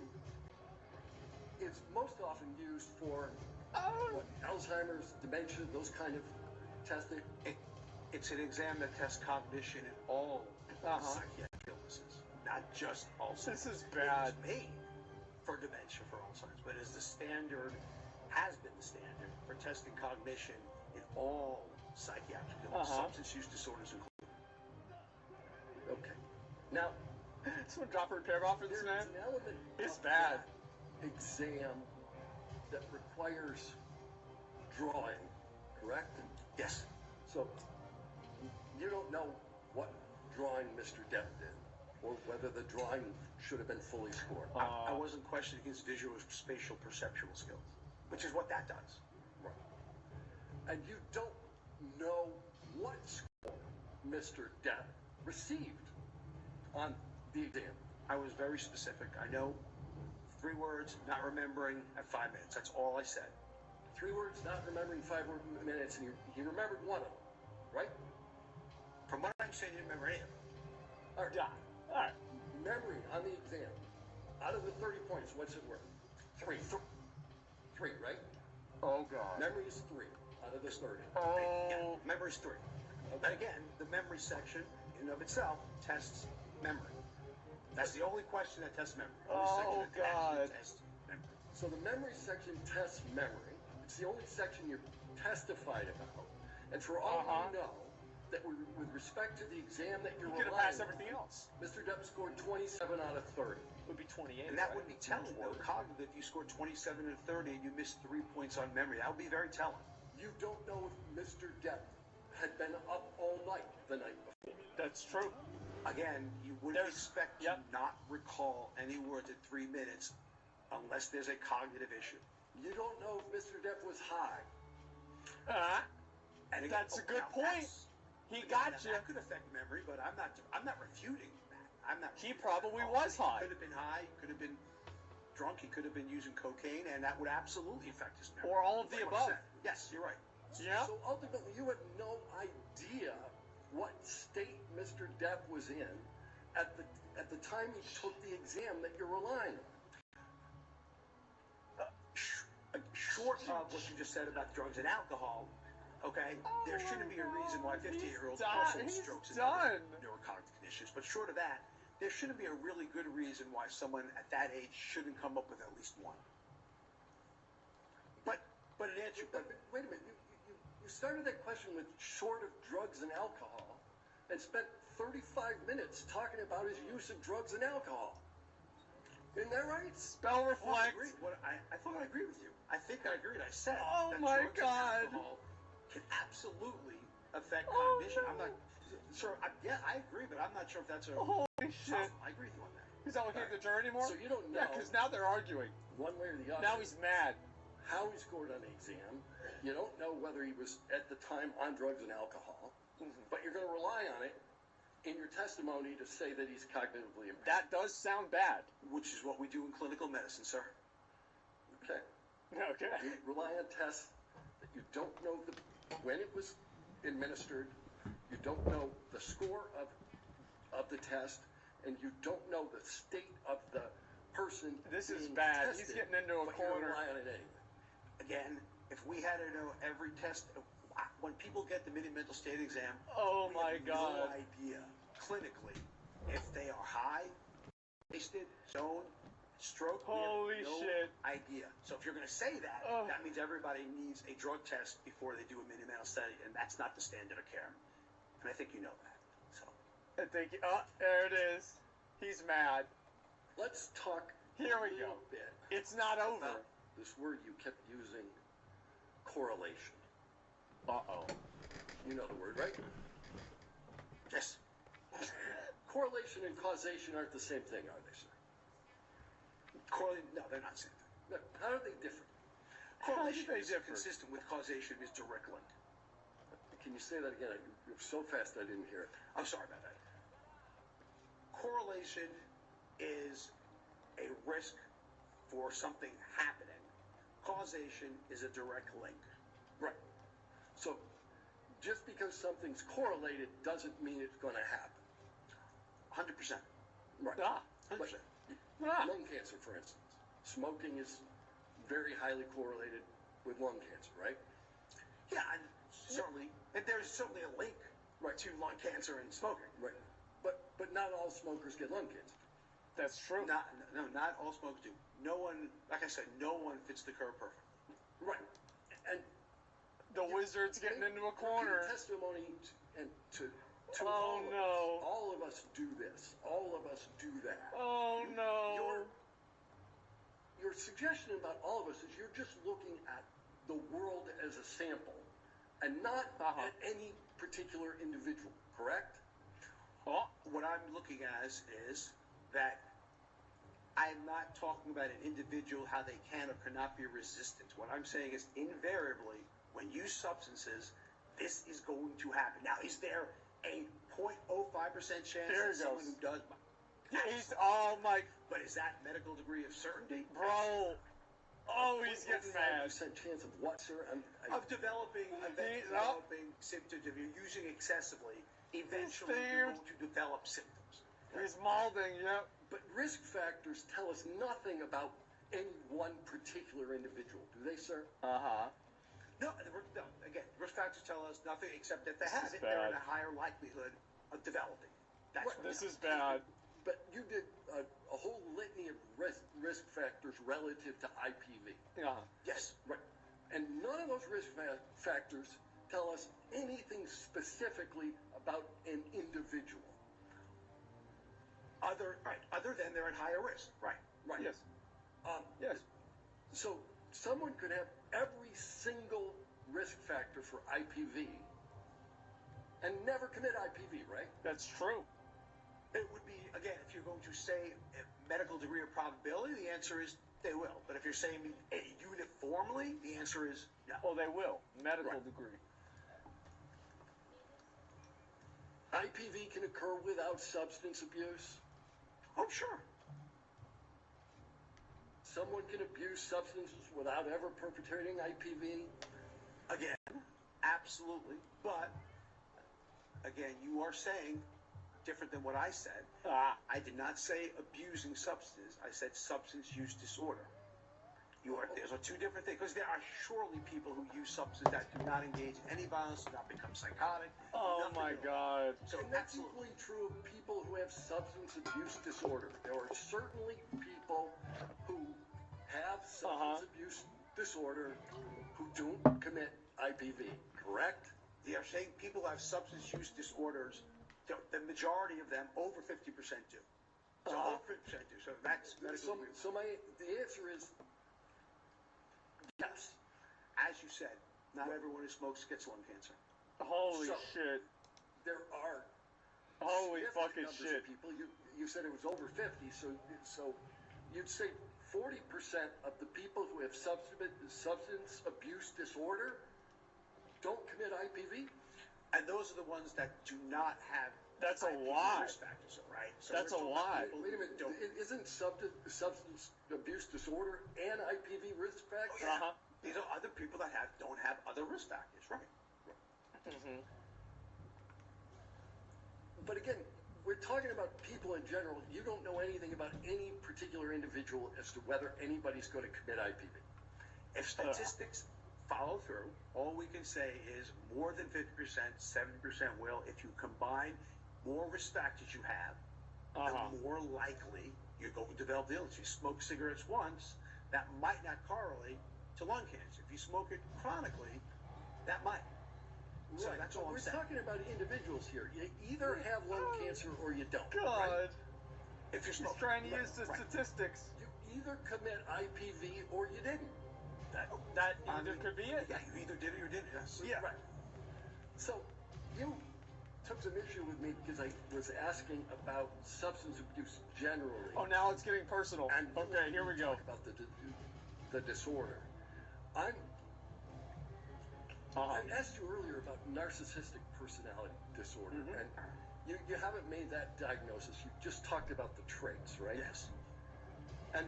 is most often used for Alzheimer's, dementia, those kind of testing. It's an exam that tests cognition in all psychiatric illnesses, not just Alzheimer's. This is bad. It was made for dementia, for Alzheimer's, but is the standard, has been the standard for testing cognition in all psychiatric illnesses, substance use disorders included. Okay. Now, Someone drop her repair off for this there's man. an element It's of bad. that exam that requires drawing, correct? Yes. So you don't know what drawing Mr. Depp did, or whether the drawing should have been fully scored. I wasn't questioning his visual spatial perceptual skills, which is what that does. Right. And you don't know what score Mr. Depp received on the exam. I was very specific. I know 3 words, not remembering at 5 minutes. That's all I said. 3 words, not remembering 5 minutes, and he remembered one of them, right? From what I'm saying, you didn't remember any of it. All right. Yeah. All right. Memory on the exam. Out of the 30 points, what's it worth? 3. 3, right? Oh god. Memory is 3 out of the 30. Yeah, memory's 3. But again, the memory section in and of itself tests memory. That's the only question that tests memory. The only section that can actually test memory. So the memory section tests memory. It's the only section you're testified about. And for all you know, that with respect to the exam that you're You could have relying passed everything else. Mr. Depp scored 27 out of 30. Would be 28. And that would be telling, though, cognitive. If you scored 27 and 30 and you missed 3 points on memory, that would be very telling. You don't know if Mr. Depp had been up all night the night before. That's true. Again, you wouldn't expect to not recall any words at 3 minutes unless there's a cognitive issue. You don't know if Mr. Depp was high. And again, That's a good point. He got you. That could affect memory, but I'm not refuting that. I'm not. He probably was high. He could have been high. He could have been drunk. He could have been using cocaine, and that would absolutely affect his memory. Or all of the above. Yes, you're right. Yeah. So ultimately, you had no idea what state Mr. Depp was in at the time he took the exam that you're relying on. Short of what you just said about drugs and alcohol, okay, there shouldn't be a reason why 58-year-olds also have strokes and other neurocognitive conditions. But short of that, there shouldn't be a really good reason why someone at that age shouldn't come up with at least one. But in answer, Wait a minute. You started that question with short of drugs and alcohol, and spent 35 minutes talking about his use of drugs and alcohol. Isn't that right? Spell reflect. I thought I agreed with you. I think I agreed. I said Oh that my drugs God. and alcohol can absolutely affect cognition. no. I'm not sure. Yeah, I agree, but I'm not sure if that's a. Holy shit. I agree with you on that. He's not looking at the jury anymore? So you don't know. Yeah, because now they're arguing. One way or the other. Now he's mad. How he scored on the exam. You don't know whether he was at the time on drugs and alcohol, but you're going to rely on it in your testimony to say that he's cognitively impaired. That does sound bad. Which is what we do in clinical medicine, sir. Okay. Okay. You rely on tests that you don't know when it was administered, you don't know the score of the test, and you don't know the state of the person. This is being bad. tested, He's getting into a but you corner. rely on it anyway. Again, if we had to know every test, when people get the mini mental state exam, Oh we my have God. no idea clinically if they are high, wasted, zoned, stroke. Holy we have no shit. idea. So if you're going to say that, that means everybody needs a drug test before they do a mini mental study, and that's not the standard of care. And I think you know that. So I think, there it is. He's mad. Let's talk Here a we go. little bit It's not over. about this word you kept using, correlation. Uh-oh. You know the word, right? yes, Correlation and causation aren't the same thing, are they, sir? correlate. No, they're not the same thing. No, how are they different? Correlation they is differ? consistent with causation is direct link. Can you say that again? You're so fast I didn't hear it. I'm sorry about that. Correlation is a risk for something happening. Causation is a direct link. Right. So, just because something's correlated doesn't mean it's going to happen. 100%. Right. 100%. Lung cancer, for instance. Smoking is very highly correlated with lung cancer, right? Yeah, and certainly, and there's certainly a link to lung cancer and smoking. Right. But not all smokers get lung cancer. That's true. Not all smokers do. No one, like I said, no one fits the curve perfectly. Right. And The wizard's getting into a corner. Testimony to Oh, no. All of us do this. All of us do that. Oh, no. Your suggestion about all of us is you're just looking at the world as a sample and not at any particular individual, correct? What I'm looking at is that I'm not talking about an individual, how they can or cannot be resistant. What I'm saying is invariably, when you use substances, this is going to happen. Now, is there a 0.05% chance Here that he someone goes. who does? He's, oh my, But is that medical degree of certainty? bro. Oh, he's getting mad. 5% chance of what, sir? Of developing symptoms. If you're using excessively, eventually you're going to develop symptoms. He's mouthing, yep. But risk factors tell us nothing about any one particular individual, do they, sir? No, again, risk factors tell us nothing except that they This have is it, they're bad. in a higher likelihood of developing. That's what This it is bad. But you did a whole litany of risk factors relative to IPV. Yes. Right. And none of those risk factors tell us anything specifically about an individual. Other than they're at higher risk. Right. Right. Yes. Yes. So someone could have every single risk factor for IPV and never commit IPV, right? That's true. It would be, again, if you're going to say a medical degree of probability, the answer is they will. But if you're saying uniformly, the answer is no. Well, they will. Medical degree. IPV can occur without substance abuse. Oh, sure. Someone can abuse substances without ever perpetrating IPV. Again, absolutely. But, again, you are saying different than what I said. I did not say abusing substances. I said substance use disorder. Those are two different things. Because there are surely people who use substances that do not engage in any violence, do not become psychotic. Oh my God. So And that's equally true of people who have substance abuse disorder. There are certainly people who have substance abuse disorder who don't commit IPV, correct? They are saying people who have substance use disorders, the majority of them, over 50% do. So over 50% do. So that's medical. So the answer is yes. As you said, not everyone who smokes gets lung cancer. Holy So- shit. There are Holy significant fucking numbers shit. of people. You said it was over 50, so you'd say 40% of the people who have substance abuse disorder don't commit IPV. And those are the ones that do not have That's a IPV lie. risk factors, right? So That's we're a talking about lie. people Wait a who minute, don't- isn't substance abuse disorder and IPV risk factors? Yeah. These are other people that don't have other risk factors, right? But again, we're talking about people in general. You don't know anything about any particular individual as to whether anybody's going to commit IPV. If statistics follow through. All we can say is more than 50%, 70% will. If you combine more risk factors you have, the more likely you're going to develop the illness. If you smoke cigarettes once, that might not correlate to lung cancer. If you smoke it chronically, that might. So Right, that's but all I'm we're saying. talking about individuals here. You either have lung cancer or you don't. God. Right? If you're He's smoking, trying to use the statistics. You either commit IPV or you didn't. That either could be it. Yeah, you either did it or didn't. Yes. Yeah. Right. So you took some issue with me because I was asking about substance abuse generally. Oh, now it's getting personal. And Okay, here we go. talk about the disorder. I asked you earlier about narcissistic personality disorder, and you haven't made that diagnosis. You just talked about the traits, right? Yes. And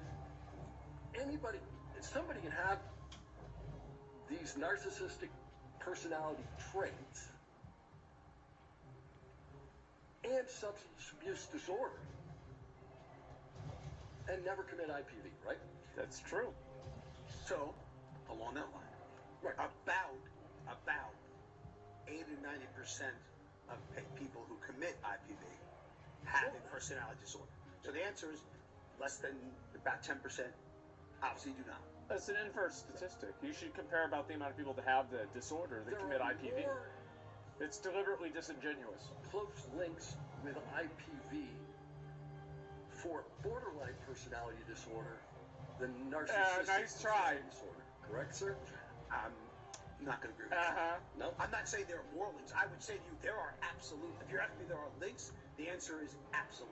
somebody can have these narcissistic personality traits and substance abuse disorder and never commit IPV, right? That's true. So, along that line, about 80 to 90% of people who commit IPV have a personality disorder. So the answer is less than about 10% obviously do not. That's an inverse statistic. You should compare about the amount of people that have the disorder that commit IPV. More It's deliberately disingenuous. close links with IPV for borderline personality disorder than narcissistic nice try. personality disorder. Correct, sir? I'm not going to agree with that. No? I'm not saying there are more links. I would say to you there are absolute. If you're asking me there are links, the answer is absolute.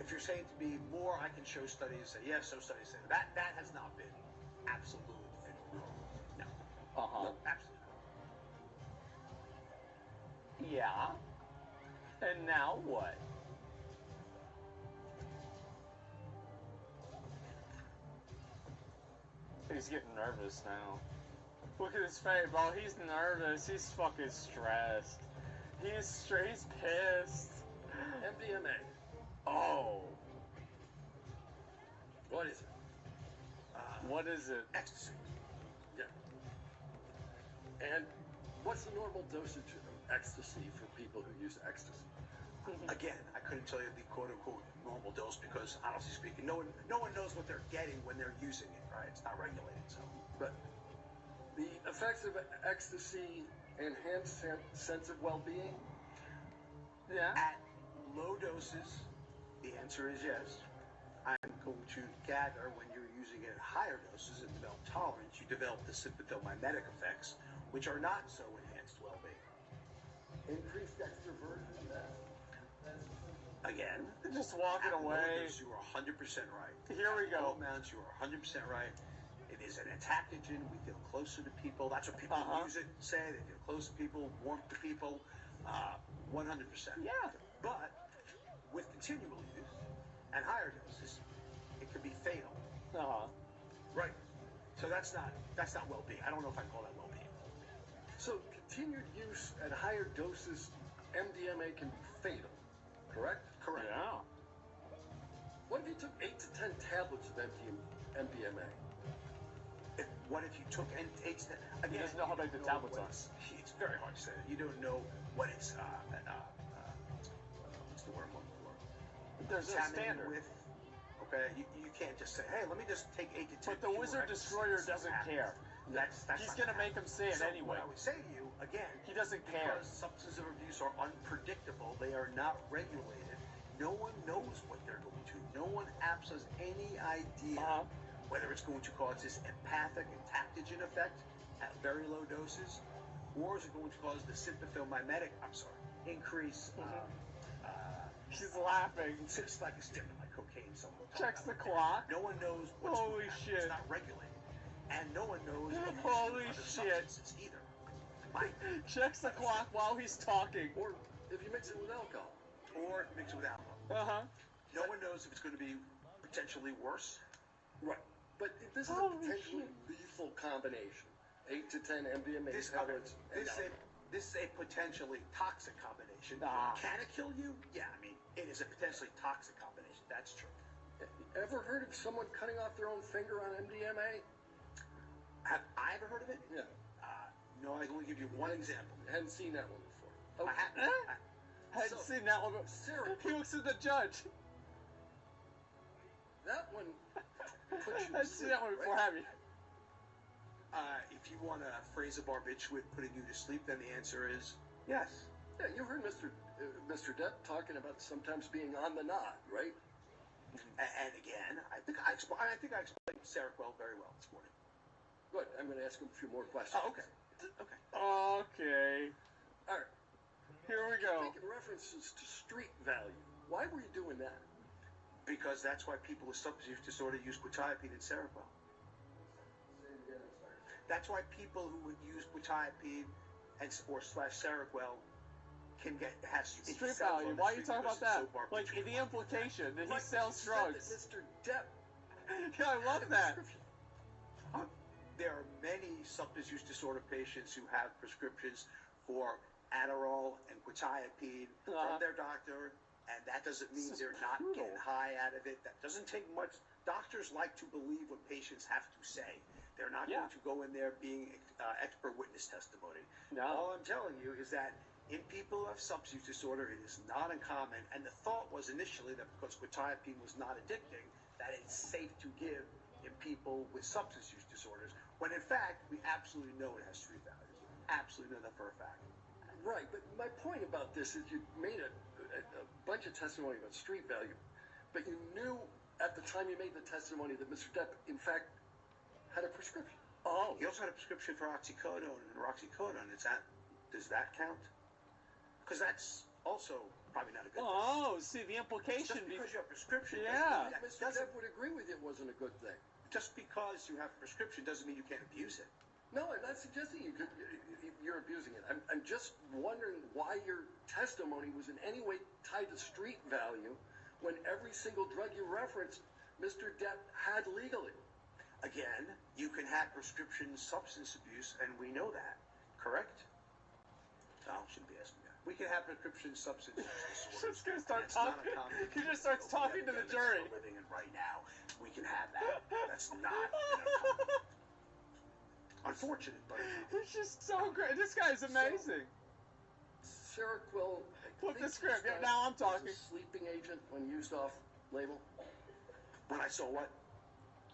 If you're saying to me more, I can show studies that say yes, so studies say that has not been absolute and no. No, absolutely not. Yeah. And now what? He's getting nervous now. Look at his face, bro. He's nervous. He's fucking stressed. He's pissed. MDMA. Oh. What is it? What is it? Ecstasy. Yeah. And what's the normal dosage of ecstasy for people who use ecstasy? Again, I couldn't tell you the quote-unquote normal dose because, honestly speaking, no one knows what they're getting when they're using it, right? It's not regulated, so. But the effects of ecstasy enhance sense of well-being? Yeah. At low doses, the answer is yes. I'm going to gather when you're using it at higher doses and develop tolerance, you develop the sympathomimetic effects, which are not so enhanced well-being. Increased extroversion? Again, Just walking at low away. doses, you are 100% right. Here we At go. low amounts, you are 100% right. It is an attactogen. We feel closer to people. That's what people who use it say. They feel close to people, warm to people. 100%. Yeah. But with continual use and higher doses, it can be fatal. Right. So that's not well-being. I don't know if I call that well-being. So continued use at higher doses, MDMA can be fatal, correct? Correct. Yeah. What if you took 8 to 10 tablets of MDMA? What if you took 8 to 10? Again, He doesn't know how big the tablets are. It's very hard to say. You don't know what it's, what's the word I'm looking for? There's a Contaminated standard. with. Okay, you can't just say, hey, let me just take 8 to 10. But the Wizard Destroyer doesn't care. That's He's not gonna make him say it So anyway. What I would say to you, again, He doesn't care. because substance abuse are unpredictable, they are not regulated. No one knows what they're going to. No one apps has any idea whether it's going to cause this empathic entactogen effect at very low doses, or is it going to cause the sympathomimetic, increase. She's laughing. It's just like a stimulant, like cocaine. Someone Checks the clock. No one knows what's Holy going to happen. shit. It's not regulated, and no one knows what Holy other shit. substances either. Checks the clock while he's talking. Or if you mix it with alcohol. Or mix it with alcohol. No one knows if it's going to be potentially worse. Right. But this is a Holy potentially shit. lethal combination. 8 to 10 MDMA This tablets. is a potentially toxic combination. Can it kill you? Yeah, I mean, it is a potentially toxic combination. That's true. Ever heard of someone cutting off their own finger on MDMA? Have I ever heard of it? Yeah. I can only give you one example. I hadn't seen that one before. I Okay. Hadn't So- seen that one. Sarah, He looks at the judge. that one puts you to Hadn't seen sleep, that one before, right? have you? If you want to phrase a barbiturate putting you to sleep, then the answer is yes. Yeah, you heard Mr. Depp talking about sometimes being on the nod, right? And again, I think I explained Seroquel very well this morning. Good. I'm going to ask him a few more questions. Oh, okay. Okay. Okay. All right. Here we go. Making references to street value. Why were you doing that? Because that's why people with substance use disorder use quetiapine and Seroquel. That's why people who would use quetiapine and or Seroquel can have Street value. Why are you talking about that? Like, the implication that he Right, sells you said drugs. that Mr. Depp Yeah, I love had a that. prescription. There are many substance use disorder patients who have prescriptions for Adderall and quetiapine from their doctor, and that doesn't mean This is they're not brutal. getting high out of it. That doesn't take much. Doctors like to believe what patients have to say. They're not going to go in there being expert witness testimony. No. All I'm telling you is that in people who have substance use disorder, it is not uncommon. And the thought was initially that because quetiapine was not addicting, that it's safe to give in people with substance use disorders, when in fact, we absolutely know it has street value. Absolutely know that for a fact. Right, but my point about this is you made a bunch of testimony about street value, but you knew at the time you made the testimony that Mr. Depp, in fact, had a prescription. Oh. He also had a prescription for oxycodone and roxycodone. Does that count? Because that's also probably not a good thing. Oh, see the implication. Just because you have a prescription, Yeah. Mr. Depp would agree with you it wasn't a good thing. just because you have a prescription doesn't mean you can't abuse it. No, I'm not suggesting you're abusing it. I'm just wondering why your testimony was in any way tied to street value when every single drug you referenced, Mr. Depp had legally. Again, you can have prescription substance abuse, and we know that, correct? No, I shouldn't be asking that. We can have prescription substance use disorders. Just gonna start and it's not talking. a common He just starts field. talking We to have the evidence jury. we're living in right now. We can have that. That's not uncommon. Unfortunate, but He's just so great. This guy's amazing. Seroquel. Flip the script. Yeah, now I'm talking. A sleeping agent when used off label. when I saw what?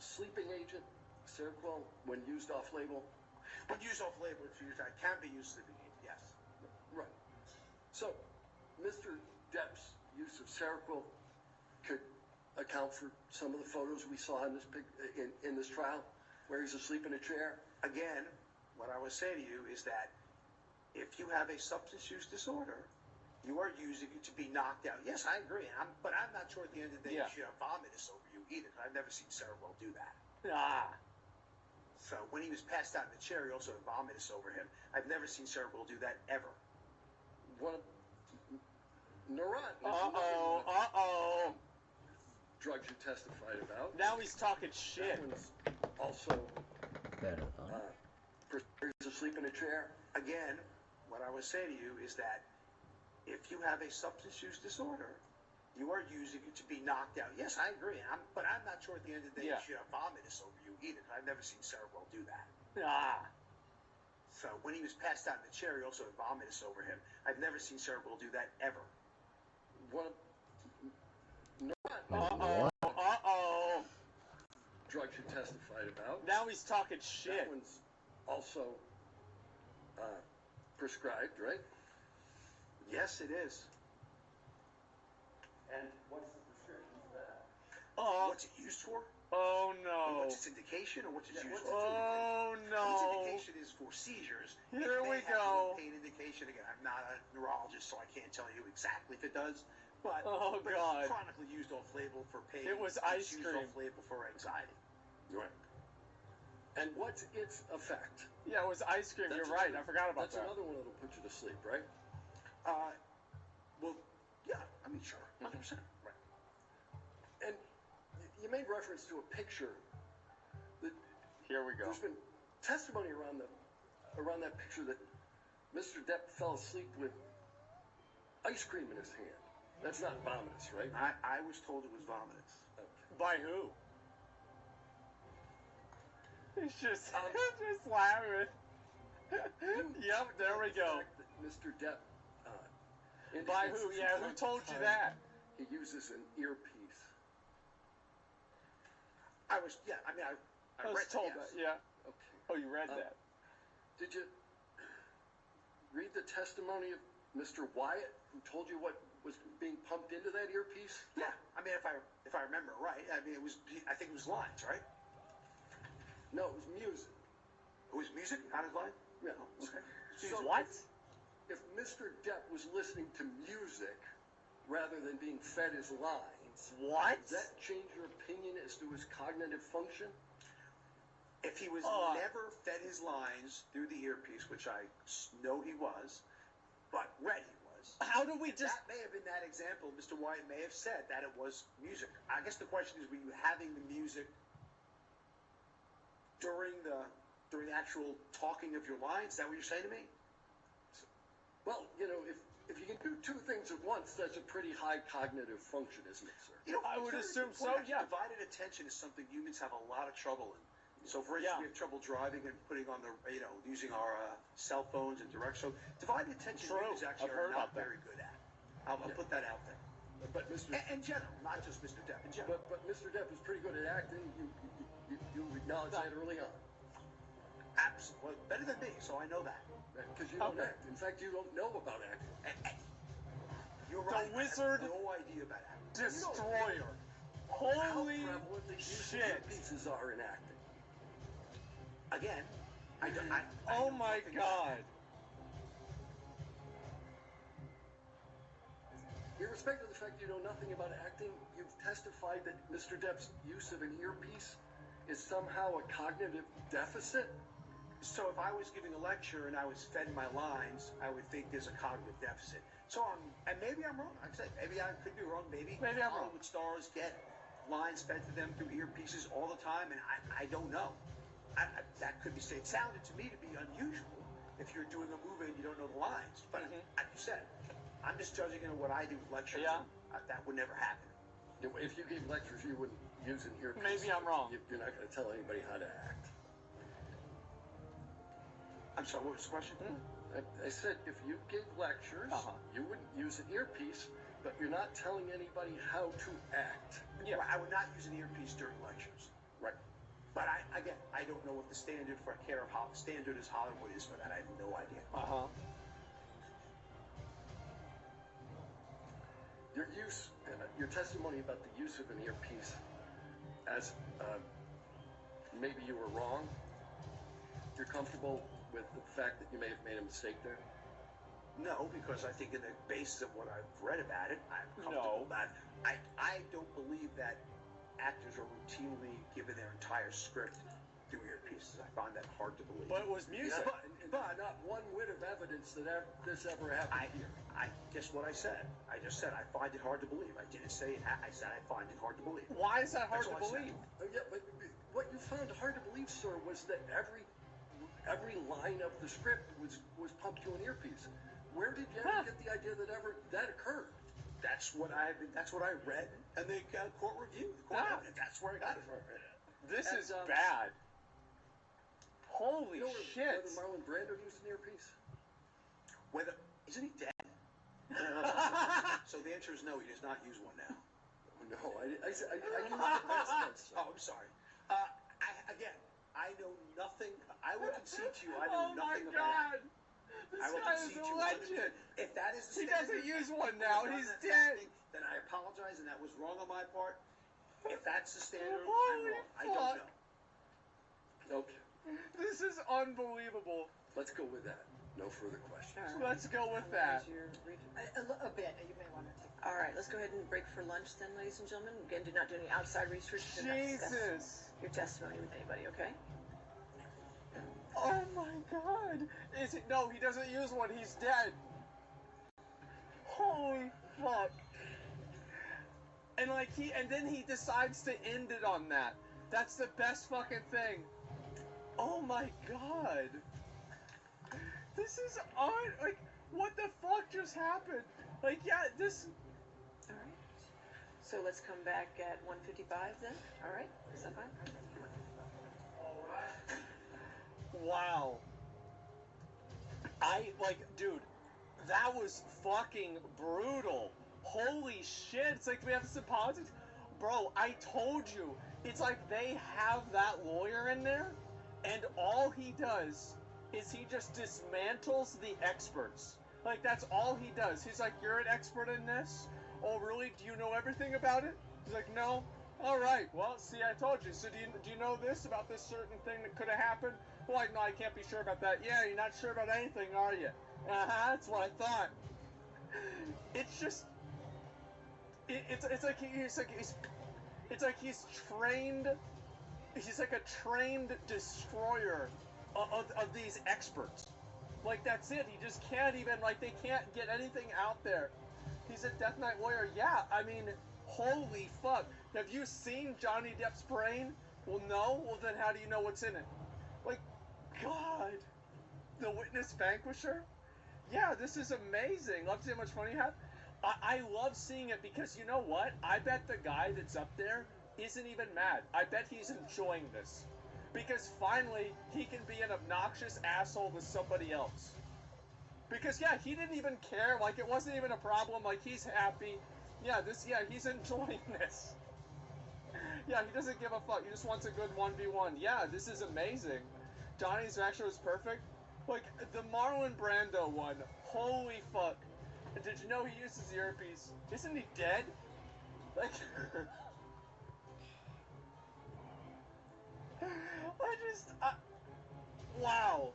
Sleeping agent, Seroquel when used off label. When used off label, it's used. I can be used sleeping agent, yes. Right. So, Mr. Depp's use of Seroquel could account for some of the photos we saw in this in this trial, where he's asleep in a chair. Again, what I would say to you is that if you have a substance use disorder, you are using it to be knocked out. Yes, I agree, but I'm not sure at the end of the day you should have vomitus over you either. I've never seen Seroquel do that. Ah. So when he was passed out in the chair, he also had vomitus over him. I've never seen Seroquel do that ever. One of Neuron. Uh-oh. Drugs you testified about. Now he's talking shit. That one's also he's asleep in a chair. Again, what I would say to you is that if you have a substance use disorder, you are using it to be knocked out. Yes, I agree, but I'm not sure at the end of the day you should have vomitus over you either. I've never seen Seroquel do that. Ah. So when he was passed out in the chair, he also had vomitus over him. I've never seen Seroquel do that ever. One of Uh-oh. Drugs you testified about. Now he's talking shit. That one's also prescribed, right? Yes, it is. And what's the prescription for that? What's it used for? Oh And no. what's its indication, or what's its used what's for? Oh Its no. indication is for seizures. Here It we may have go. a pain indication. Again, I'm not a neurologist, so I can't tell you exactly if it does. But Oh, but God. it's chronically used off-label for pain. It was It's ice used cream. off-label for anxiety. Right. And what's its effect? Yeah, it was ice cream. That's You're right. another- I forgot about That's that. another one that'll put you to sleep, right? Well, yeah, I mean, sure, 100%. Right. And you made reference to a picture. That Here we go. There's been testimony around that picture that Mr. Depp fell asleep with ice cream in his hand. That's not vomitus, right? I was told it was vomitus. Okay. By who? He's just laughing. Yep, there we go. That Mr. Depp. By indicates who? that Yeah, from who time to told you time that? He uses an earpiece. I was, yeah, I mean, I I was read told yes. that, yeah. Okay. Oh, you read that? Did you read the testimony of Mr. Wyatt, who told you what was being pumped into that earpiece? Yeah, I mean, if I remember right, I mean, I think it was lines, right? No, it was music. It was music, not his line? Yeah. Okay. Jeez, So what? If Mr. Depp was listening to music rather than being fed his lines, What? does that change your opinion as to his cognitive function? If he was never fed his lines through the earpiece, which I know he was, but read he was. How do we just... That may have been that example. Mr. Wyatt may have said that it was music. I guess the question is, were you having the music during the actual talking of your lines? Is that what you're saying to me? Well, you know, if you can do two things at once, that's a pretty high cognitive function, isn't it, sir? You know, I would it's assume very so, important. yeah. Divided attention is something humans have a lot of trouble in. So, for instance, we have trouble driving and putting on the, using our cell phones and direct. So, divided attention humans actually are not very good at. I'll put that out there. But Mr. In general, not just Mr. Depp. In general. But Mr. Depp is pretty good at acting. You acknowledge that early on. Absolutely. Well, better than me, so I know that. Because you don't act. In fact, you don't know about acting. You're The right. wizard I have no idea about acting. destroyer. How Holy prevalent the use of shit. pieces are in acting. Again, I Oh know my nothing god. Irrespective of the fact you know nothing about acting, you've testified that Mr. Depp's use of an earpiece is somehow a cognitive deficit. So if I was giving a lecture and I was fed my lines, I would think there's a cognitive deficit. So and maybe I'm wrong. Like I said, maybe I could be wrong. Maybe I'm wrong. Hollywood stars get lines fed to them through earpieces all the time, and I don't know. That could be said. It sounded to me to be unusual if you're doing a movie and you don't know the lines. But like you said, I'm just judging on what I do with lectures. Yeah. And that would never happen. If you gave lectures, you wouldn't use an earpiece. Maybe I'm wrong. You're not going to tell anybody how to act. I'm sorry, what was the question? I said if you gave lectures, you wouldn't use an earpiece, but you're not telling anybody how to act. Yeah. Well, I would not use an earpiece during lectures. Right. But I don't know what the standard for care of standard is Hollywood is for that. I have no idea. Your testimony about the use of an earpiece, as maybe you were wrong. You're comfortable with the fact that you may have made a mistake there? No, because I think in the basis of what I've read about it, I'm comfortable about it. I don't believe that actors are routinely given their entire script through earpieces. I find that hard to believe. But it was music. But not one whit of evidence that this ever happened here. I guess what I said. I just said I find it hard to believe. I didn't say it. I said I find it hard to believe. Why is that hard That's to all I believe? Yeah, but what you found hard to believe, sir, was that every line of the script was pumped through an earpiece. Where did you ever get the idea that occurred? That's what I read in the court review. That's where I got it from. This is bad. Holy shit. Whether Marlon Brando used an earpiece? Isn't he dead? So the answer is no. He does not use one now. No, I used the past tense. Oh, I'm sorry. I know nothing. I will concede to you. I know nothing about it. This I will guy is concede a to you. legend. If that is the He standard, doesn't use one now. He's dead. Then I apologize, and that was wrong on my part. If that's the standard, I'm Holy wrong. I don't know. Okay, This is unbelievable. let's go with that. No further questions. Let's go with that. A bit, you may want to take. All right, let's go ahead and break for lunch then, ladies and gentlemen. Again, do not do any outside research. Do not discuss Jesus. your testimony with anybody, okay? Oh my god. No, he doesn't use one. He's dead. Holy fuck. And then he decides to end it on that. That's the best fucking thing. Oh my god. This is what the fuck just happened? All right. So let's come back at 1:55 then. All right. Is that fine? Wow. Dude, that was fucking brutal. Holy shit, it's like we have this in politics. Bro, I told you, it's like they have that lawyer in there, and all he does is he just dismantles the experts. Like, that's all he does. He's like, you're an expert in this? Oh, really? Do you know everything about it? He's like, no. All right. Well, see, I told you. So do you know this about this certain thing that could have happened? Well, like, no, I can't be sure about that. Yeah, you're not sure about anything, are you? That's what I thought. It's just, it's like he's trained. He's like a trained destroyer of these experts. Like, that's it. He just can't even, like, they can't get anything out there. He's a Death Knight lawyer. Yeah, I mean, holy fuck. Have you seen Johnny Depp's brain? Well, no. Well, then how do you know what's in it? Like, God. The Witness Vanquisher? Yeah, this is amazing. Love to see how much fun you have. I love seeing it because, you know what? I bet the guy that's up there isn't even mad. I bet he's enjoying this. Because finally, he can be an obnoxious asshole to somebody else. Because, yeah, he didn't even care. Like, it wasn't even a problem. Like, he's happy. Yeah, he's enjoying this. Yeah, he doesn't give a fuck. He just wants a good 1v1. Yeah, this is amazing. Johnny's reaction was perfect. Like, the Marlon Brando one. Holy fuck. Did you know he uses the earpiece? Isn't he dead? Like... wow.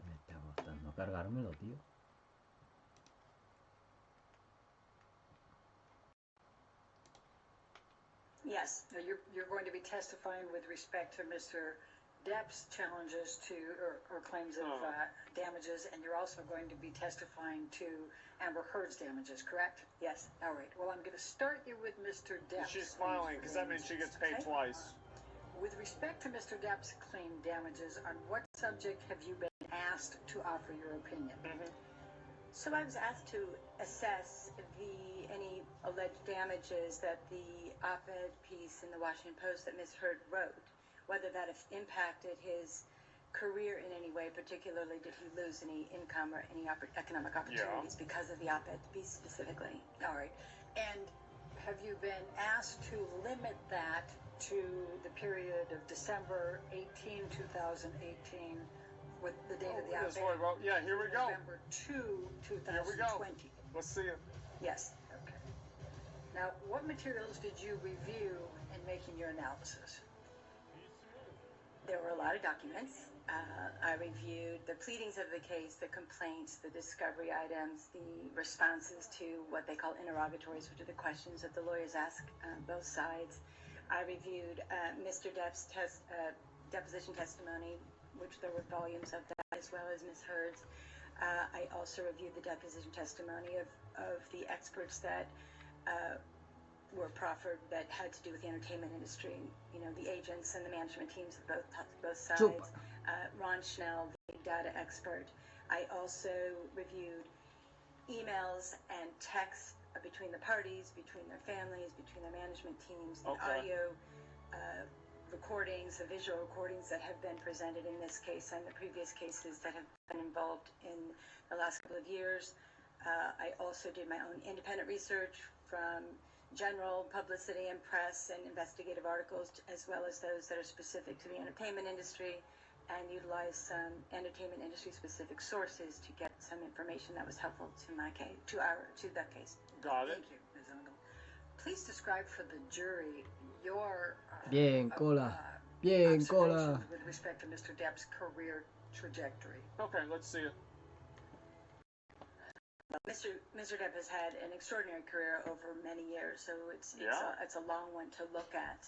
Me está costando cargármelo, tío. Yes, now you're going to be testifying with respect to Mr. Depp's challenges to, or claims of damages, and you're also going to be testifying to Amber Heard's damages, correct? Yes. All right. Well, I'm going to start you with Mr. Depp's. She's smiling, because that means she gets paid twice. With respect to Mr. Depp's claimed damages, on what subject have you been asked to offer your opinion? So I was asked to assess any alleged damages that the op-ed piece in the Washington Post that Ms. Heard wrote, whether that has impacted his career in any way, particularly did he lose any income or any economic opportunities because of the op-ed piece specifically. All right. And have you been asked to limit that to the period of December 18, 2018, with the date of the op-ed? Yeah, here we go. November 2, 2020. Here we go. Let's see it. Yes. Okay. Now, what materials did you review in making your analysis? There were a lot of documents. I reviewed the pleadings of the case, the complaints, the discovery items, the responses to what they call interrogatories, which are the questions that the lawyers ask both sides. I reviewed Mr. Depp's deposition testimony, which there were volumes of that, as well as Ms. Heard's. I also reviewed the deposition testimony of the experts that were proffered that had to do with the entertainment industry, you know, the agents and the management teams of both sides. Ron Schnell, the big data expert. I also reviewed emails and texts between the parties, between their families, between their management teams, the Okay. audio recordings, the visual recordings that have been presented in this case and the previous cases that have been involved in the last couple of years. I also did my own independent research from general publicity and press and investigative articles, as well as those that are specific to the entertainment industry, and utilized some entertainment industry specific sources to get some information that was helpful to my case, to that case. Got it. Thank you, Ms. Ungle. Please describe for the jury your Bien, cola. Bien, cola. observations with respect to Mr. Depp's career trajectory. Okay, let's see it. Mr. Depp has had an extraordinary career over many years, so it's a long one to look at.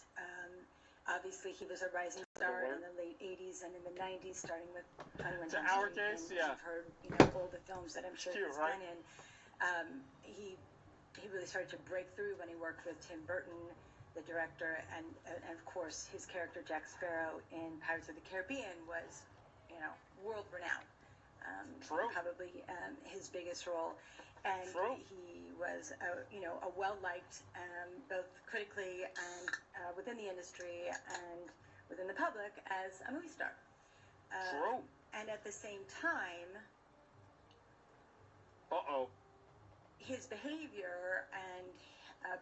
Obviously, he was a rising star in the late 80s and in the 90s, starting with 21 To Jump our Street, case, and yeah. you've heard, all the films that I'm sure Cute, he's right? been in. He really started to break through when he worked with Tim Burton, the director, and of course his character Jack Sparrow in Pirates of the Caribbean was, world renowned. True. Probably his biggest role, and True. he was a well-liked, both critically and within the industry and within the public as a movie star. True. And at the same time, his behavior and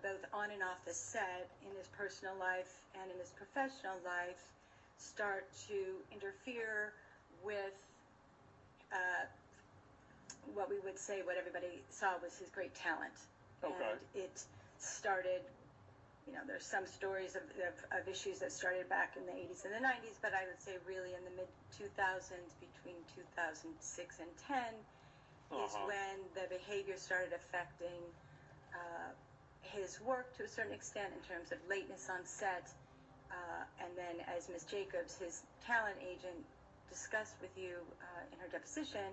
both on and off the set, in his personal life and in his professional life, start to interfere with what we would say, what everybody saw was his great talent. Okay. And it started, there's some stories of issues that started back in the 80s and the 90s, but I would say really in the mid-2000s, between 2006 and 10, is when the behavior started affecting his work to a certain extent in terms of lateness on set. And then, as Ms. Jacobs, his talent agent, discussed with you in her deposition,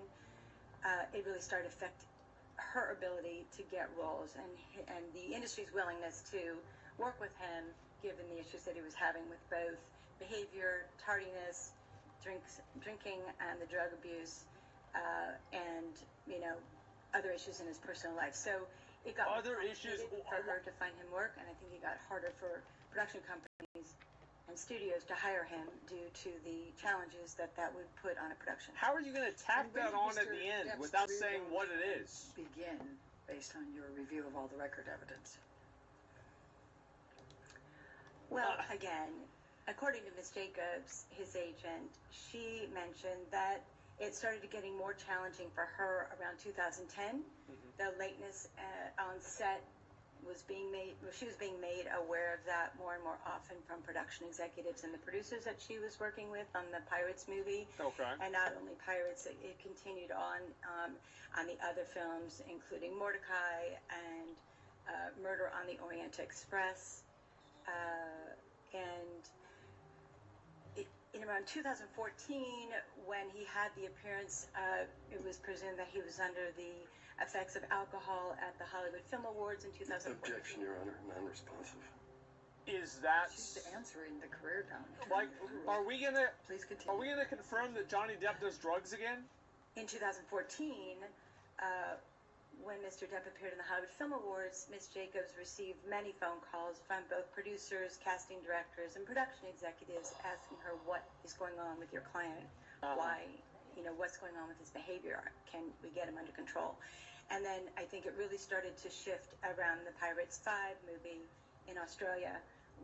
it really started to affect her ability to get roles and the industry's willingness to work with him, given the issues that he was having with both behavior, tardiness, drinking, and the drug abuse, and other issues in his personal life. So it got Other issues for her to find him work, and I think it got harder for production companies and studios to hire him due to the challenges that would put on a production. How are you going to tack And when that did on at Mr. the end Depp's without career saying what it is? begin based on your review of all the record evidence? Well, again, according to Ms. Jacobs, his agent, she mentioned that it started getting more challenging for her around 2010. The lateness on set was being made, she was being made aware of that more and more often from production executives and the producers that she was working with on the Pirates movie. Okay. And not only Pirates, it continued on the other films, including Mordecai and Murder on the Orient Express. And in around 2014, when he had the appearance, it was presumed that he was under the effects of alcohol at the Hollywood Film Awards in 2014. Objection, Your Honor, non-responsive. Is that She's answering the career downturn. like? Are we gonna? Please continue. Are we gonna confirm that Johnny Depp does drugs again? In 2014, when Mr. Depp appeared in the Hollywood Film Awards, Ms. Jacobs received many phone calls from both producers, casting directors, and production executives asking her what is going on with your client, why, what's going on with his behavior, can we get him under control? And then I think it really started to shift around the Pirates 5 movie in Australia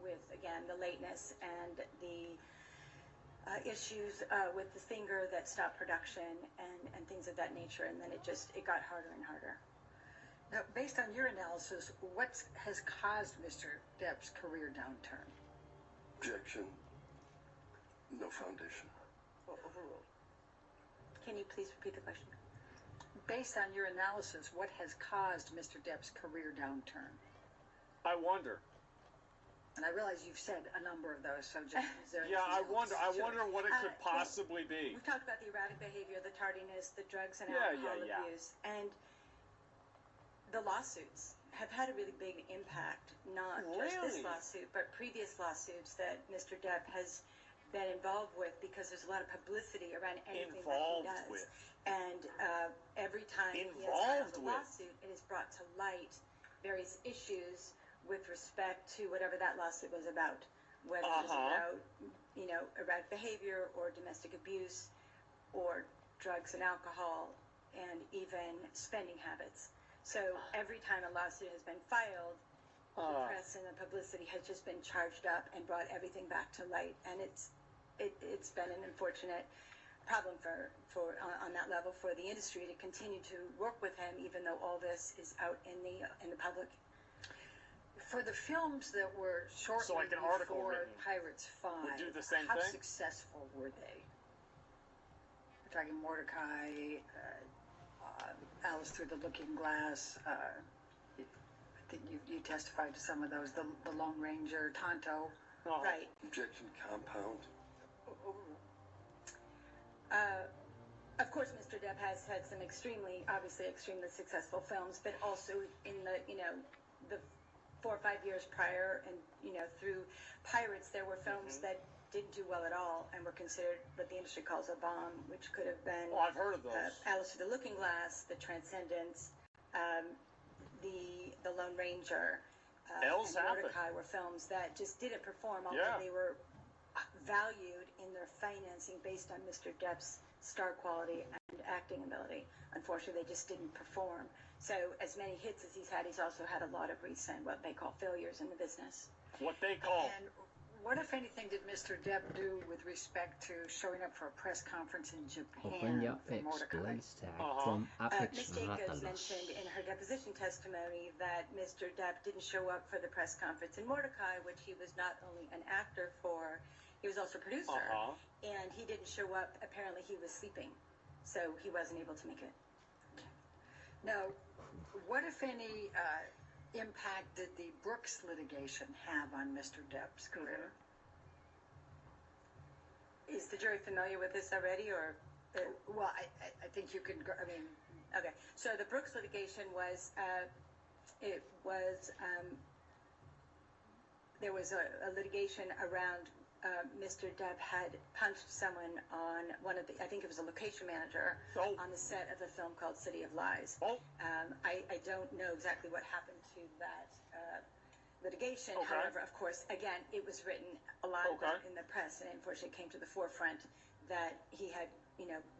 with, again, the lateness and the issues with the finger that stopped production and things of that nature, and then it got harder and harder. Now, based on your analysis, what has caused Mr. Depp's career downturn? Objection. No foundation. Overruled. Can you please repeat the question? Based on your analysis, what has caused Mr. Depp's career downturn? I wonder. And I realize you've said a number of those, so just is there Yeah, I anything wonder. else? I wonder what it could possibly be. We've talked about the erratic behavior, the tardiness, the drugs and Yeah, alcohol yeah, yeah. abuse, and the lawsuits have had a really big impact, not just this Really? lawsuit, but previous lawsuits that Mr. Depp has been involved with, because there's a lot of publicity around anything Involved that he does. with. And every time he has Involved filed a with. lawsuit, it is brought to light various issues with respect to whatever that lawsuit was about, whether it was about, erratic behavior or domestic abuse or drugs and alcohol and even spending habits. So every time a lawsuit has been filed, the press and the publicity has just been charged up and brought everything back to light, and it's been an unfortunate problem on that level for the industry to continue to work with him, even though all this is out in the public. For the films that were shortly like an article before written Pirates 5, would do the same how thing? successful were they? We're talking Mordecai, Alice Through the Looking Glass. I think you testified to some of those. The Lone Ranger, Tonto. Right. Objection, compound. Of course, Mr. Depp has had some extremely successful films, but also in the 4 or 5 years prior, and through Pirates, there were films that didn't do well at all and were considered what the industry calls a bomb, which could have been I've heard of those. Alice Through the Looking Glass, The Transcendence, the Lone Ranger, and Mordecai were films that just didn't perform, although they were valued in their financing based on Mr. Depp's star quality and acting ability. Unfortunately, they just didn't perform. So as many hits as he's also had a lot of recent, what they call failures in the business. What they call. And what, if anything, did Mr. Depp do with respect to showing up for a press conference in Japan for Mordecai? Miss Jacobs mentioned in her deposition testimony that Mr. Depp didn't show up for the press conference in Mordecai, which he was not only an actor for, he was also a producer. And he didn't show up. Apparently, he was sleeping, so he wasn't able to make it. Now, what, if any, impact did the Brooks litigation have on Mr. Depp's career? Is the jury familiar with this already, or? Well, I think you can. Okay. So the Brooks litigation was, there was a litigation around. Mr. Depp had punched someone on one of the, I think it was a location manager on the set of a film called City of Lies. I don't know exactly what happened to that litigation. However, of course, again, it was written a lot in the press, and unfortunately came to the forefront that he had,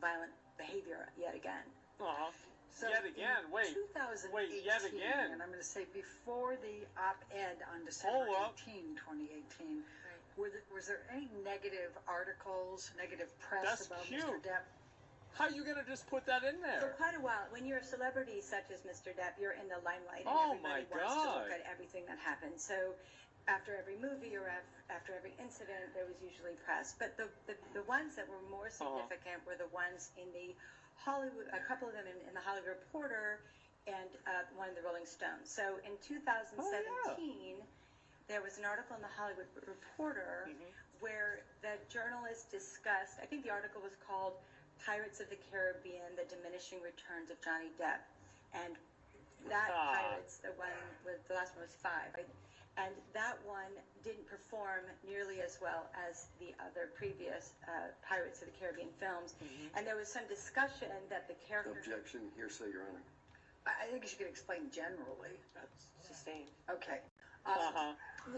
violent behavior yet again. So yet again, wait, 2018, yet again. and I'm going to say before the op-ed on December 18, 2018, was there any negative articles, negative press about Mr. Depp? How are you going to just put that in there? For quite a while. When you're a celebrity such as Mr. Depp, you're in the limelight, and everybody wants to look at everything that happens. So after every movie or after every incident, there was usually press. But the ones that were more significant were the ones in the Hollywood, a couple of them in the Hollywood Reporter and one in the Rolling Stones. So in 2017, there was an article in the Hollywood Reporter where the journalist discussed, I think the article was called Pirates of the Caribbean, The Diminishing Returns of Johnny Depp. And that Pirates, the last one was 5, right? And that one didn't perform nearly as well as the other previous Pirates of the Caribbean films. And there was some discussion that the characters... Objection, hearsay, Your Honor. I think you should explain generally. That's sustained. Okay.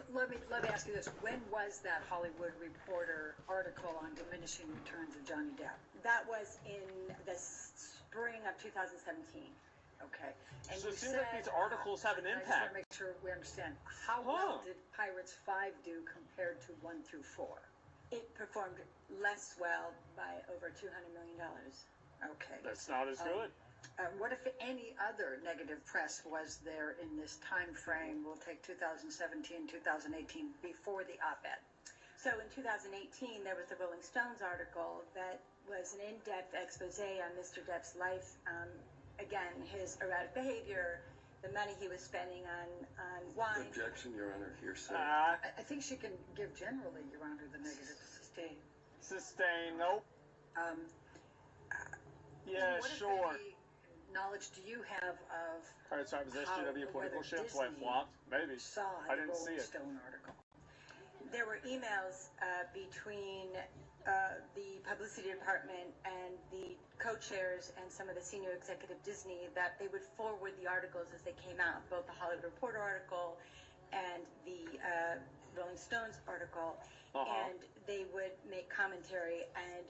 Let me ask you this. When was that Hollywood Reporter article on diminishing returns of Johnny Depp? That was in the spring of 2017. Okay. And so it seems like these articles have an impact. I just want to make sure we understand. How well did Pirates 5 do compared to 1 through 4? It performed less well by over $200 million. Okay. That's not as good. What, if any, other negative press was there in this time frame? We'll take 2017, 2018, before the op-ed. So in 2018, there was the Rolling Stones article that was an in-depth expose on Mr. Depp's life. Again, his erratic behavior, the money he was spending on wine. Objection, Your Honor, hearsay. I think she can give generally, Your Honor, the negative. Sustain, nope. Yeah, sure. Knowledge do you have of Pirates 5 is SJW political ship, so I flopped? Maybe. I didn't see it. Stone article. There were emails between the publicity department and the co-chairs and some of the senior executive Disney that they would forward the articles as they came out, both the Hollywood Reporter article and the Rolling Stones article, and they would make commentary. And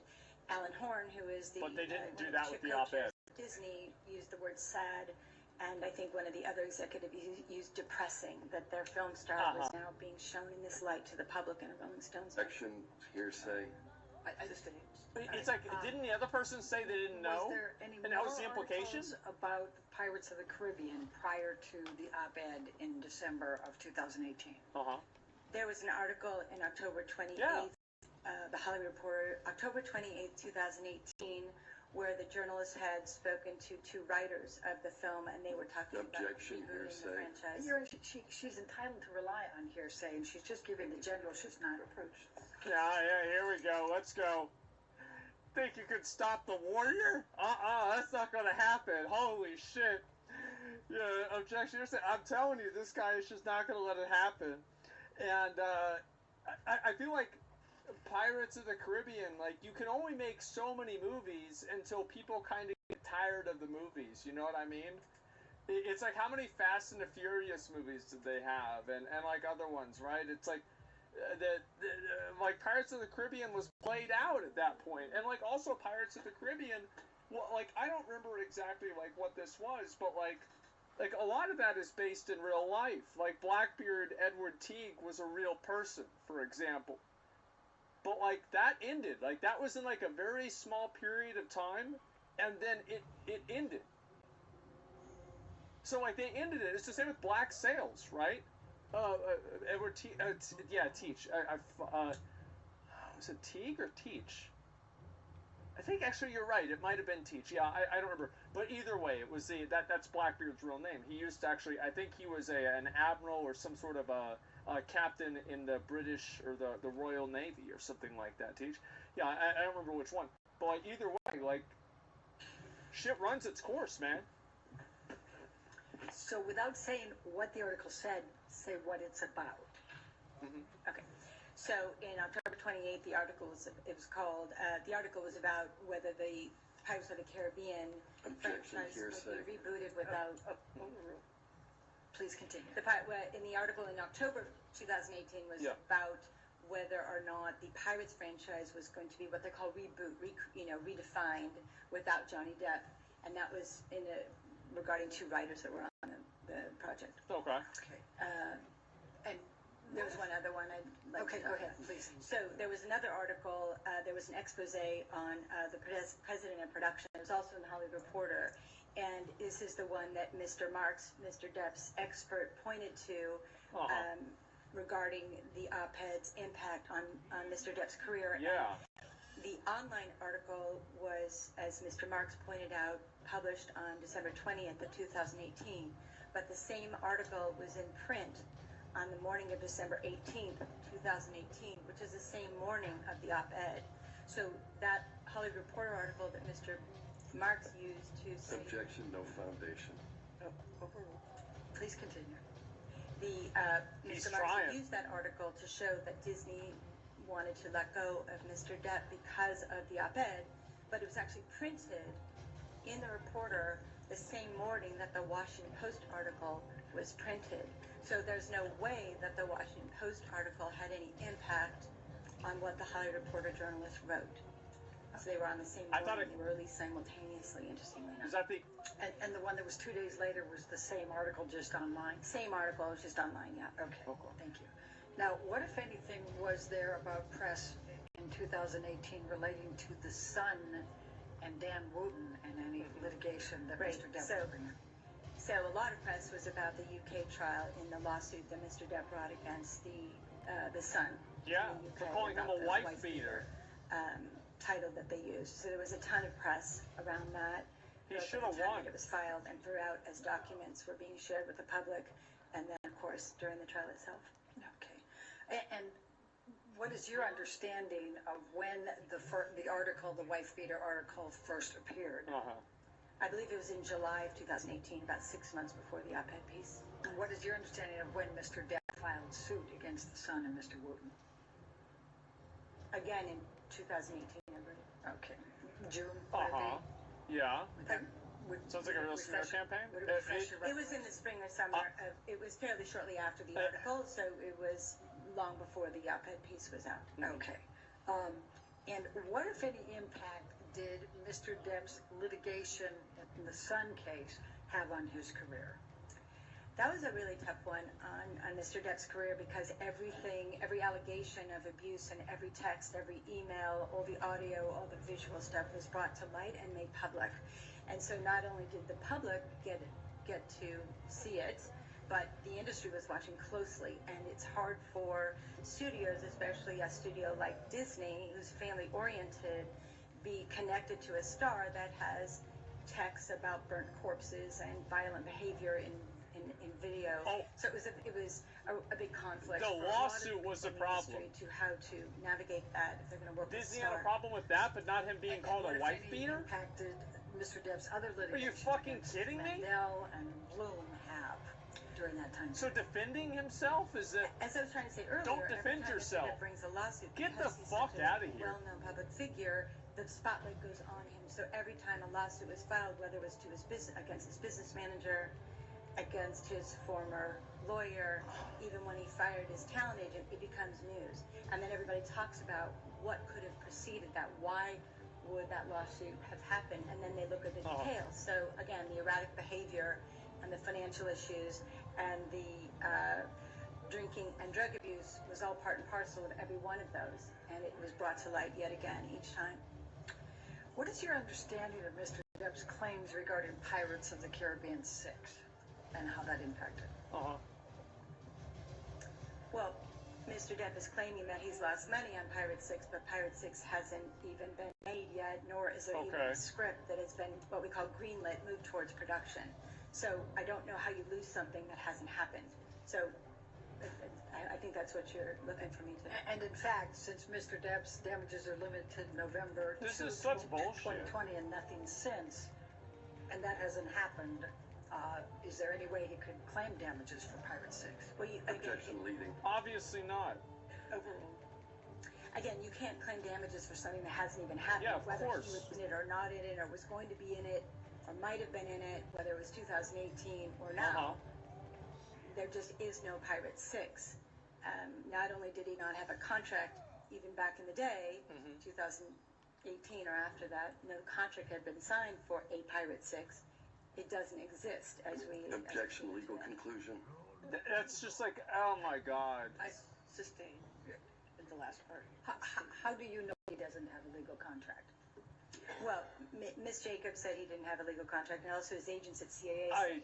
Alan Horn, who is the but they didn't do that with the op-ed. Disney used the word sad, and I think one of the other executives used depressing, that their film star was now being shown in this light to the public in a Rolling Stones article. Section hearsay. I just It's like, didn't the other person say they didn't know? Was there any And that was the implication? articles about Pirates of the Caribbean prior to the op-ed in December of 2018? There was an article in October 28th, the Hollywood Reporter, October 28th, 2018, where the journalist had spoken to two writers of the film, and they were talking Objection, about rebooting the franchise. She's entitled to rely on hearsay, and she's just giving the general. She's not approached. Yeah, here we go. Let's go. Think you could stop the warrior? That's not gonna happen. Holy shit. Yeah, objection. I'm telling you, this guy is just not gonna let it happen. And I feel like Pirates of the Caribbean, like, you can only make so many movies until people kind of get tired of the movies. You know what I mean? It's like, how many Fast and the Furious movies did they have, and like other ones, right? It's like like Pirates of the Caribbean was played out at that point, and like also Pirates of the Caribbean, well, like, I don't remember exactly like what this was, but like a lot of that is based in real life. Like Blackbeard Edward Teague was a real person, for example. But like that ended, like that was in like a very small period of time, and then it ended. So like they ended it. It's the same with Black Sails, right? Edward Teach. Teach. Was it Teague or Teach? I think actually you're right. It might have been Teach. Yeah, I don't remember. But either way, it was that's Blackbeard's real name. He used to actually, I think he was an admiral or some sort of a captain in the British or the Royal Navy or something like that. Teach. Yeah, I don't remember which one. But like either way, like shit runs its course, man. So without saying what the article said, say what it's about. Okay. So in October 28th, the article was about whether the Pirates of the Caribbean Objection, franchise would hearsay. be rebooted without. Please continue. In the article in October 2018 was about whether or not the Pirates franchise was going to be what they call redefined without Johnny Depp, and that was regarding two writers that were on the project. Okay. And there was one other one I'd like to go ahead, please. So there was another article, there was an expose on the president of production. It was also in the Hollywood Reporter. And this is the one that Mr. Marks, Mr. Depp's expert, pointed to regarding the op-ed's impact on Mr. Depp's career. Yeah. And the online article was, as Mr. Marks pointed out, published on December 20th of 2018. But the same article was in print on the morning of December 18th, 2018, which is the same morning of the op-ed. So that Hollywood Reporter article that Mr. Marks used to say... Objection, no foundation. Please continue. Mr. Marks used that article to show that Disney wanted to let go of Mr. Depp because of the op-ed, but it was actually printed in the Reporter the same morning that the Washington Post article was printed. So there's no way that the Washington Post article had any impact on what the Hollywood Reporter journalist wrote. So they were on the same morning. They were released simultaneously, interestingly enough. Is that the... And the one that was 2 days later was the same article, just online? Same article, it was just online, yeah. Okay, thank you. Now, what, if anything, was there about press in 2018 relating to the Sun and Dan Wooten and any litigation that Mr. Depp was bringing? So a lot of press was about the UK trial in the lawsuit that Mr. Depp brought against the Sun. Yeah, for calling him a wife beater. Title that they used. So there was a ton of press around that. He should have won. It was filed and throughout as documents were being shared with the public, and then of course during the trial itself. Okay. And what is your understanding of when the article, the wife beater article, first appeared? I believe it was in July of 2018, about 6 months before the op-ed piece. And what is your understanding of when Mr. Depp filed suit against the Sun and Mr. Wooten? Again, in 2018, I believe. Okay. June, would it Uh-huh. Yeah. be? Would that, Sounds like a real smear campaign. Would it refresh your It was in the spring or summer. It was fairly shortly after the article, so it was long before the op-ed piece was out. Okay. And what, if any, impact did Mr. Depp's litigation in the Sun case have on his career? That was a really tough one on Mr. Depp's career because every allegation of abuse and every text, every email, all the audio, all the visual stuff was brought to light and made public. And so not only did the public get to see it, but the industry was watching closely. And it's hard for studios, especially a studio like Disney, who's family-oriented, be connected to a star that has texts about burnt corpses and violent behavior in video. Oh. So it was a big conflict. The lawsuit was the problem. To how to navigate that if they're going to work with Disney Star. had a problem with that, but not him being called a wife beater? Impacted Mr. Depp's other litigation? Are you fucking kidding me? Mandel and Bloom have during that time. So defending himself is it? As I was trying to say earlier, Don't defend every time yourself. Mr. Depp brings a lawsuit, Get the because he's fuck such a outta here. well-known public figure, the spotlight goes on him. So every time a lawsuit was filed, whether it was to his business against his business manager, against his former lawyer, even when he fired his talent agent, it becomes news. And then everybody talks about what could have preceded that. Why would that lawsuit have happened? And then they look at the details. So again, the erratic behavior and the financial issues and the drinking and drug abuse was all part and parcel of every one of those. And it was brought to light yet again each time. What is your understanding of Mr. Depp's claims regarding Pirates of the Caribbean 6 and how that impacted? Well, Mr. Depp is claiming that he's lost money on Pirate 6, but Pirate 6 hasn't even been made yet, nor is there even a script that has been what we call greenlit, moved towards production. So I don't know how you lose something that hasn't happened. So I think that's what you're looking for me to. And in fact, since Mr. Depp's damages are limited to November This is such bullshit. 2020 and nothing since, and that hasn't happened, is there any way he could claim damages for Pirate 6? Well, Objection leading. Obviously not. Overruled. Again, you can't claim damages for something that hasn't even happened. Yeah, of whether course. he was in it or not in it, or was going to be in it, or might have been in it, whether it was 2018 or now. There just is no Pirate 6. Not only did he not have a contract even back in the day, 2018 or after that, no contract had been signed for a Pirate 6. It doesn't exist as we... Objection legal conclusion. That's just like, oh my god. I sustain in the last part. How do you know he doesn't have a legal contract? Well, Ms. Jacobs said he didn't have a legal contract, and also his agents at CAA said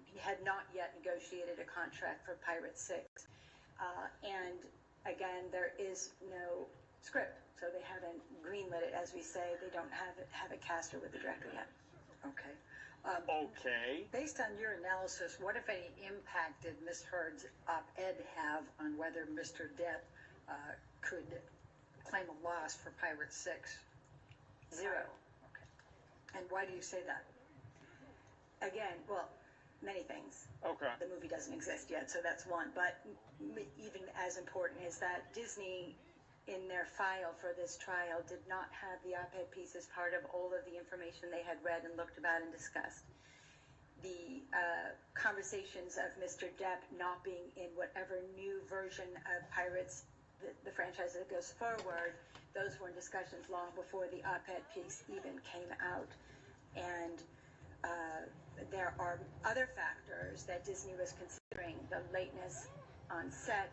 he had not yet negotiated a contract for Pirate 6. And again, there is no script, so they haven't greenlit it, as we say. They don't have it casted with the director yet. Okay. Based on your analysis, what, if any, impact did Ms. Heard's op-ed have on whether Mr. Depp could claim a loss for Pirate 6? Zero. Okay. And why do you say that? Again, well, many things. The movie doesn't exist yet, so that's one. But even as important is that Disney, in their file for this trial, did not have the op-ed piece as part of all of the information they had read and looked about and discussed. The conversations of Mr. Depp not being in whatever new version of Pirates, the franchise that goes forward, those were in discussions long before the op-ed piece even came out. And there are other factors that Disney was considering: the lateness on set,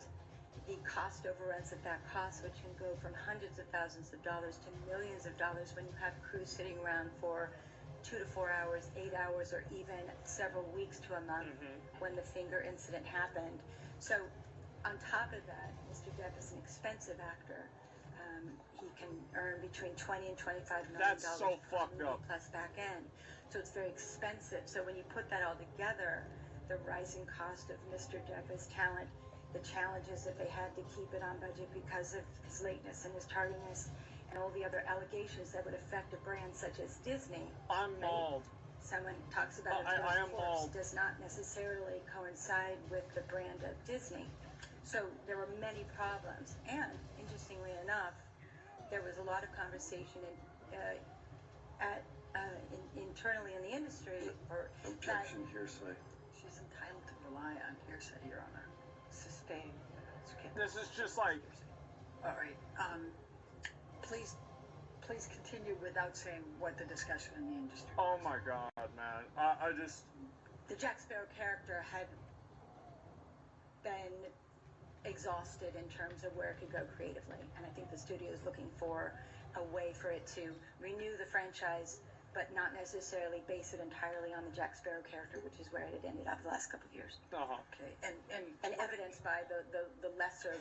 the cost overruns that costs, which can go from hundreds of thousands of dollars to millions of dollars when you have crews sitting around for 2 to 4 hours, 8 hours, or even several weeks to a month when the finger incident happened. So on top of that, Mr. Depp is an expensive actor. He can earn between $20 and $25 million. That's so fucked up. Plus back end. So it's very expensive. So when you put that all together, the rising cost of Mr. Depp's talent, the challenges that they had to keep it on budget because of his lateness and his tardiness, and all the other allegations that would affect a brand such as Disney. I'm mauled. Someone talks about I am mauled. does not necessarily coincide with the brand of Disney. So there were many problems. And interestingly enough, there was a lot of conversation internally in the industry, or Objection, hearsay. She's entitled to rely on hearsay, Your Honor. Sustained. This is just like... All right, please continue without saying what the discussion in the industry Oh was. my god, man. I just... The Jack Sparrow character had been exhausted in terms of where it could go creatively, and I think the studio is looking for a way for it to renew the franchise, but not necessarily base it entirely on the Jack Sparrow character, which is where it had ended up the last couple of years. Okay, And evidenced by the lesser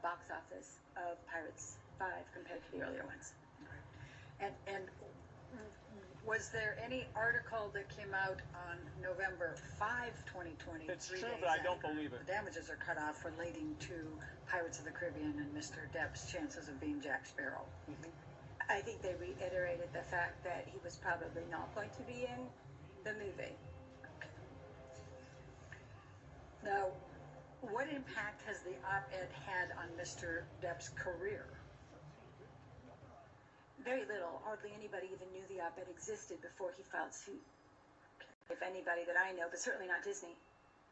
box office of Pirates 5 compared to the earlier ones. and was there any article that came out on November 5, 2020? It's 3 true, days but I don't after believe it. The damages are cut off relating to Pirates of the Caribbean and Mr. Depp's chances of being Jack Sparrow. I think they reiterated the fact that he was probably not going to be in the movie. Now, what impact has the op-ed had on Mr. Depp's career? Very little. Hardly anybody even knew the op-ed existed before he filed suit. If anybody that I know, but certainly not Disney.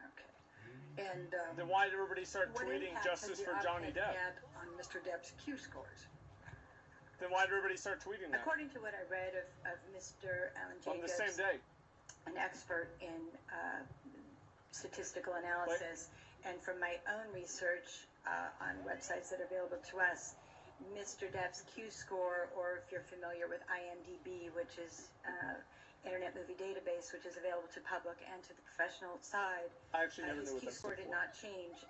Okay. And Then why did everybody start what tweeting impact justice has for the Johnny op-ed Depp? had on Mr. Depp's Q scores? Then why did everybody start tweeting that? According to what I read of Mr. Alan Jacobs, On the same day. an expert in statistical analysis, and from my own research on websites that are available to us, Mr. Depp's Q score, or if you're familiar with IMDb, which is Internet Movie Database, which is available to public and to the professional side, I actually never his knew what Q that score stood did for. not change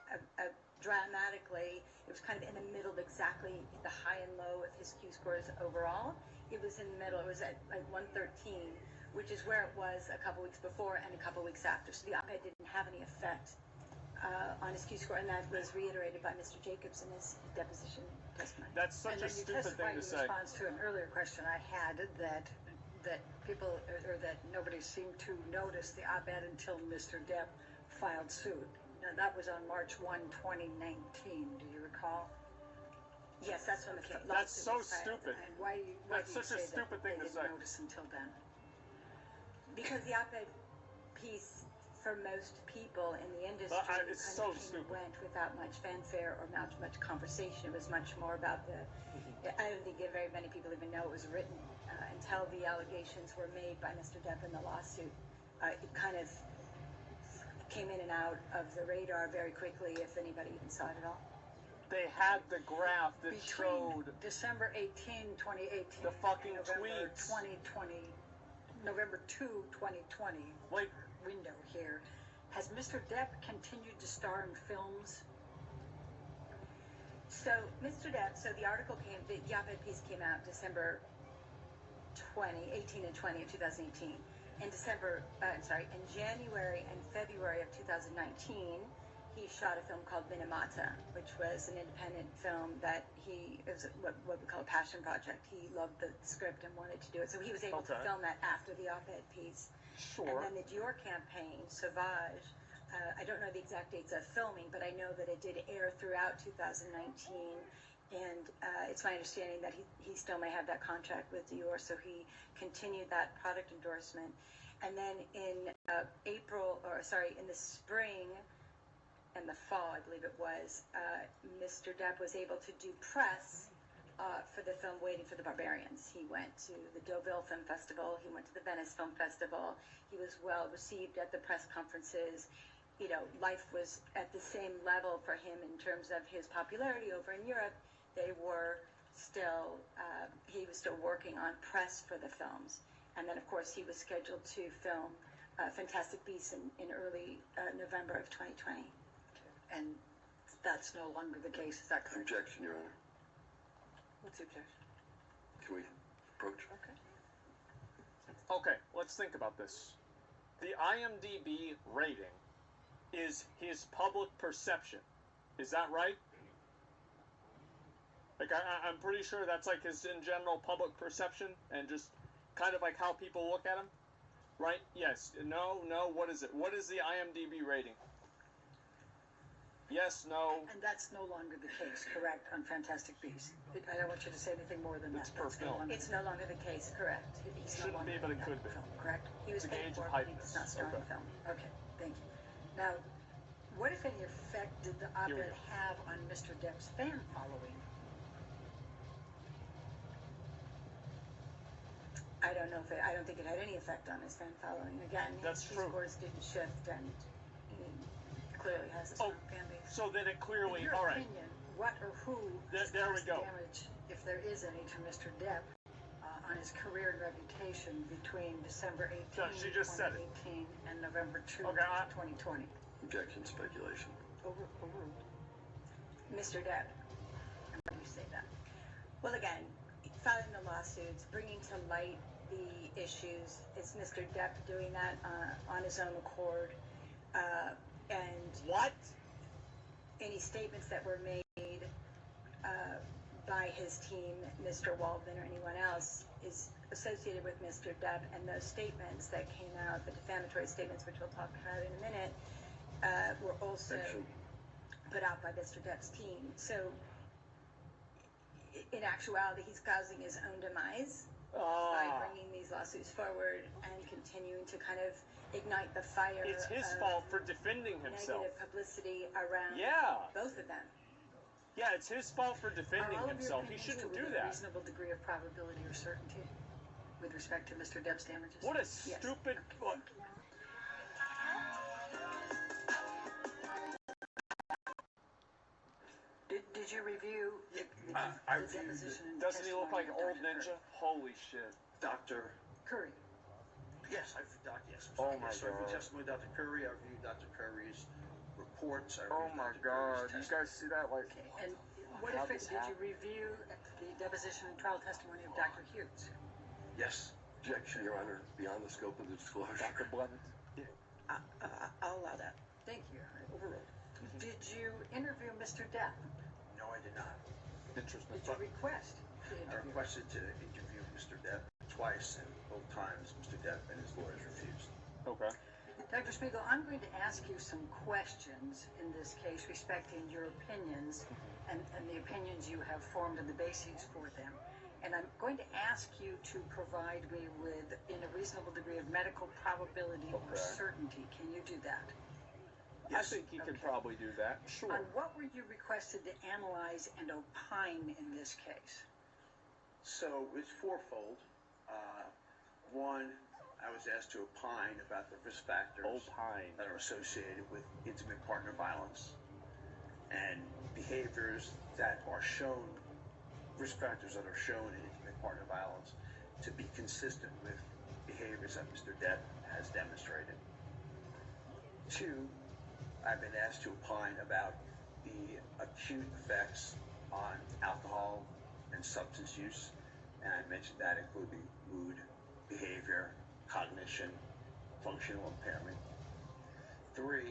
dramatically. It was kind of in the middle, exactly the high and low of his Q scores overall. It was in the middle. It was at like 113, which is where it was a couple weeks before and a couple weeks after. So the op-ed didn't have any effect on his Q score, and that was reiterated by Mr. Jacobs in his deposition testimony. That's such a stupid thing to say. In response to an earlier question I had that people, or that nobody seemed to notice the op-ed until Mr. Depp filed suit. Now, that was on March 1, 2019. Do you recall? Yes, that's when the case. That's so stupid. And why That's do you such a say stupid that thing they to say. didn't notice until then? Because the op-ed piece, for most people in the industry, it's kind so of came and stupid. went without much fanfare or much conversation. It was much more about the. I don't think very many people even know it was written until the allegations were made by Mr. Depp in the lawsuit. It kind of came in and out of the radar very quickly, if anybody even saw it at all. They had the graph that Between showed December 18, 2018, the fucking and November tweets. 2020, November 2, 2020 Like, window here, has Mr. Depp continued to star in films? So, Mr. Depp, the article the op-ed piece came out December 18 and 20 of 2018. In January and February of 2019, he shot a film called Minamata, which was an independent film that it was what we call a passion project. He loved the script and wanted to do it. So he was able to film that after the op-ed piece. sure. And then the Dior campaign, Sauvage, I don't know the exact dates of filming, but I know that it did air throughout 2019. And it's my understanding that he still may have that contract with Dior, so he continued that product endorsement. And then in in the spring and the fall, I believe it was, Mr. Depp was able to do press for the film Waiting for the Barbarians. He went to the Deauville Film Festival. He went to the Venice Film Festival. He was well received at the press conferences. You know, life was at the same level for him in terms of his popularity over in Europe. They were still, he was still working on press for the films. And then, of course, he was scheduled to film Fantastic Beasts in early November of 2020. And that's no longer the case, is that correct? Objection, Your Honor. What's the objection? Can we approach? Okay. Okay, let's think about this. The IMDb rating is his public perception. Is that right? Like, I'm pretty sure that's like his in general public perception and just kind of like how people look at him. Right? Yes. No, what is it? What is the IMDb rating? Yes, no. And that's no longer the case, correct, on Fantastic Beasts? I don't want you to say anything more than that. It's per film. It's no longer the case, correct. He's Shouldn't no longer be, but in it that could be. film, correct? He was It's a paid gauge for, of but he hypeness. does not star in the film. Okay, thank you. Now, what if any effect did the Here we op-ed go. have on Mr. Depp's fan following? I don't know I don't think it had any effect on his fan following. Again, That's his true. scores didn't shift, and he clearly has a strong fan base. So then it clearly, In your all right. opinion, what or who There we caused go. damage, if there is any, to Mr. Depp on his career and reputation between December 18, No, she just said it. 2018 and November 2, Okay, 2020? Objection, speculation. Overruled. Mr. Depp, and why do you say that? Well, again, filing the lawsuits, bringing to light the issues, is Mr. Depp doing that on his own accord? And What? any statements that were made by his team, Mr. Waldman or anyone else, is associated with Mr. Depp, and those statements that came out, the defamatory statements, which we'll talk about in a minute, were also put out by Mr. Depp's team. So, in actuality, he's causing his own demise by bringing these lawsuits forward and continuing to kind of ignite the fire. It's his of fault for defending himself. Negative publicity around Yeah. both of them. Yeah, it's his fault for defending Are all of your himself. He opinions shouldn't to do with a that. reasonable degree of probability or certainty with respect to Mr. Depp's damages? What a Yes. stupid. Look, Did you review the I reviewed deposition and doesn't he look like testimony old of Dr. ninja? Holy shit. Dr. Curry? Yes, I've yes. Oh my yes, I reviewed God. testimony of Dr. Curry. I reviewed Dr. Curry's reports. I Oh reviewed my Dr. god. Curry's You guys see that? Like, Okay. And what How'd if this did you happen? review the deposition and trial testimony of Dr. Hughes? Yes. Objection, Your Honor, beyond the scope of the disclosure. Dr. Blevins. I'll allow that. Thank you. Overruled. Did you interview Mr. Depp? No, I did not. Interesting. Did you request to I interview? requested to interview Mr. Depp twice, and both times Mr. Depp and his lawyers refused. Okay. Dr. Spiegel, I'm going to ask you some questions in this case respecting your opinions and the opinions you have formed and the bases for them. And I'm going to ask you to provide me with, in a reasonable degree of medical probability or Okay. certainty. Can you do that? I think he could Okay. probably do that. Sure. On what were you requested to analyze and opine in this case? So it's fourfold. One, I was asked to opine about the risk factors Opine. that are associated with intimate partner violence and behaviors that are shown, risk factors that are shown in intimate partner violence to be consistent with behaviors that Mr. Depp has demonstrated. Two, I've been asked to opine about the acute effects on alcohol and substance use, and I mentioned that including mood, behavior, cognition, functional impairment. Three,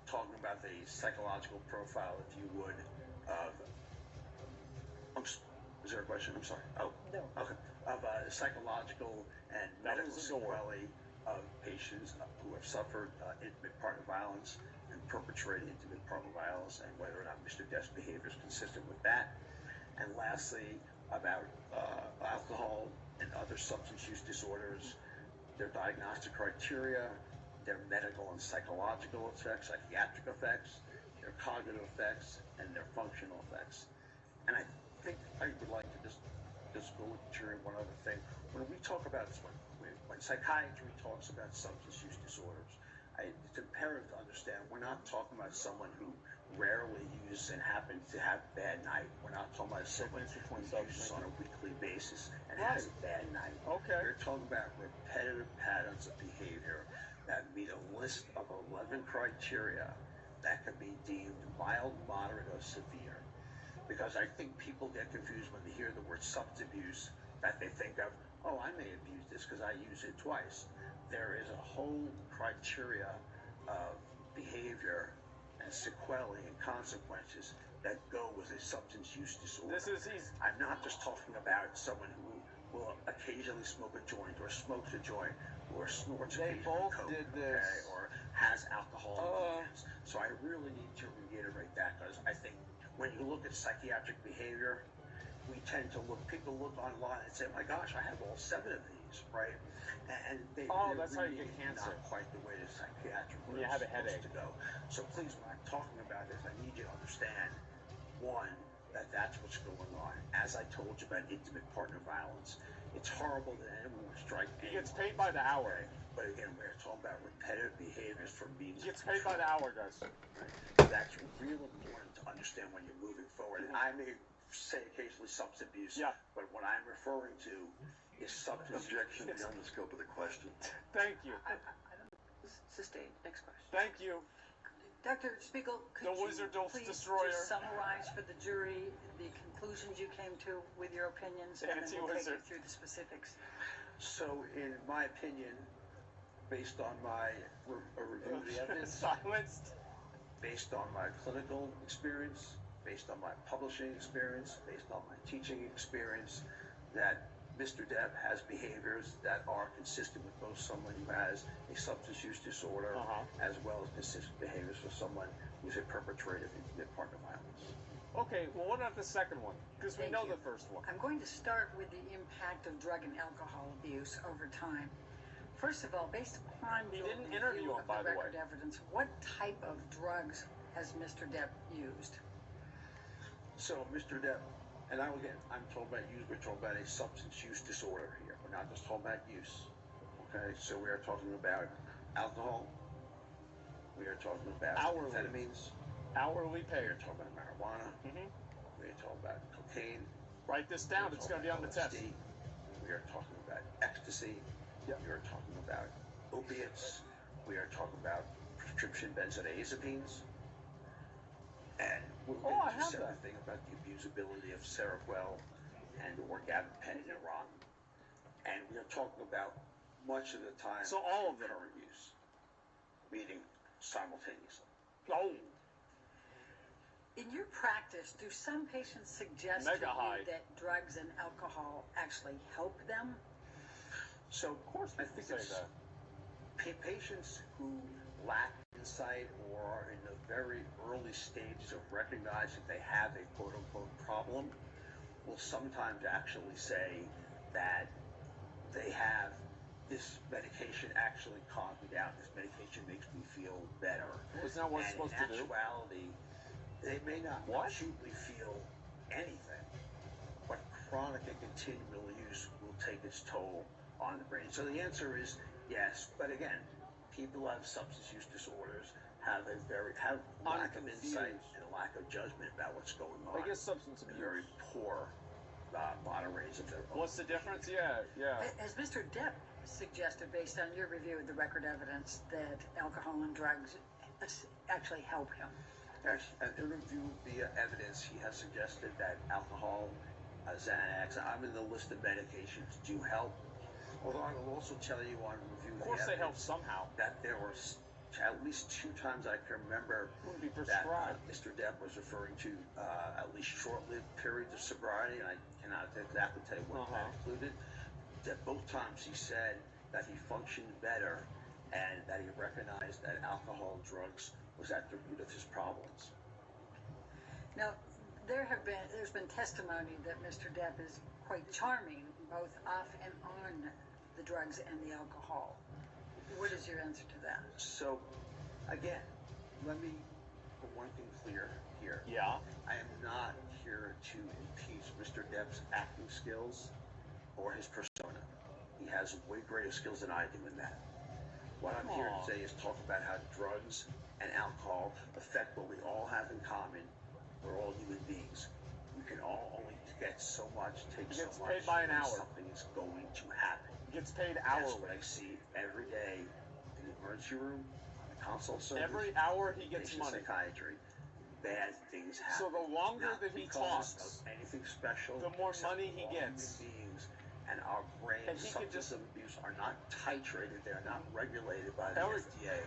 talking about the psychological profile, if you would, of, is there a question? I'm sorry. Oh, No. okay. Of psychological and That medical was the door. sequelae of patients who have suffered intimate partner violence and perpetrated intimate partner violence, and whether or not Mr. Depp's behavior is consistent with that. And lastly, about alcohol and other substance use disorders, their diagnostic criteria, their medical and psychological effects, psychiatric effects, their cognitive effects, and their functional effects. And I think I would like to just go with the jury one other thing. When we talk about this, when psychiatry talks about substance use disorders, it's imperative to understand we're not talking about someone who rarely uses and happens to have a bad night. We're not talking about someone who uses on a weekly basis and has a bad night. Okay. We're talking about repetitive patterns of behavior that meet a list of 11 criteria that can be deemed mild, moderate, or severe. Because I think people get confused when they hear the word substance abuse, that they think of, oh, I may have used this because I used it twice. There is a whole criteria of behavior and sequelae and consequences that go with a substance use disorder. This is easy. I'm not just talking about someone who will occasionally smoke a joint or smokes a joint or snorts They occasionally both coke, did this. okay, or has alcohol in hands. So I really need to reiterate that because I think when you look at psychiatric behavior, we tend to people look online and say, my gosh, I have all 7 of these, right? And that's how you get cancer. Not quite the way the psychiatric When you have a headache. to go. So please, when I'm talking about this, I need you to understand, one, that's what's going on. As I told you about intimate partner violence, it's horrible that anyone would strike anyone. He gets paid by the hour. But again, we're talking about repetitive behaviors from means. He gets paid by the hour, guys. Right? That's real important to understand when you're moving forward. And I may say occasionally substance abuse, but what I'm referring to is substance Objection beyond the scope of the question. Thank you. Sustained. Next question. Thank you. Dr. Spiegel, could The Wizard you Wolf please Destroyer. just summarize for the jury the conclusions you came to with your opinions, and then we'll take you through the specifics. So, in my opinion, based on my review of the evidence, Silenced. based on my clinical experience, based on my publishing experience, based on my teaching experience, that Mr. Depp has behaviors that are consistent with both someone who has a substance use disorder as well as consistent behaviors for someone who's a perpetrator of intimate partner violence. Okay, well, what about the second one? Because we know the first one. I'm going to start with the impact of drug and alcohol abuse over time. First of all, based upon He your didn't review interview him, of by the the way. record evidence, what type of drugs has Mr. Depp used? So, Mr. Depp, and I'm talking about use, we're talking about a substance use disorder here. We're not just talking about use. Okay, so we are talking about alcohol. We are talking about amphetamines. Hourly We pay. are talking about marijuana. We are talking about cocaine. Write this down. It's going to be on the test. LSD. We are talking about ecstasy. We are talking about opiates. We are talking about prescription benzodiazepines. And we'll get into a separate thing about the abusability of Seroquel and or gabapentin. And we are talking about much of the time all of them. Current use, meaning simultaneously. Oh. In your practice, do some patients suggest to you that drugs and alcohol actually help them? So, of course, I think it's patients who lack insight or are in the very early stages of recognizing they have a quote-unquote problem will sometimes actually say that they have this medication actually calmed me down. This medication makes me feel better. Isn't that what it's supposed to do? In actuality, they may not acutely feel anything, but chronic and continual use will take its toll on the brain. So the answer is yes, but again, people who have substance use disorders have lack of insight and a lack of judgment about what's going on. I guess substance abuse. Very poor moderators of their own. What's the difference? Yeah. As Mr. Depp suggested, based on your review of the record evidence, that alcohol and drugs actually help him. Yes, and in review of the evidence, he has suggested that alcohol, Xanax, I'm in the list of medications, do help. Although I will also tell you on review Of course they help somehow. that there were at least 2 times I can remember Wouldn't be that prescribed. Mr. Depp was referring to at least short-lived periods of sobriety, and I cannot exactly tell you what that included. That both times he said that he functioned better and that he recognized that alcohol and drugs was at the root of his problems. Now, there's been testimony that Mr. Depp is quite charming, both off and on the drugs and the alcohol. What is your answer to that? So, again, let me put one thing clear here. Yeah. I am not here to impeach Mr. Depp's acting skills or his persona. He has way greater skills than I do in that. What I'm here to say is talk about how drugs and alcohol affect what we all have in common. We're all human beings. We can all only get so much, take so much. He gets paid by an hour. Something is going to happen. He gets paid That's hourly. what I see every day in the emergency room, on the consult service. Every hour he gets patient money. Psychiatry. Bad things happen. So the longer Not that he because talks, of anything special, the more except money he all gets. human beings and our brain And he can substance abuse are not titrated. They're not regulated by the FDA.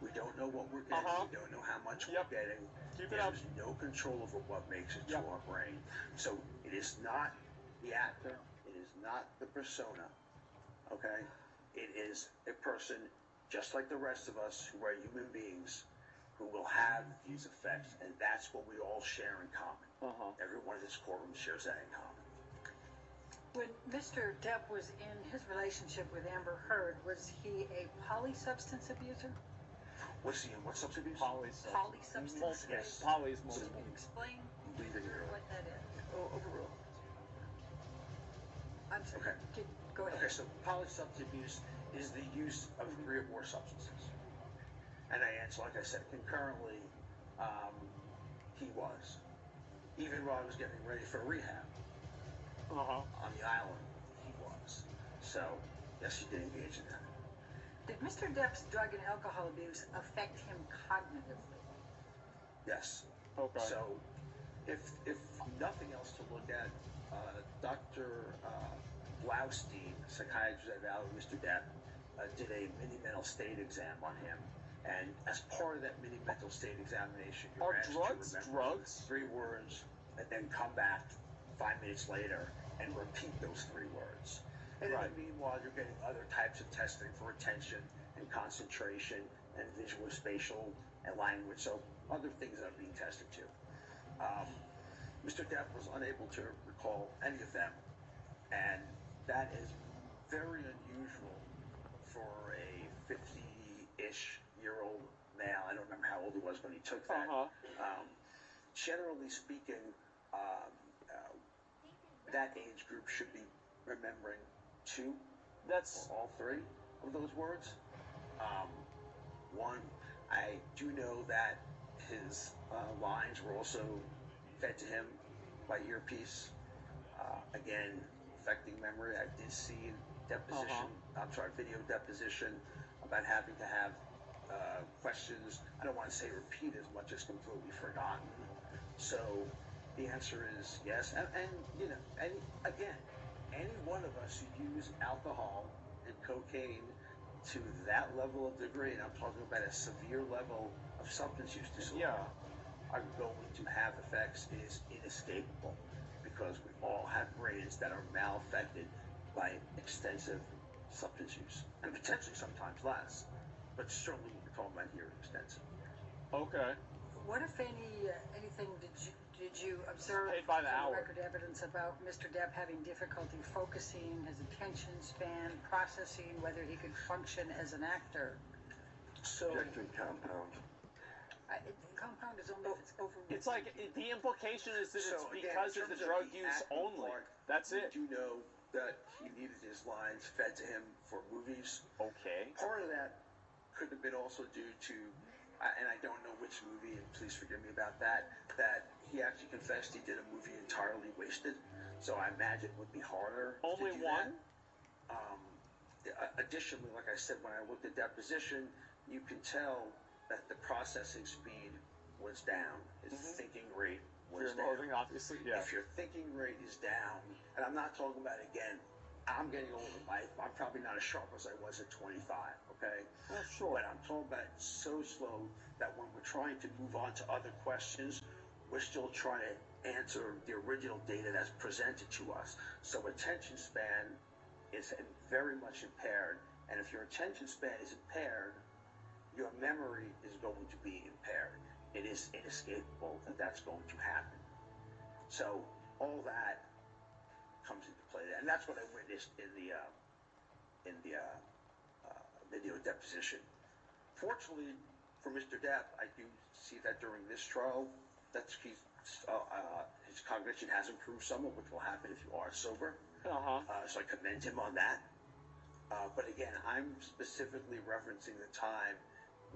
We don't know what we're getting. We don't know how much we're getting. There's no control over what makes it to our brain. So it is not the actor. It is not the persona. Okay? It is a person just like the rest of us who are human beings who will have these effects, and that's what we all share in common. Everyone in this courtroom shares that in common. When Mr. Depp was in his relationship with Amber Heard, was he a polysubstance abuser? Was he in what substance abuse? Polysubstance Multiple. abuse. Poly is Can multiple. you explain Leaving here. what that is? Overruled. I'm sorry. Okay. Go ahead. Okay, so polysubstance abuse is the use of 3 or more substances. And so like I said, concurrently, he was. Even while I was getting ready for rehab on the island, he was. So, yes, he did engage in that. Did Mr. Depp's drug and alcohol abuse affect him cognitively? Yes. Okay. So, if nothing else to look at, Dr. Blaustein, psychiatrist that evaluated Mr. Depp, did a mini mental state exam on him. And as part of that mini mental state examination, you're asked to remember 3 words and then come back 5 minutes later and repeat those 3 words. And in the meanwhile, you're getting other types of testing for attention and concentration and visual, spatial, and language. So other things that are being tested too. Mr. Depp was unable to recall any of them, and that is very unusual for a 50-ish year old male. I don't remember how old he was when he took that. Generally speaking, that age group should be remembering 2 or all 3 of those words. One, I do know that his lines were also fed to him by earpiece. Again, affecting memory. I did see video deposition about having to have questions, I don't want to say repeat as much as completely forgotten. So the answer is yes. And you know, any one of us who use alcohol and cocaine to that level of degree, and I'm talking about a severe level of substance use disorder, are going to have effects is inescapable, because we all have brains that are malaffected by extensive substance use, and potentially sometimes less, but certainly what we're talking about here is extensive. Okay. What, if anything did you observe Paid by the from hour. record evidence about Mr. Depp having difficulty focusing, his attention span, processing, whether he could function as an actor? So Objecting compound. Compound is only if it's over. It's like the implication is that it's So, again, because in of the terms drug the use acting only. part, That's it. We do know that he needed his lines fed to him for movies. Okay. Part of that could have been also due to, and I don't know which movie, and please forgive me about that, that he actually confessed he did a movie entirely wasted. So I imagine it would be harder Only to do one? That. Additionally, like I said, when I looked at deposition, you can tell that the processing speed was down. His thinking rate was down. Obviously, yeah. If your thinking rate is down, and I'm not talking about, again, I'm getting older in life. I'm probably not as sharp as I was at 25, okay? Oh, sure. But I'm talking about so slow that when we're trying to move on to other questions, we're still trying to answer the original data that's presented to us. So attention span is very much impaired. And if your attention span is impaired, your memory is going to be impaired. It is inescapable that that's going to happen. So all that comes into play, and that's what I witnessed in the video deposition. Fortunately for Mr. Depp, I do see that during this trial, his cognition has improved somewhat, which will happen if you are sober. So I commend him on that. But again, I'm specifically referencing the time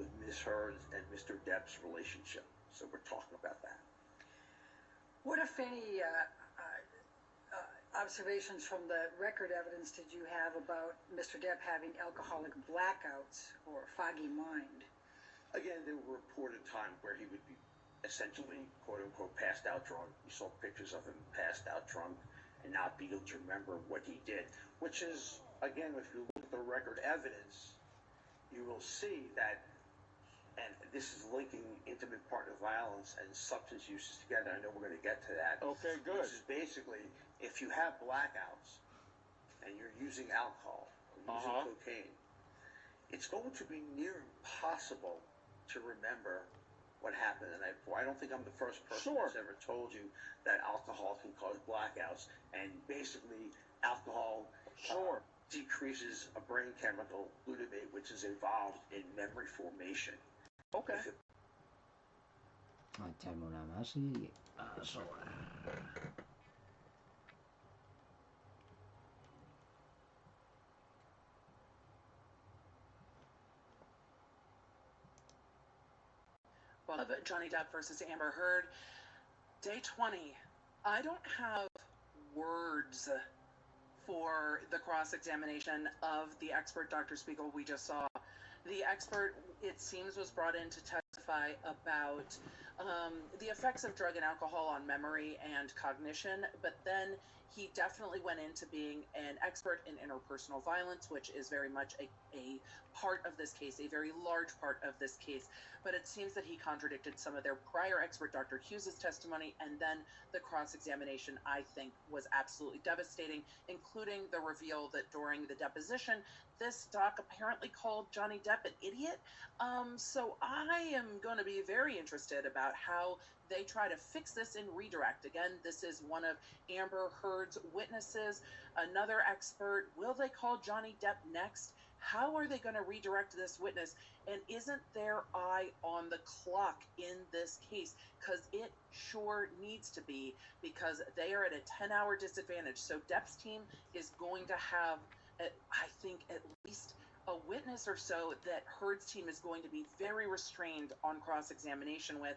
with Ms. Heard and Mr. Depp's relationship. So we're talking about that. What, if any, observations from the record evidence did you have about Mr. Depp having alcoholic blackouts or foggy mind? Again, there were reported times where he would be essentially, quote unquote, passed out drunk. You saw pictures of him passed out drunk and not be able to remember what he did, which is, again, if you look at the record evidence, you will see that, and this is linking intimate partner violence and substance uses together. I know we're going to get to that. Okay, good. Which is basically, if you have blackouts and you're using alcohol or using cocaine, it's going to be near impossible to remember what happened the night before. I don't think I'm the first person Sure. that's ever told you that alcohol can cause blackouts, and basically alcohol Sure. decreases a brain chemical, glutamate, which is involved in memory formation. Okay. If it Vamos a echarme una más y a sobrar. Of Johnny Depp versus Amber Heard, day 20. I don't have words for the cross-examination of the expert, Dr. Spiegel, we just saw. The expert, it seems, was brought in to testify about the effects of drug and alcohol on memory and cognition, but then he definitely went into being an expert in interpersonal violence, which is very much a part of this case, a very large part of this case. But it seems that he contradicted some of their prior expert, Dr. Hughes's testimony, and then the cross-examination, I think, was absolutely devastating, including the reveal that during the deposition, this doc apparently called Johnny Depp an idiot. So I am going to be very interested about how they try to fix this in redirect. Again, this is one of Amber Heard's witnesses, another expert. Will they call Johnny Depp next? How are they going to redirect this witness? And isn't their eye on the clock in this case? Because it sure needs to be, because they are at a 10-hour disadvantage. So Depp's team is going to have, I think, at least a witness or so that Heard's team is going to be very restrained on cross-examination with.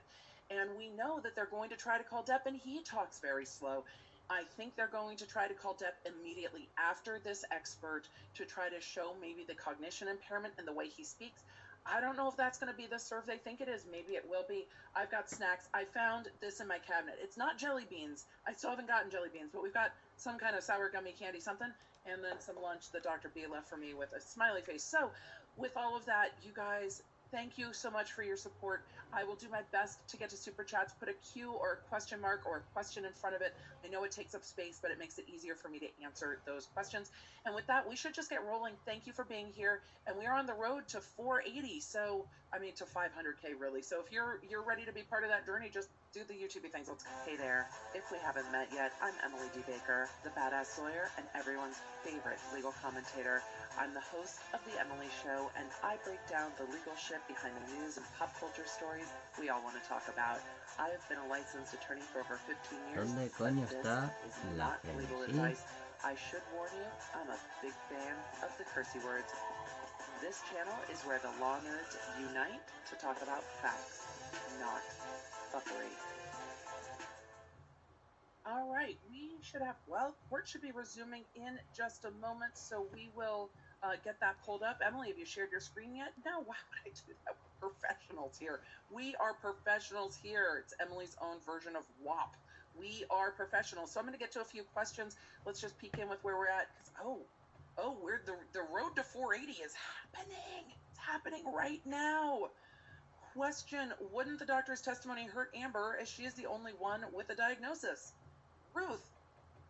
And we know that they're going to try to call Depp, and he talks very slow. I think they're going to try to call Depp immediately after this expert to try to show maybe the cognition impairment and the way he speaks. I don't know if that's going to be the serve they think it is. Maybe it will be. I've got snacks. I found this in my cabinet. It's not jelly beans. I still haven't gotten jelly beans, but we've got some kind of sour gummy candy something, and then some lunch that Dr. B left for me with a smiley face. So with all of that, you guys, thank you so much for your support. I will do my best to get to Super Chats, put a Q or a question mark or a question in front of it. I know it takes up space, but it makes it easier for me to answer those questions. And with that, we should just get rolling. Thank you for being here. And we are on the road to 480. So, I mean, to 500K really. So if you're ready to be part of that journey, just do the YouTubey things. Let's go. Hey there. If we haven't met yet, I'm Emily D. Baker, the badass lawyer and everyone's favorite legal commentator. I'm the host of The Emily Show, and I break down the legal shit behind the news and pop culture stories we all want to talk about. I have been a licensed attorney for over 15 years. ¿Dónde coño This está is la not legal frenesí? advice. I should warn you, I'm a big fan of the cursey words. This channel is where the law nerds unite to talk about facts, not fuckery. All right, we should have, well, court should be resuming in just a moment, so we will get that pulled up. Emily, have you shared your screen yet? No, why would I do that? We're professionals here. We are professionals here. It's Emily's own version of WAP. We are professionals. So I'm going to get to a few questions. Let's just peek in with where we're at. We're the road to 480 is happening. It's happening right now. Question, wouldn't the doctor's testimony hurt Amber as she is the only one with a diagnosis? Ruth,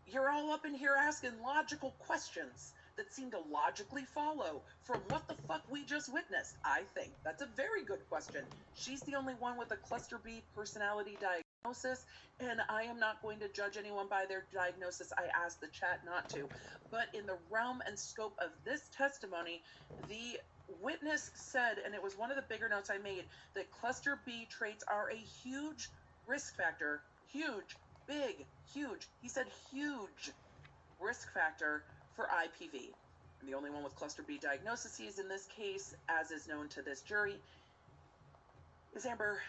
you're all up in here asking logical questions that seem to logically follow from what the fuck we just witnessed. I think that's a very good question. She's the only one with a cluster B personality diagnosis, and I am not going to judge anyone by their diagnosis. I asked the chat not to. But in the realm and scope of this testimony, the witness said, and it was one of the bigger notes I made, that cluster B traits are a huge risk factor. Huge, big, huge. He said huge risk factor for IPV. And the only one with cluster B diagnoses in this case, as is known to this jury, is Amber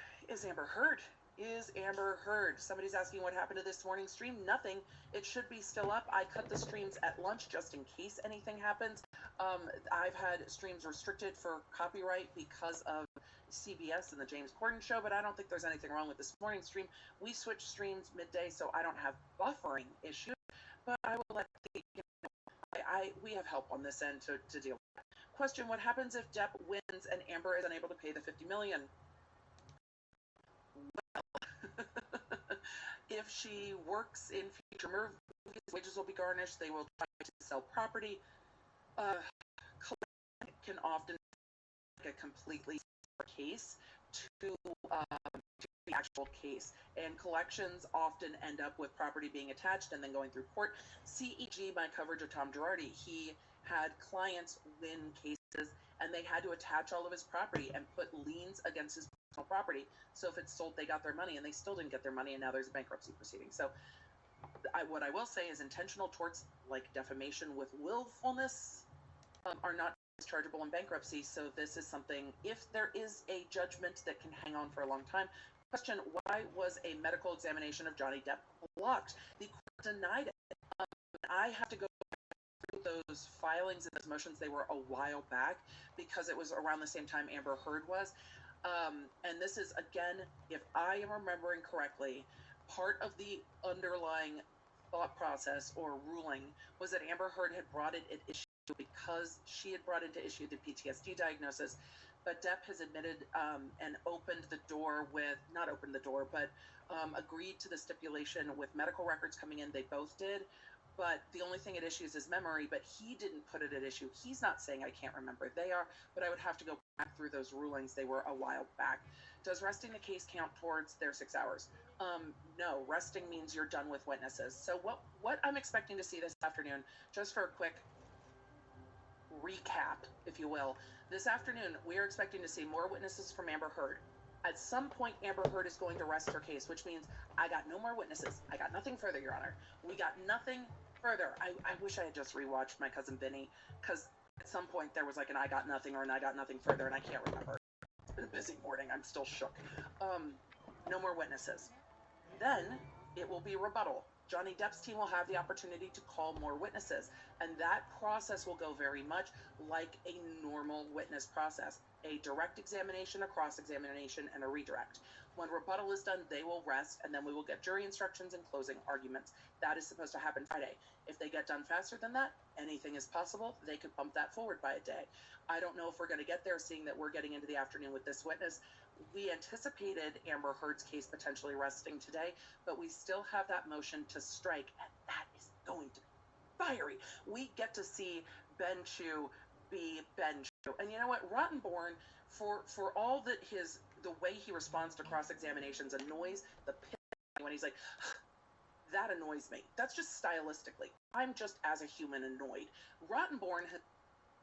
Heard. Is Amber Heard. Somebody's asking what happened to this morning's stream. Nothing. It should be still up. I cut the streams at lunch just in case anything happens. I've had streams restricted for copyright because of CBS and the James Corden show, but I don't think there's anything wrong with this morning's stream. We switch streams midday, so I don't have buffering issues, but I will let the, we have help on this end to deal with that. Question, what happens if Depp wins and Amber is unable to pay the $50 million? Well, if she works in future movies, wages will be garnished. They will try to sell property. Can often make a completely separate case to the actual case. And collections often end up with property being attached and then going through court. CEG, my coverage of Tom Girardi, he had clients win cases and they had to attach all of his property and put liens against his personal property. So if it's sold, they got their money, and they still didn't get their money, and now there's a bankruptcy proceeding. So what I will say is intentional torts like defamation with willfulness are not dischargeable in bankruptcy. So this is something, if there is a judgment that can hang on for a long time. Question, why was a medical examination of Johnny Depp blocked? The court denied it. I have to go through those filings and those motions. They were a while back because it was around the same time Amber Heard was. And this is, again, if I am remembering correctly, part of the underlying thought process or ruling was that Amber Heard had brought it at issue because she had brought into issue the PTSD diagnosis. But Depp has admitted and opened the door with, not opened the door, but agreed to the stipulation with medical records coming in. They both did. But the only thing at issue is his memory, but he didn't put it at issue. He's not saying I can't remember. They are, but I would have to go back through those rulings. They were a while back. Does resting the case count towards their 6 hours? No, resting means you're done with witnesses. So what I'm expecting to see this afternoon, just for a quick recap, if you will, this afternoon, we are expecting to see more witnesses from Amber Heard. At some point, Amber Heard is going to rest her case, which means I got no more witnesses. I got nothing further, Your Honor. We got nothing further. I wish I had just rewatched My Cousin Vinny, because at some point there was like an I got nothing or an I got nothing further, and I can't remember. It's been a busy morning. I'm still shook. No more witnesses. Then it will be rebuttal. Johnny Depp's team will have the opportunity to call more witnesses, and that process will go very much like a normal witness process. A direct examination, a cross-examination, and a redirect. When rebuttal is done, they will rest, and then we will get jury instructions and closing arguments. That is supposed to happen Friday. If they get done faster than that, anything is possible. They could bump that forward by a day. I don't know if we're going to get there, seeing that we're getting into the afternoon with this witness. We anticipated Amber Heard's case potentially resting today, but we still have that motion to strike, and that is going to be fiery. We get to see Ben Chew be Ben Chew. And you know what? Rottenborn, for all that the way he responds to cross-examinations annoys the pit when he's like, that annoys me. That's just stylistically. I'm just, as a human, annoyed. Rottenborn has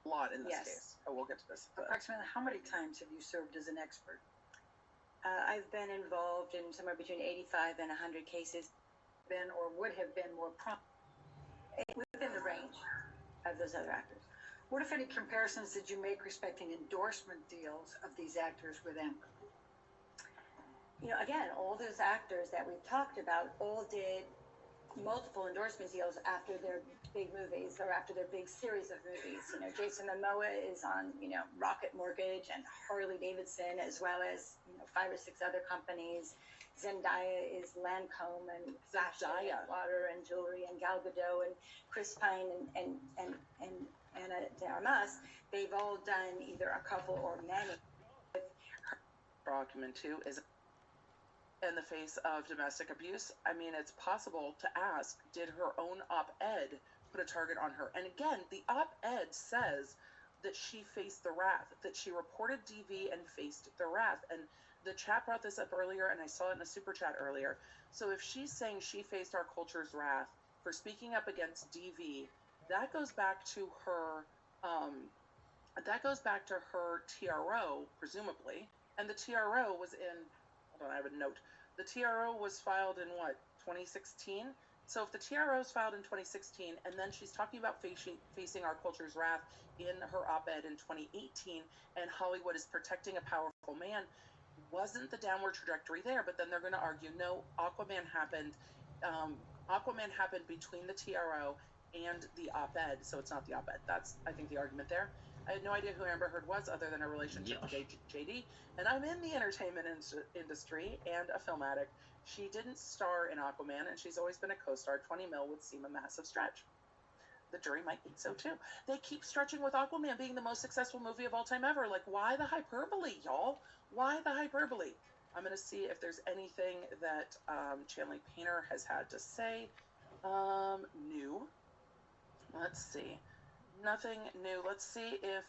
a lot in this case. Oh, we'll get to this. Approximately how many times have you served as an expert? I've been involved in somewhere between 85 and 100 cases. Been or would have been more prompt within the range of those other actors. What, if any, comparisons did you make respecting endorsement deals of these actors with Amber? You know, again, all those actors that we've talked about all did multiple endorsement deals after their big movies or after their big series of movies. You know, Jason Momoa is on, Rocket Mortgage and Harley Davidson, as well as, 5 or 6 other companies. Zendaya is Lancome and fashion and water and jewelry, and Gal Gadot and Chris Pine and Anna de Armas. They've all done either a couple or many. Document 2 is in the face of domestic abuse. I mean, it's possible to ask, did her own op-ed put a target on her? And again, the op-ed says that she faced the wrath, that she reported DV and faced the wrath. And the chat brought this up earlier, and I saw it in a super chat earlier. So if she's saying she faced our culture's wrath for speaking up against DV, that goes back to her TRO, presumably. And the TRO was in, hold on, I have a note. The TRO was filed in what, 2016? So if the TRO is filed in 2016, and then she's talking about facing our culture's wrath in her op-ed in 2018, and Hollywood is protecting a powerful man, wasn't the downward trajectory there? But then they're going to argue, no, Aquaman happened between the TRO and the op-ed, so it's not the op-ed. That's, I think, the argument there. I had no idea who Amber Heard was other than her relationship to JD, and I'm in the entertainment industry and a film addict. She didn't star in Aquaman, and she's always been a co-star. 20 mil would seem a massive stretch. The jury might think so too. They keep stretching with Aquaman being the most successful movie of all time ever. Like, why the hyperbole, y'all? Why the hyperbole? I'm going to see if there's anything that Chanley Painter has had to say. New. Let's see. Nothing new. Let's see if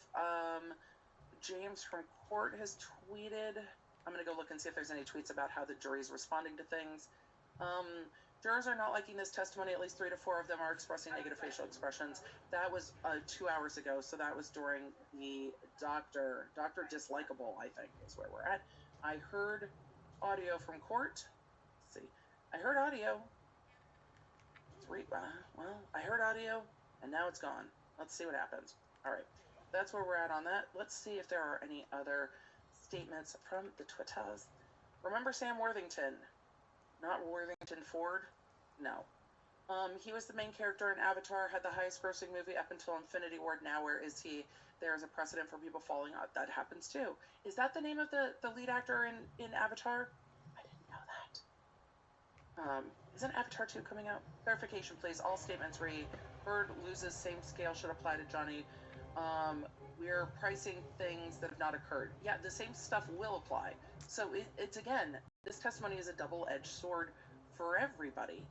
James from Court has tweeted. I'm going to go look and see if there's any tweets about how the jury's responding to things. Jurors are not liking this testimony. At least 3 to 4 of them are expressing negative facial expressions. That was 2 hours ago, so that was during the Dr. Dislikable, I think, is where we're at. I heard audio from court. Let's see. I heard audio. I heard audio, and now it's gone. Let's see what happens. All right. That's where we're at on that. Let's see if there are any other statements from the Twitters. Remember Sam Worthington? Not Worthington Ford? No. He was the main character in Avatar, had the highest grossing movie up until Infinity War. Now where is he? There's a precedent for people falling out. That happens too. Is that the name of the lead actor in Avatar? I didn't know that. Isn't Avatar 2 coming out? Clarification, please. All statements read, Bird loses, same scale should apply to Johnny. We're pricing things that have not occurred. Yeah, the same stuff will apply. So it's again, this testimony is a double-edged sword for everybody.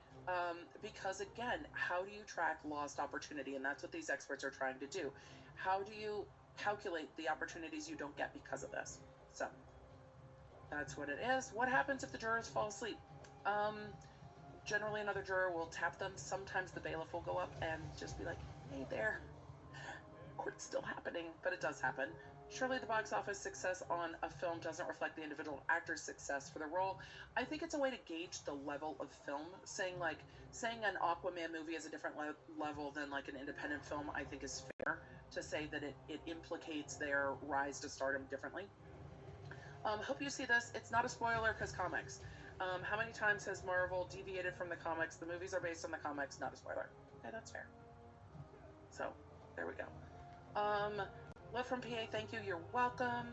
Because again, how do you track lost opportunity? And that's what these experts are trying to do. How do you calculate the opportunities you don't get because of this? So that's what it is. What happens if the jurors fall asleep? Generally another juror will tap them. Sometimes the bailiff will go up and just be like, hey there, court's still happening, but it does happen. Surely the box office success on a film doesn't reflect the individual actor's success for the role. I think it's a way to gauge the level of film. Saying an Aquaman movie is a different level than like an independent film, I think is fair to say that it implicates their rise to stardom differently. Hope you see this. It's not a spoiler because comics. How many times has Marvel deviated from the comics? The movies are based on the comics, not a spoiler. Okay, that's fair. So, there we go. Love from PA, thank you, you're welcome.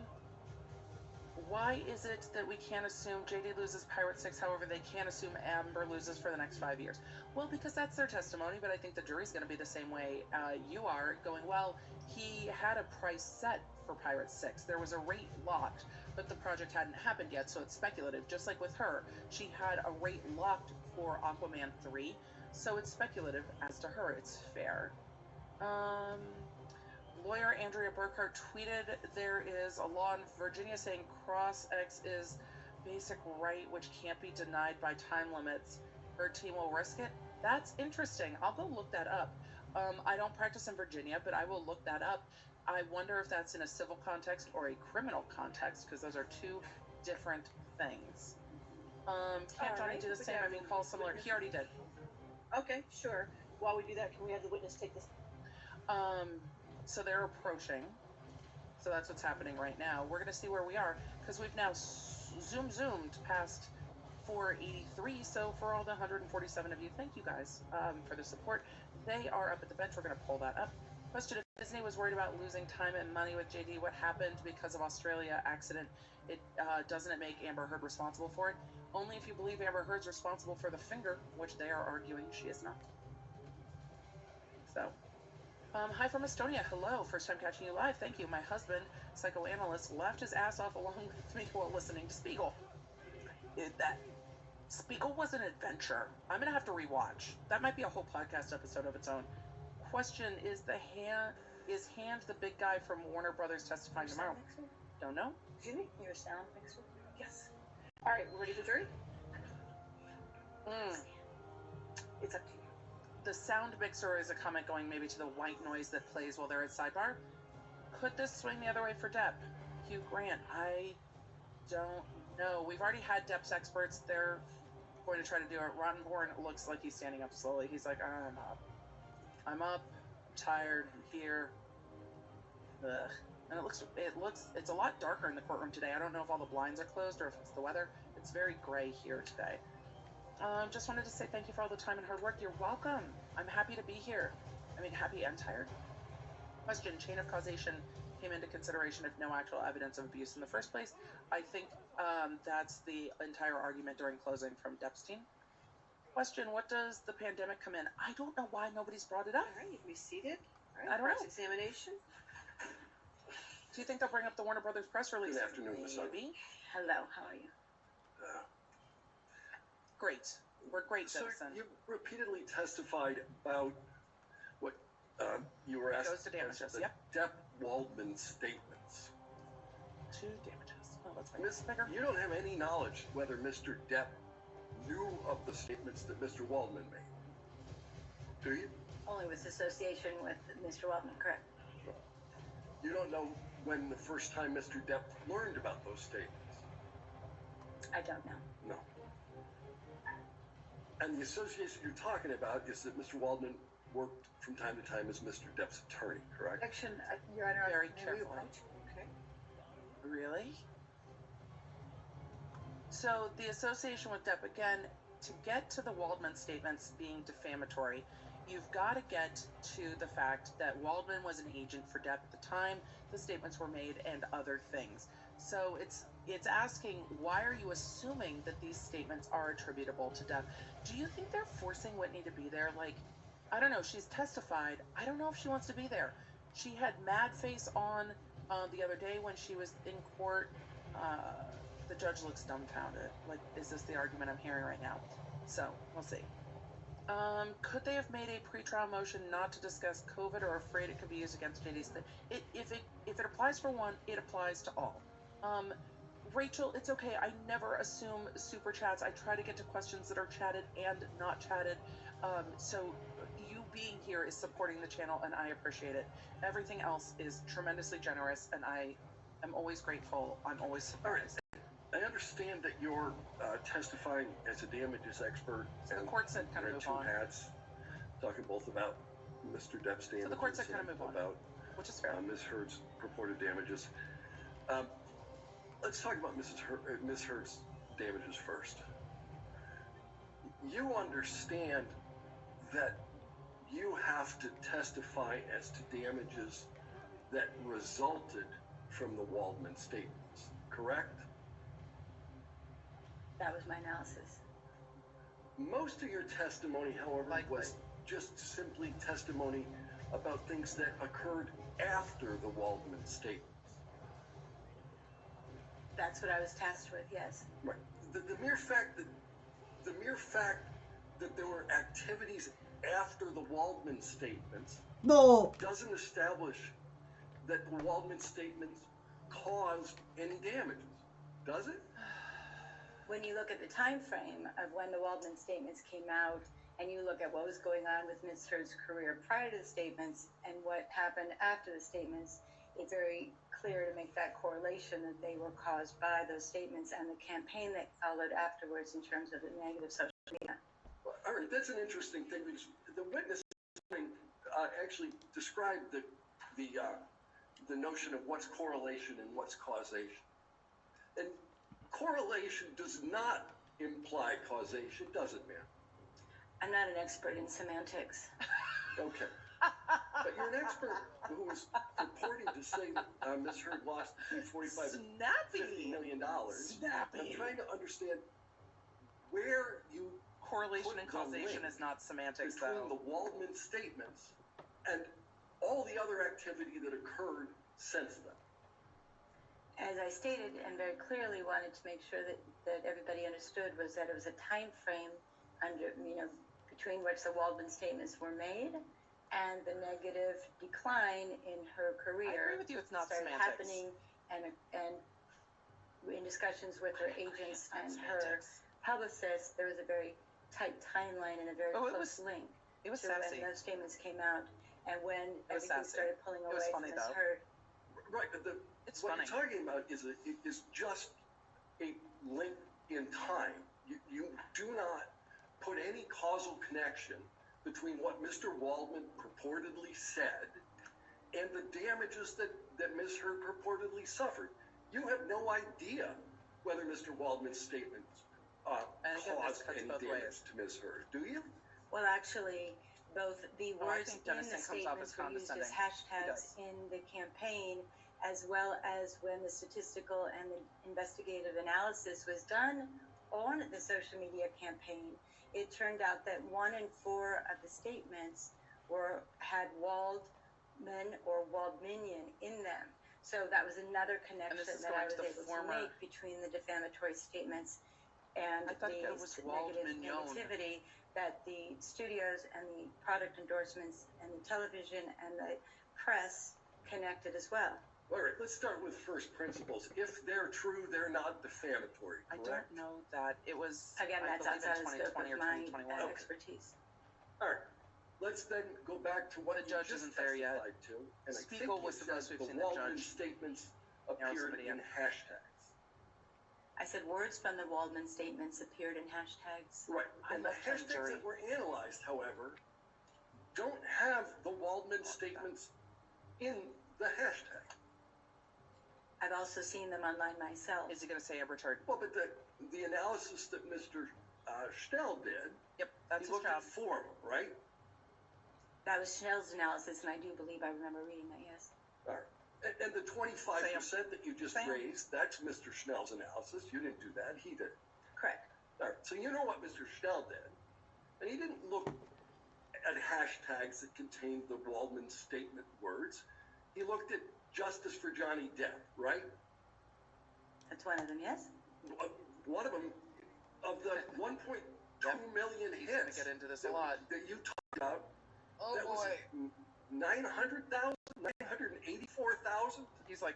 Why is it that we can't assume JD loses Pirate 6, however they can't assume Amber loses for the next 5 years? Well, because that's their testimony, but I think the jury's going to be the same way you are, going, well, he had a price set for Pirate 6. There was a rate locked, but the project hadn't happened yet, so it's speculative. Just like with her, she had a rate locked for Aquaman 3, so it's speculative as to her. It's fair. Lawyer Andrea Burkhart tweeted, there is a law in Virginia saying cross-X is basic right, which can't be denied by time limits. Her team will risk it. That's interesting. I'll go look that up. I don't practice in Virginia, but I will look that up. I wonder if that's in a civil context or a criminal context, because those are two different things. Can't Johnny do the same? I mean, Paul similar. He already did. Okay, sure. While we do that, can we have the witness take this? So they're approaching. So that's what's happening right now. We're going to see where we are, because we've now zoomed past 483. So for all the 147 of you, thank you guys for the support. They are up at the bench. We're going to pull that up. Question: if Disney was worried about losing time and money with JD, what happened because of Australia accident? Doesn't it make Amber Heard responsible for it? Only if you believe Amber Heard's responsible for the finger, which they are arguing she is not. So, hi from Estonia. Hello, first time catching you live. Thank you. My husband, psychoanalyst, laughed his ass off along with me while listening to Spiegel. Spiegel was an adventure. I'm gonna have to rewatch. That might be a whole podcast episode of its own. Question: is Hand the big guy from Warner Brothers testifying tomorrow? Don't know. Excuse me? Your sound mixer? Yes. All right, we're ready for jury? It's up to you. The sound mixer is a comment going maybe to the white noise that plays while they're at sidebar. Could this swing the other way for Depp? Hugh Grant, I don't know. We've already had Depp's experts. They're going to try to do it. Rottenborn looks like he's standing up slowly. He's like, I'm up, I'm tired, I'm here. Ugh. And it's a lot darker in the courtroom today. I don't know if all the blinds are closed or if it's the weather. It's very gray here today. Just wanted to say thank you for all the time and hard work. You're welcome. I'm happy to be here. I mean, happy and tired. Question: chain of causation came into consideration if no actual evidence of abuse in the first place. I think that's the entire argument during closing from Depp's team. Question: what does the pandemic come in? I don't know why nobody's brought it up. All right, be seated. All right, I don't know. Cross-examination. Do you think they'll bring up the Warner Brothers press release? Good afternoon, Ms. Maybe. Hello, how are you? Great. We're great, Sir, citizen. you repeatedly testified about what you were asked. Goes to damages, yep. Depp Waldman statements. To damages. Oh, let's make this bigger. You don't have any knowledge whether Mr. Depp knew of the statements that Mr. Waldman made, do you? Only with association with Mr. Waldman, correct? You don't know when the first time Mr. Depp learned about those statements? I don't know. No. And the association you're talking about is that Mr. Waldman worked from time to time as Mr. Depp's attorney, correct? Objection, Your Honor. Very may we carefully. approach? Okay. Really? So the association with Depp, again, to get to the Waldman statements being defamatory, you've got to get to the fact that Waldman was an agent for Depp at the time the statements were made and other things. So it's asking, why are you assuming that these statements are attributable to Depp? Do you think they're forcing Whitney to be there? Like, I don't know, she's testified. I don't know if she wants to be there. She had mad face on the other day when she was in court. The judge looks dumbfounded. Like, is this the argument I'm hearing right now? So, we'll see. Could they have made a pretrial motion not to discuss COVID or afraid it could be used against JD's? If it applies for one, it applies to all. Rachel, it's okay. I never assume super chats. I try to get to questions that are chatted and not chatted. So you being here is supporting the channel, and I appreciate it. Everything else is tremendously generous, and I am always grateful. I'm always surprised. I understand that you're testifying as a damages expert. So the court said kind of move two on. hats, talking both about Mr. Depp's damages So the court said kind of move on, about which is fair. Ms. Heard's purported damages. Let's talk about Ms. Heard's damages first. You understand that you have to testify as to damages that resulted from the Waldman statements, correct? That was my analysis. Most of your testimony, however, Likely. was just simply testimony about things that occurred after the Waldman statements. That's what I was tasked with, yes. Right. The mere fact that there were activities after the Waldman statements No! doesn't establish that the Waldman statements caused any damages, does it? When you look at the time frame of when the Waldman statements came out, and you look at what was going on with Ms. Heard's career prior to the statements and what happened after the statements, it's very clear to make that correlation that they were caused by those statements and the campaign that followed afterwards in terms of the negative social media. Well, all right, that's an interesting thing because the witness actually described the notion of what's correlation and what's causation. And correlation does not imply causation, does it, ma'am? I'm not an expert in semantics. Okay. But you're an expert who is purporting to say that Ms. Heard lost between $45 and $50 million. Snappy. I'm trying to understand where you Correlation put and the causation link is not semantics, between though. the Waldman statements and all the other activity that occurred since then. As I stated and very clearly wanted to make sure that everybody understood was that it was a time frame between which the Waldman statements were made and the negative decline in her career. I agree with you, it's not started semantics. happening and in discussions with her agents and her publicists, there was a very tight timeline and a very close link It was to sassy. when those statements came out and when was everything sassy. started pulling It was away funny, from Ms. though. Heard. Right, but It's what funny. you're talking about is just a link in time. You do not put any causal connection between what Mr. Waldman purportedly said and the damages that Ms. Heard purportedly suffered. You have no idea whether Mr. Waldman's statements caused any damage to Ms. Heard, do you? Well, actually, both the Oh, I words think in the Dennison comes off as statements were used as condescending. hashtags He in the campaign, as well as when the statistical and the investigative analysis was done on the social media campaign. It turned out that 1 in 4 of the statements had Waldman or Waldminian in them. So that was another connection this is that I going was to the able former- to make between the defamatory statements and I thought the that was negative Waldmignon. negativity that the studios and the product endorsements and the television and the press connected as well. All right, let's start with first principles. If they're true, they're not defamatory, I correct? don't know that it was. Again, I that's believe outside in the scope 2020 of or my 2021. expertise. All right, let's then go back to what The judge you just isn't there yet. testified to. And I think Spiegel you was the said most we've the seen the Waldman judge statements nail appeared somebody in in. hashtags. I said words from the Waldman statements appeared in hashtags. Right, and the left him hashtags jury. that were analyzed, however, don't have the Waldman statements in the hashtag. I've also seen them online myself. Is he going to say Amber Turd? Well, but the analysis that Mr. Schnell did, Yep, that's he his looked job. at form, right? That was Schnell's analysis, and I do believe I remember reading that, yes. All right. And the 25% that you just raised, that's Mr. Schnell's analysis. You didn't do that. He did. Correct. All right. So you know what Mr. Schnell did. And he didn't look at hashtags that contained the Waldman statement words. He looked at Justice for Johnny Depp, right? That's one of them, yes? One of them, of the 1.2 million He's going to hits get into this a lot. that you talked about, Oh that boy. was 900,000, 984,000. He's like.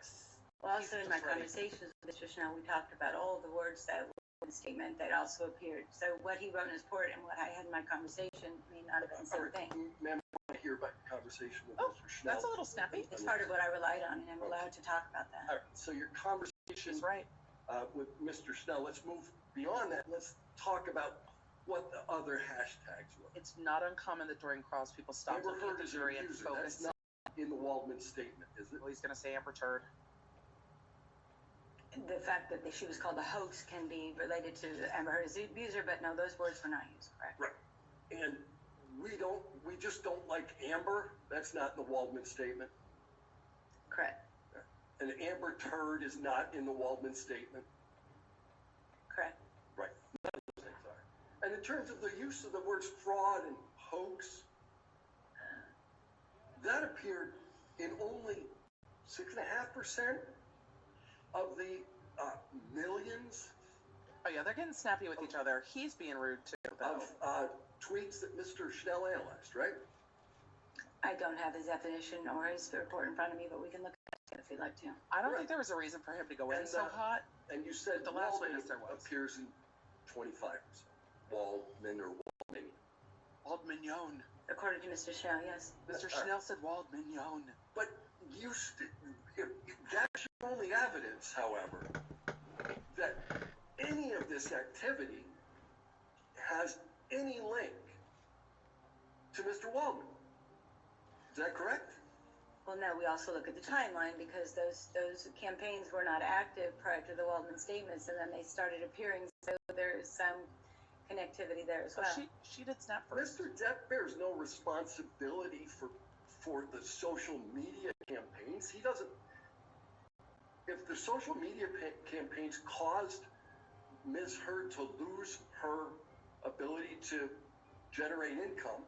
Well, he's also in just my ready. conversations with Mr. Schnell, we talked about all the words that were in the statement that also appeared. So what he wrote in his report and what I had in my conversation may not have been the same thing. Ma'am, I want to hear about your conversation with Oh, Mr. Schnell. that's a little snappy. It's part of what I relied on, and I'm allowed to talk about that. All right, so your conversation She's right. with Mr. Schnell, let's move beyond that. Let's talk about what the other hashtags were. It's not uncommon that during cross people stop Amber looking at Heard the is an jury and abuser. focus. That's not in the Waldman statement, is it? Well, he's going to say Amber Turd. The fact that she was called a hoax can be related to Amber Heard as the abuser, but no, those words were not used, correct? Right. And we just don't like Amber. That's not in the Waldman statement. Correct. And Amber Turd is not in the Waldman statement. Correct. Right. None of those things are. And in terms of the use of the words fraud and hoax, that appeared in only 6.5% of the millions Oh yeah, they're getting snappy with each other. He's being rude too, though. of tweets that Mr. Schnell analyzed, right? I don't have his definition or his report in front of me, but we can look at it if you'd like to. I don't think there was a reason for him to go in And, so hot. And you said The last Waldman witness there was. appears in 25%. Waldman or Waldman. Waldmignon. According to Mr. Schnell, yes. Mr. Schnell said Waldmignon. But if that's your only evidence, however, that any of this activity has any link to Mr. Waldman. Is that correct? Well, no, we also look at the timeline because those campaigns were not active prior to the Waldman statements, and then they started appearing, so there's some connectivity there as well. She did snap first. Mr. Depp bears no responsibility for the social media campaigns. He doesn't. If the social media campaigns caused Ms. Heard to lose her ability to generate income,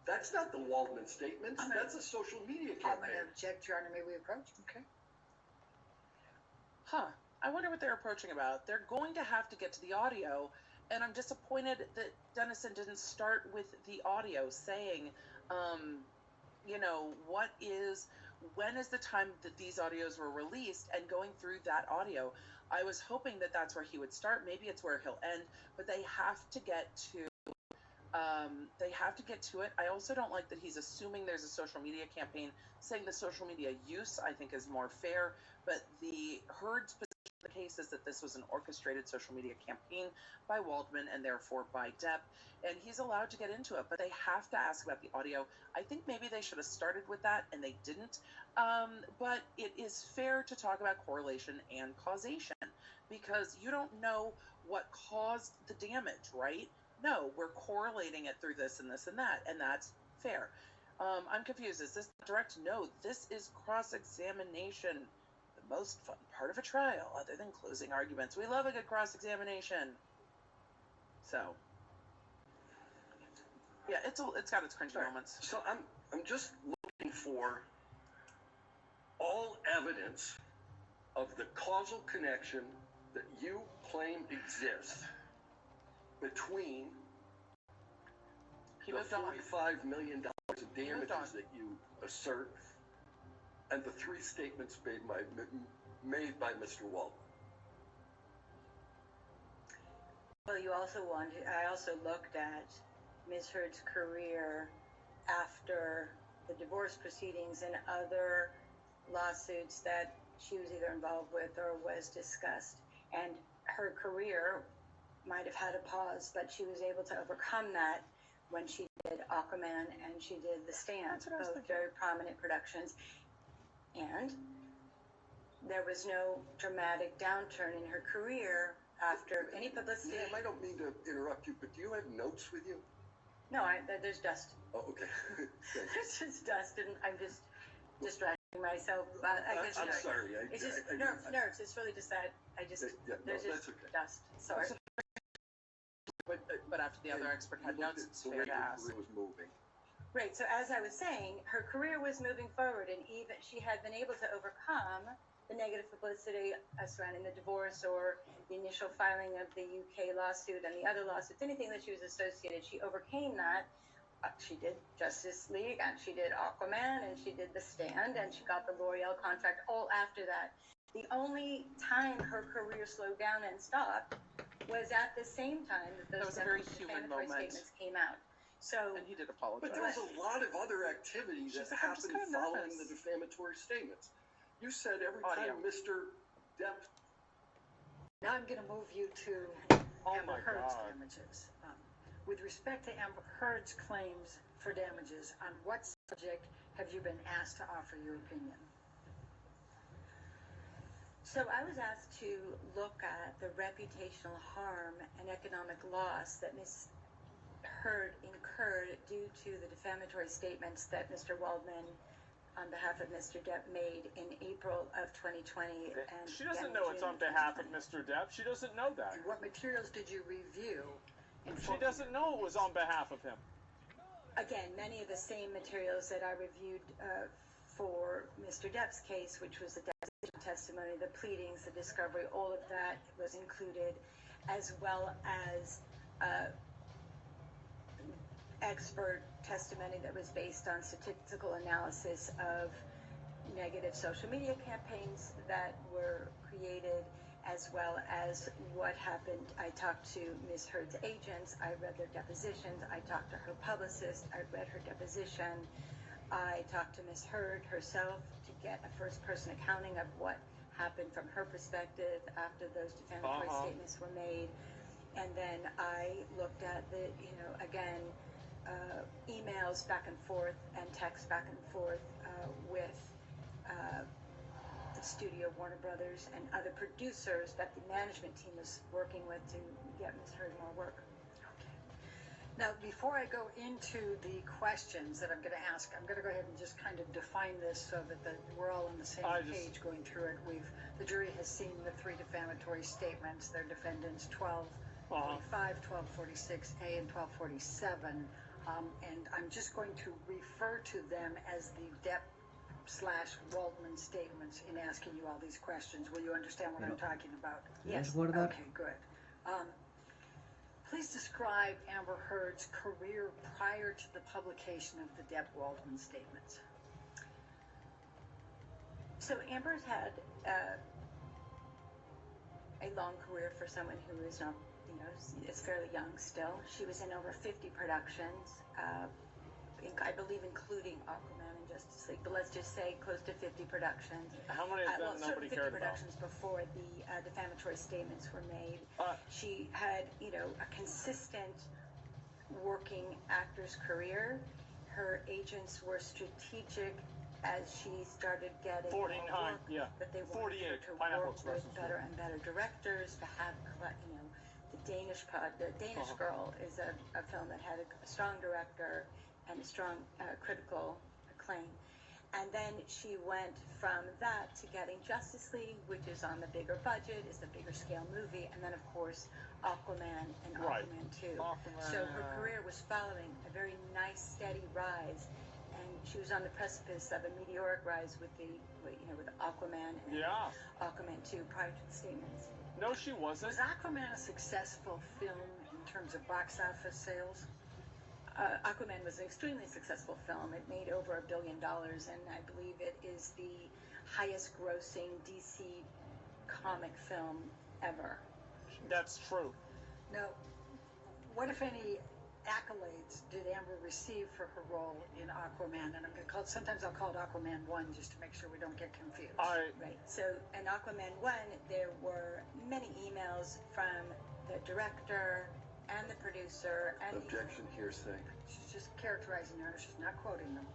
that's not the Waldman statements. That's a social media I'm campaign. going to object, Your Honor. May we approach? Okay. Huh. I wonder what they're approaching about. They're going to have to get to the audio, and I'm disappointed that Dennison didn't start with the audio saying, when is the time that these audios were released, and going through that audio. I was hoping that that's where he would start. Maybe it's where he'll end, but they have to get to it. I also don't like that he's assuming there's a social media campaign. Saying the social media use, I think, is more fair, but the Heard's position of the case is that this was an orchestrated social media campaign by Waldman and therefore by Depp, and he's allowed to get into it, but they have to ask about the audio. I think maybe they should have started with that, and they didn't, but it is fair to talk about correlation and causation, because you don't know what caused the damage, right? No, we're correlating it through this and this and that, and that's fair. I'm confused. Is this direct? No, this is cross-examination. The most fun part of a trial, other than closing arguments. We love a good cross-examination. So, yeah, it's got its cringy moments. So I'm just looking for all evidence of the causal connection that you claim exists between He the moved on. $45 million of moved on. damages that you assert and the 3 statements made by Mr. Waldman. Well, I also looked at Ms. Heard's career after the divorce proceedings and other lawsuits that she was either involved with or was discussed. And her career might have had a pause, but she was able to overcome that when she did Aquaman and she did The Stand, both very prominent productions. And there was no dramatic downturn in her career after any publicity. Ma'am, I don't mean to interrupt you, but do you have notes with you? No, there's dust. Oh, okay. There's just dust, and I'm just distracting myself. But I guess I'm sorry. It's just nerves. It's really just that there's just okay. dust. Sorry. But after the other expert had notes, it's fair to ask. The way was moving. Right. So as I was saying, her career was moving forward, and even she had been able to overcome the negative publicity surrounding the divorce or the initial filing of the UK lawsuit and the other lawsuits, anything that she was associated, she overcame that. She did Justice League, and she did Aquaman, and she did The Stand, and she got the L'Oreal contract all after that. The only time her career slowed down and stopped was at the same time that those was a very human defamatory moment. statements came out. So, And he did apologize. But there was a lot of other activity that She's like, I'm just happened kinda following nervous. the defamatory statements. You said every Audio. time Mr. Depp. Now I'm going to move you to Oh Amber my Heard's God. damages. With respect to Amber Heard's claims for damages, on what subject have you been asked to offer your opinion? So I was asked to look at the reputational harm and economic loss that Ms. Heard incurred due to the defamatory statements that Mr. Waldman, on behalf of Mr. Depp, made in April of 2020. And She doesn't again in know it's June on behalf of 2020. Mr. Depp. She doesn't know that. And what materials did you review? She doesn't know it was on behalf of him. Again, many of the same materials that I reviewed for Mr. Depp's case, which was the deposition testimony, the pleadings, the discovery, all of that was included, as well as expert testimony that was based on statistical analysis of negative social media campaigns that were created, as well as what happened. I talked to Ms. Heard's agents, I read their depositions, I talked to her publicist, I read her deposition, I talked to Ms. Heard herself to get a first-person accounting of what happened from her perspective after those defamatory statements were made. And then I looked at the, again, emails back and forth and texts back and forth with the studio, Warner Brothers, and other producers that the management team was working with to get Ms. Heard more work. Now, before I go into the questions that I'm going to ask, I'm going to go ahead and just kind of define this so that we're all on the same page going through it. The jury has seen the 3 defamatory statements. They're defendants 1245, 1246A, and 1247. And I'm just going to refer to them as the Depp/Waldman statements in asking you all these questions. Will you understand what I'm talking about? Yes. Okay, good. Please describe Amber Heard's career prior to the publication of the Depp-Waldman statements. So Amber's had a long career for someone who is not, is fairly young still. She was in over 50 productions, I believe including Aquaman and Justice League, but let's just say close to 50 productions. How many of them nobody cared about? Productions before the defamatory statements were made. She had, a consistent working actor's career. Her agents were strategic as she started getting 49, work, yeah. that they wanted her 48 to Pineapple work with Express. better and better directors, to have, the Danish Girl is a film that had a strong director and a strong critical acclaim. And then she went from that to getting Justice League, which is on the bigger budget, is the bigger scale movie, and then of course Aquaman and Aquaman 2. So her career was following a very nice, steady rise, and she was on the precipice of a meteoric rise with with Aquaman and Aquaman 2 prior to the statements. No, she wasn't. Was Aquaman a successful film in terms of box office sales? Aquaman was an extremely successful film. It made over $1 billion, and I believe it is the highest grossing DC comic film ever. That's true. Now, what, if any, accolades did Amber receive for her role in Aquaman? And I'm going to call it, sometimes I'll call it Aquaman 1 just to make sure we don't get confused. Right. So in Aquaman 1, there were many emails from the director and the producer and Objection, hearsay. She's just characterizing her, she's not quoting them.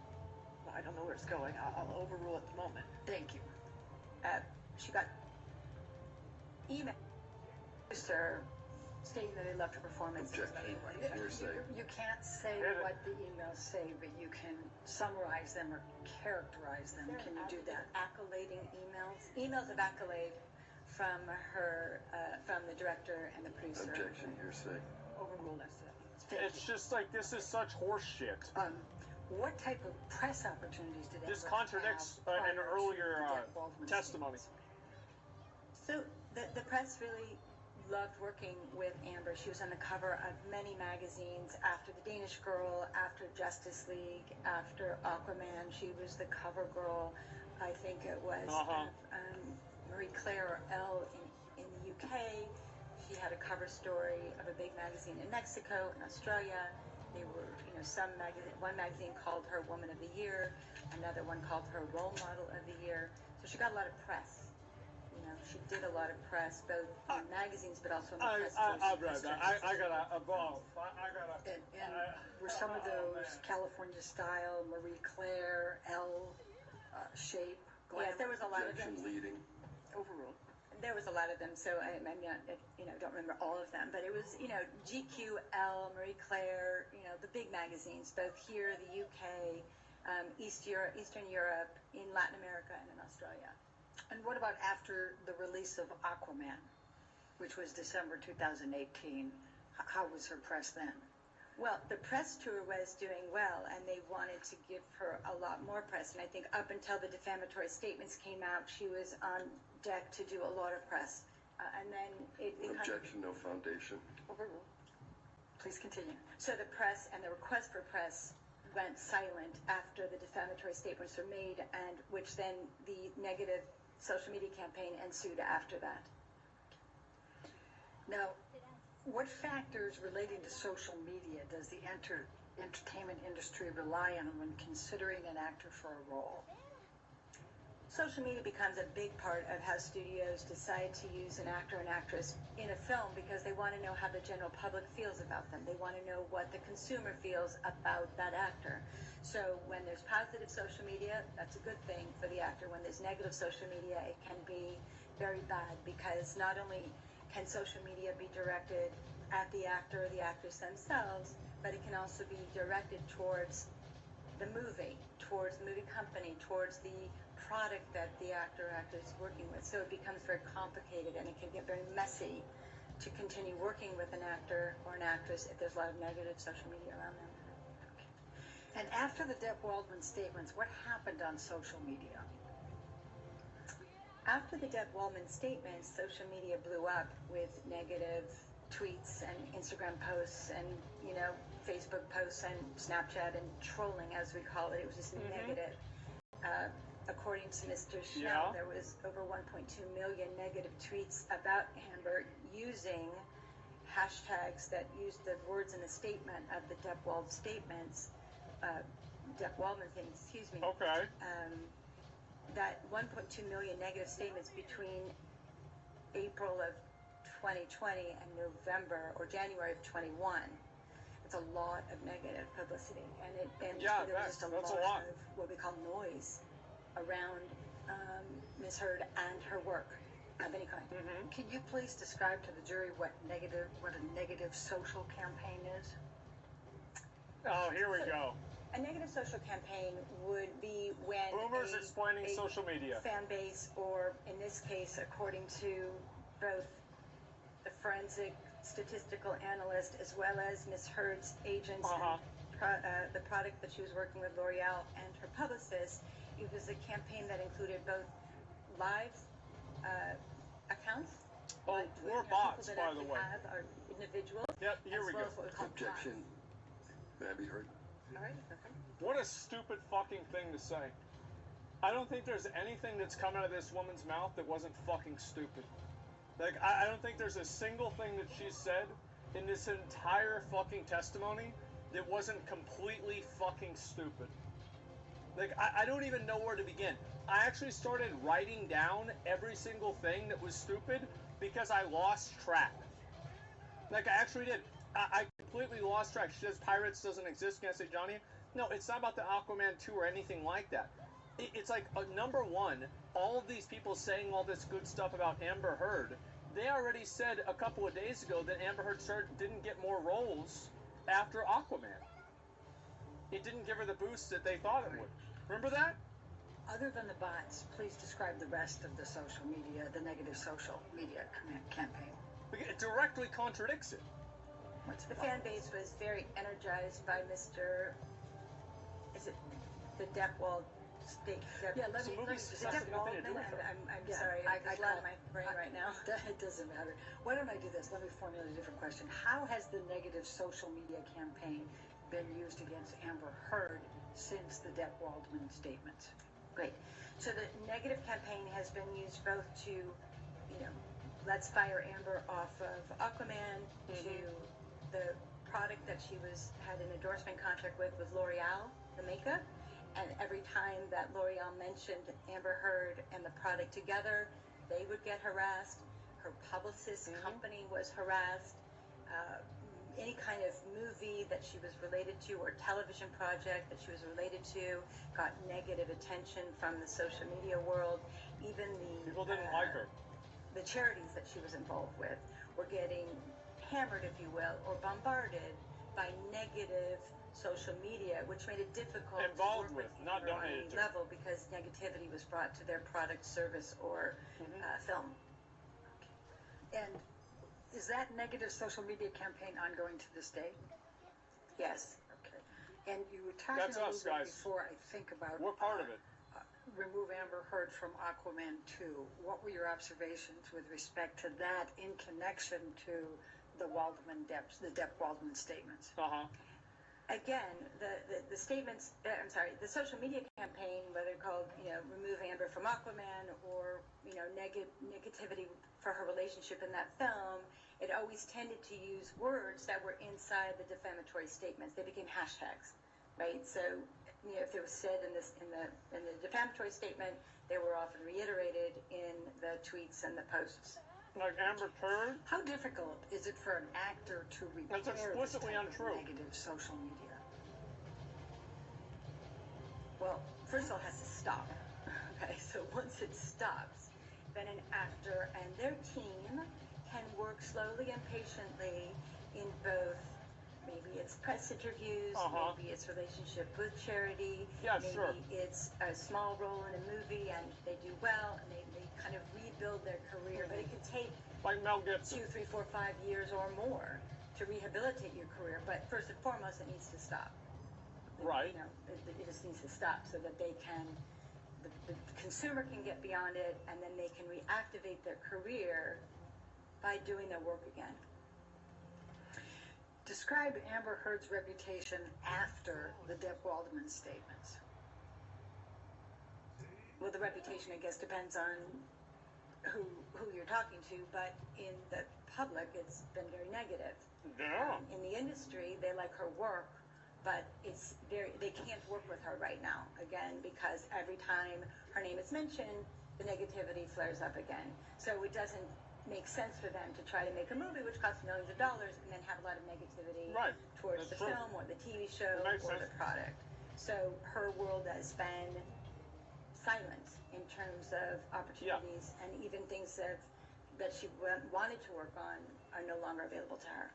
Well, I don't know where it's going. I'll overrule at the moment. Thank you. She got email producer stating that they loved her performance. Objection, hearsay. You can't say what the emails say, but you can summarize them or characterize them. Can you do that? Accolading emails of accolade from her, from the director and the producer. Objection, hearsay. Overruled, I said. It's just like, this is such horse shit. What type of press opportunities did This Amber contradicts have an earlier prior to the Baldwin testimony. statements? So the press really loved working with Amber. She was on the cover of many magazines after The Danish Girl, after Justice League, after Aquaman. She was the cover girl, I think it was, of Marie Claire or Elle in the UK. She had a cover story of a big magazine in Mexico and Australia. They were, one magazine called her Woman of the Year, another one called her Role Model of the Year. So she got a lot of press. She did a lot of press, both in magazines, but also in the press. I've read that. I gotta evolve. And were some of those California style, Marie Claire, Elle, shape, Yes, there was a lot of them. Objection, leading. Overruled. There was a lot of them, so I'm not, don't remember all of them, but it was, GQ, Elle, Marie Claire, the big magazines, both here, the UK, Eastern Europe, in Latin America, and in Australia. And what about after the release of Aquaman, which was December 2018? How was her press then? Well, the press tour was doing well, and they wanted to give her a lot more press. And I think up until the defamatory statements came out, she was on deck to do a lot of press. And then it Objection, no foundation. Overruled. Please continue. So the press and the request for press went silent after the defamatory statements were made, and which then the negative social media campaign ensued after that. Now, what factors relating to social media does the entertainment industry rely on when considering an actor for a role? Social media becomes a big part of how studios decide to use an actor and actress in a film, because they want to know how the general public feels about them. They want to know what the consumer feels about that actor. So when there's positive social media, that's a good thing for the actor. When there's negative social media, it can be very bad, because not only can social media be directed at the actor or the actress themselves, but it can also be directed towards the movie company, towards the product that the actor or actress is working with. So it becomes very complicated, and it can get very messy to continue working with an actor or an actress if there's a lot of negative social media around them. And after the Depp Waldman statements, what happened on social media? After the Depp Waldman statements, social media blew up with negative tweets and Instagram posts and, Facebook posts and Snapchat and trolling, as we call it. It was just negative. According to Mr. Schnell, there was over 1.2 million negative tweets about Amber using hashtags that used the words in the statement of the Depp Waldman statements. Depp Waldman thing, excuse me. Okay. That 1.2 million negative statements between April of 2020 and November or January of 21. It's a lot of negative publicity, and there was just a lot of what we call noise around Ms. Heard and her work of any kind. Can you please describe to the jury what a negative social campaign is? Oh, here we go. A negative social campaign would be when boomers explaining social media fan base, or in this case, according to both the forensic statistical analyst as well as Ms. Heard's agents and the product that she was working with, L'Oreal, and her publicist, it was a campaign that included both live accounts. Or bots, by the way. Have are individuals. Yep, here we go. As well as what we call Objection. May I be heard? All right. What a stupid fucking thing to say. I don't think there's anything that's come out of this woman's mouth that wasn't fucking stupid. Like, I don't think there's a single thing that she said in this entire fucking testimony that wasn't completely fucking stupid. Like, I don't even know where to begin. I actually started writing down every single thing that was stupid because I lost track. Like, I actually did. I completely lost track. She says Pirates doesn't exist. Can I say Johnny? No, it's not about the Aquaman 2 or anything like that. It's like, number one, all of these people saying all this good stuff about Amber Heard, they already said a couple of days ago that Amber Heard didn't get more roles after Aquaman. It didn't give her the boost that they thought it would. Remember that? Other than the bots, please describe the rest of the social media, the negative social media campaign. It directly contradicts it. What's The fan base was very energized by Mr. Is it the Deppwald state? Yeah, let me movie's just got nothing to do with her. I'm Yeah, sorry. I There's a lot in my brain right now. It doesn't matter. Why don't I do this? Let me formulate a different question. How has the negative social media campaign been used against Amber Heard since the Depp Waldman statements? Great. So the negative campaign has been used both to, let's fire Amber off of Aquaman, to the product that she had an endorsement contract with L'Oreal, the makeup. And every time that L'Oreal mentioned Amber Heard and the product together, they would get harassed. Her publicist company was harassed. Any kind of movie that she was related to or television project that she was related to got negative attention from the social media world. Even People didn't like her. The charities that she was involved with were getting hammered, if you will, or bombarded by negative social media, which made it difficult Involved to work with, not Amber on donated any to. level because negativity was brought to their product, service, or film. And is that negative social media campaign ongoing to this day? Yes. Okay. And you were talking That's a little us, bit guys. before, I think, about We're part of it. remove Amber Heard from Aquaman 2. What were your observations with respect to that in connection to the Depp Waldman statements? Again, the statements, the social media campaign, whether called, remove Amber from Aquaman or, negativity for her relationship in that film, it always tended to use words that were inside the defamatory statements. They became hashtags, right? So, if it was said in the defamatory statement, they were often reiterated in the tweets and the posts. Like Amber Heard? How difficult is it for an actor to repair That's explicitly this type untrue. of negative social media? Well, first of all, it has to stop. Okay, so once it stops, then an actor and their team can work slowly and patiently in both, maybe it's press interviews, maybe it's relationship with charity, maybe it's a small role in a movie and they do well and they kind of rebuild their career, but it can take like Mel Gibson. 2, 3, 4, 5 years or more to rehabilitate your career, but first and foremost, it needs to stop. Right. It just needs to stop so that they can, the consumer can get beyond it, and then they can reactivate their career by doing their work again. Describe Amber Heard's reputation after the Depp Waldman statements. Well, the reputation, I guess, depends on who you're talking to, but in the public, it's been very negative. Yeah. In the industry, they like her work, but they can't work with her right now, again, because every time her name is mentioned, the negativity flares up again. So it doesn't make sense for them to try to make a movie which costs millions of dollars and then have a lot of negativity towards the film or the TV show or the product. So her world has been silent in terms of opportunities, and even things that she wanted to work on are no longer available to her.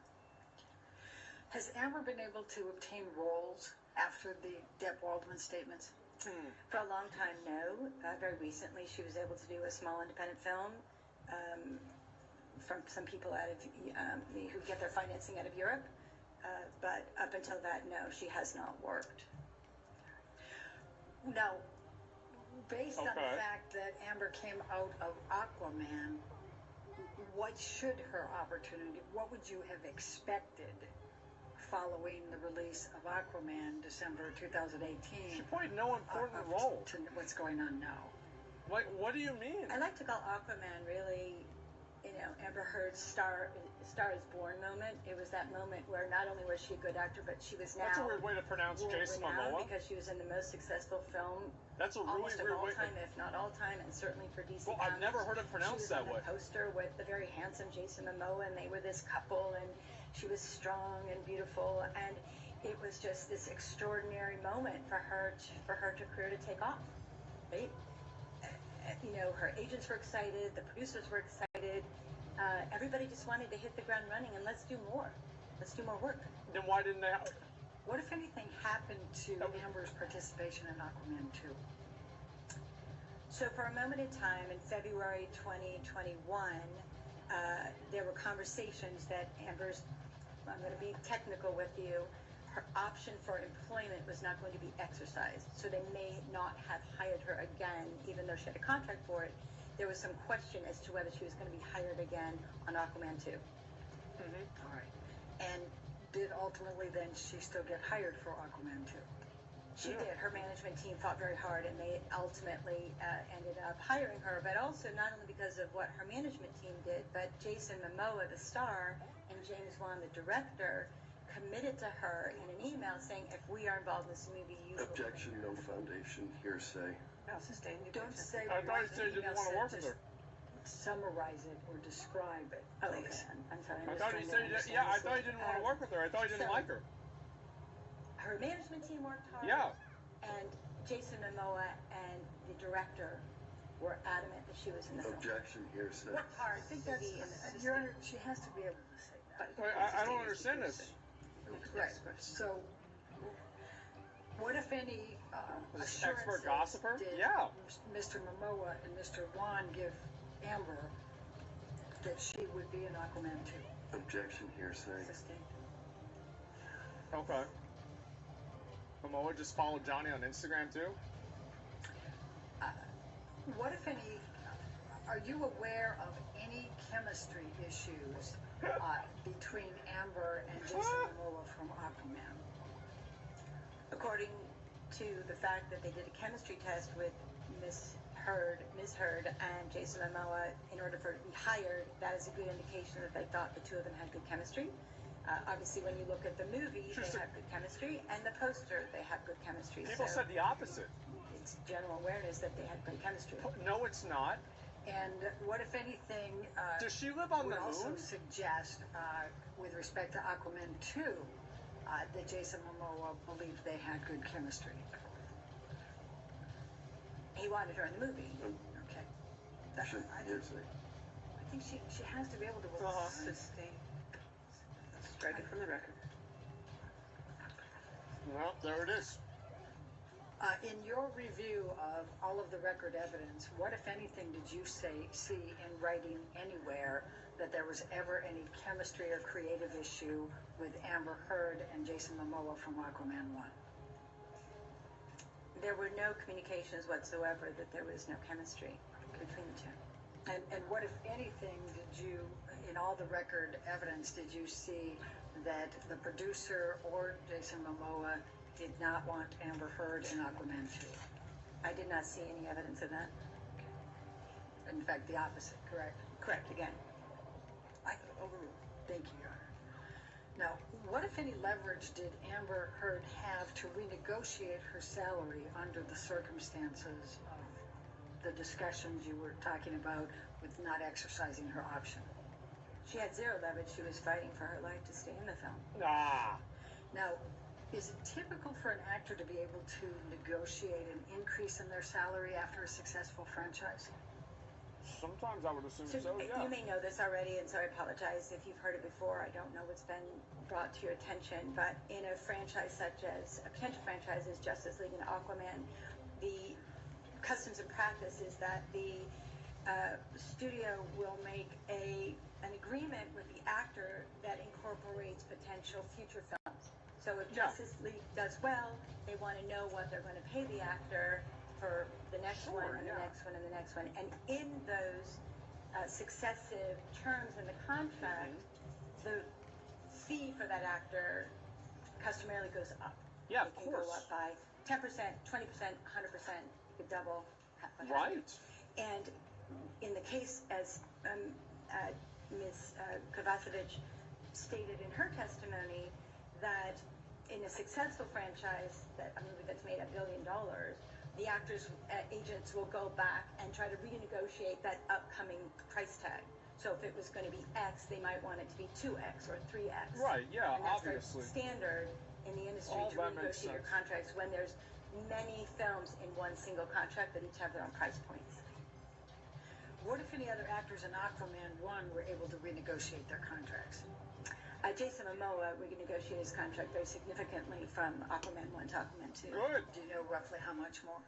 Has Amber been able to obtain roles after the Depp Waldman statements? For a long time, no. Very recently, she was able to do a small independent film from some people out of who get their financing out of Europe. But up until that, no, she has not worked. Now, based on the fact that Amber came out of Aquaman, what should her opportunity, what would you have expected following the release of Aquaman, December 2018. She played no important role. To what's going on now. What do you mean? I like to call Aquaman really, Amber Heard's Star is Born moment. It was that moment where not only was she a good actor, but she was now That's a weird way to pronounce Jason Momoa. because she was in the most successful film That's a really almost of weird all way. time, if not all time, and certainly for DC Well, I've never heard it pronounced that way. She was on the poster with the very handsome Jason Momoa, and they were this couple, and she was strong and beautiful, and it was just this extraordinary moment for her to career to take off, right? Her agents were excited, the producers were excited. Everybody just wanted to hit the ground running and let's do more. Let's do more work. Then why didn't they? What, if anything, happened to Amber's participation in Aquaman 2? So for a moment in time, in February 2021, there were conversations that Amber's, I'm going to be technical with you, her option for employment was not going to be exercised. So they may not have hired her again, even though she had a contract for it. There was some question as to whether she was going to be hired again on Aquaman 2. All right. And did ultimately then she still get hired for Aquaman 2? She did. Her management team fought very hard, and they ultimately ended up hiring her, but also not only because of what her management team did, but Jason Momoa, the star, and James Wan, the director, committed to her in an email saying, if we are involved in this movie, you will. Objection, no foundation, hearsay. No, sustained. Don't say I thought you what said you the didn't email want to said, work with just her. Summarize it or describe it. Oh, please. I'm sorry. I thought you said I thought you didn't want to work with her. I thought you didn't like her. Her management team worked hard. Yeah. And Jason Momoa and the director were adamant that she was in the film. Objection, hearsay. Worked hard. I think that's, she has to be able to say that. I don't understand this. Right. So, what if any Expert assurances gossiper? did Yeah. Mr. Momoa and Mr. Wan give Amber that she would be in Aquaman 2? Objection, hearsay. Sustained. Okay. Momoa just followed Johnny on Instagram too? What if any, are you aware of any chemistry issues between Amber and Jason Momoa from Aquaman? According to the fact that they did a chemistry test with Ms. Heard and Jason Momoa in order for her to be hired, that is a good indication that they thought the two of them had good chemistry. Obviously, when you look at the movie, they have good chemistry, and the poster, they have good chemistry. People said the opposite. It's general awareness that they had great chemistry. No, it's not. And what, if anything, Does she live on the would also moon? suggest, with respect to Aquaman 2, that Jason Momoa believed they had good chemistry? He wanted her in the movie. Okay. Objection, hearsay. I think she has to be able to sustain. Strike it from the record. Well, there it is. In your review of all of the record evidence, what, if anything, did you see in writing anywhere that there was ever any chemistry or creative issue with Amber Heard and Jason Momoa from Aquaman 1? There were no communications whatsoever that there was no chemistry between the two. And what, if anything, did you, in all the record evidence, did you see that the producer or Jason Momoa did not want Amber Heard in Aquaman 2? I did not see any evidence of that. In fact, the opposite, correct? Correct, again. Overruled. Thank you, Your Honor. Now, what, if any, leverage did Amber Heard have to renegotiate her salary under the circumstances of the discussions you were talking about with not exercising her option? She had zero leverage. She was fighting for her life to stay in the film. Ah. Now, is it typical for an actor to be able to negotiate an increase in their salary after a successful franchise? Sometimes I would assume so, yeah. You may know this already, and so I apologize if you've heard it before. I don't know what's been brought to your attention, but in a franchise such as, a potential franchise as Justice League and Aquaman, the customs and practice is that the studio will make an agreement with the actor that incorporates potential future films. So if Justice League does well, they want to know what they're going to pay the actor for the next one and the next one and the next one. And in those successive terms in the contract, the fee for that actor customarily goes up. Yeah, it of can course. go up by 10%, 20%, 100%. You could double. Right. And in the case, as Ms. Kovacevic stated in her testimony, that in a successful franchise, a movie that's made $1 billion, the actors, agents will go back and try to renegotiate that upcoming price tag. So if it was going to be X, they might want it to be 2X or 3X. Right, yeah, and that's obviously. Standard in the industry All to that makes renegotiate your sense. contracts when there's many films in one single contract that each have their own price points. What if any other actors in Aquaman 1 were able to renegotiate their contracts? Jason Momoa renegotiated his contract very significantly from Aquaman 1 to Aquaman 2. Good. Do you know roughly how much more?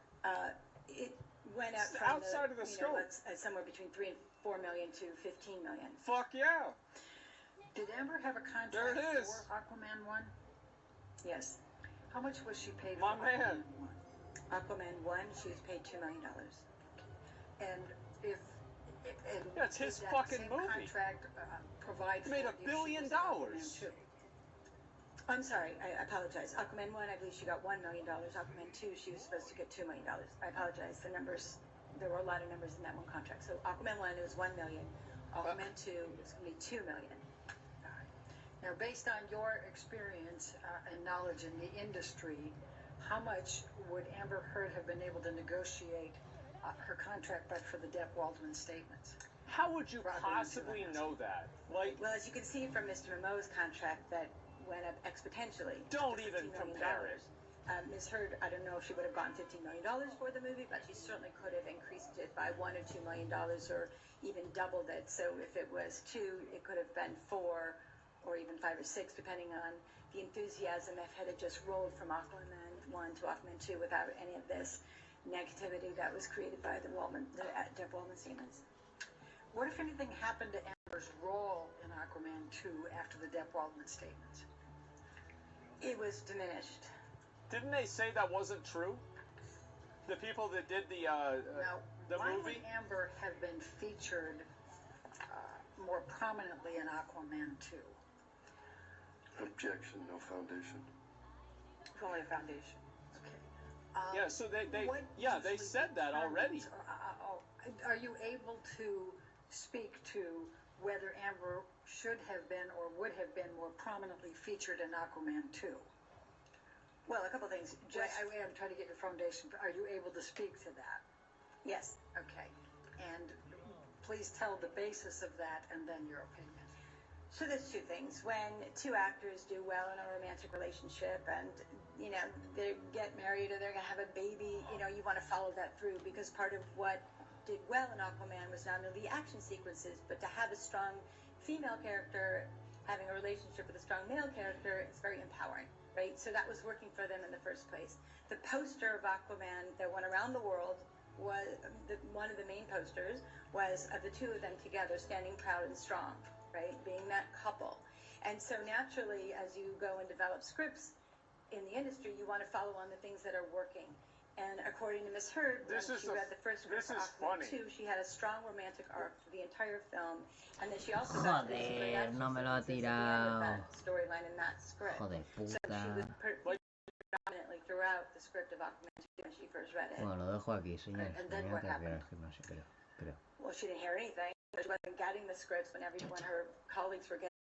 It went up It's from outside of the scope. Somewhere between 3 and 4 million to 15 million. Fuck yeah. Did Amber have a contract There it is. for Aquaman 1? Yes. How much was she paid My for man. Aquaman 1, she was paid $2 million. And if Yeah, it's his did that fucking same movie. contract provide He made for $1 if she billion. was Aquaman 2? I'm sorry, I apologize. Aquaman 1, I believe she got $1 million. Aquaman 2, she was supposed to get $2 million. I apologize. The numbers, there were a lot of numbers in that one contract. So Aquaman 1, it was $1 million. Aquaman 2, it's going to be $2 million. Now, based on your experience and knowledge in the industry, how much would Amber Heard have been able to negotiate her contract but for the Depp Waldman statements? How would you possibly know that? Like, well, as you can see from Mr. Momoa's contract, that went up exponentially. Don't even compare it. Ms. Heard, I don't know if she would have gotten $15 million for the movie, but she certainly could have increased it by $1 or $2 million, or even doubled it. So if it was 2, it could have been 4, or even 5 or 6, depending on the enthusiasm if had just rolled from Aquaman 1 to Aquaman 2 without any of this negativity that was created by the Depp Waldman statements. What, if anything, happened to Amber's role in Aquaman 2 after the Depp Waldman statements? It was diminished. Didn't they say that wasn't true? The people that did the why movie? would Amber have been featured more prominently in Aquaman 2? Objection, no foundation. It's only a foundation. Okay. Yeah, so they what they usually said that already. Are you able to speak to whether Amber should have been or would have been more prominently featured in Aquaman 2? Well, a couple things. I'm trying to get your foundation. Are you able to speak to that? Yes. Okay. And please tell the basis of that and then your opinion. So there's 2 things. When 2 actors do well in a romantic relationship and, they get married or they're going to have a baby, you want to follow that through, because part of what did well in Aquaman was not only the action sequences, but to have a strong female character having a relationship with a strong male character is very empowering, right? So that was working for them in the first place. The poster of Aquaman that went around the world was, one of the main posters was of the 2 of them together standing proud and strong, right? Being that couple. And so naturally, as you go and develop scripts in the industry, you want to follow on the things that are working. And according to Ms. Heard, when she read the first script for Aquaman 2, she had a strong romantic arc for the entire film. And then she also got this great action no me lo ha sequences at the end of tirado. that storyline in that script. Hijo de So she was puta. predominantly throughout the script of Aquaman 2 when she first read it. Bueno, lo dejo aquí, señor. And then what happened? No sé, creo. Well, she didn't hear anything. She wasn't getting the scripts when her colleagues were getting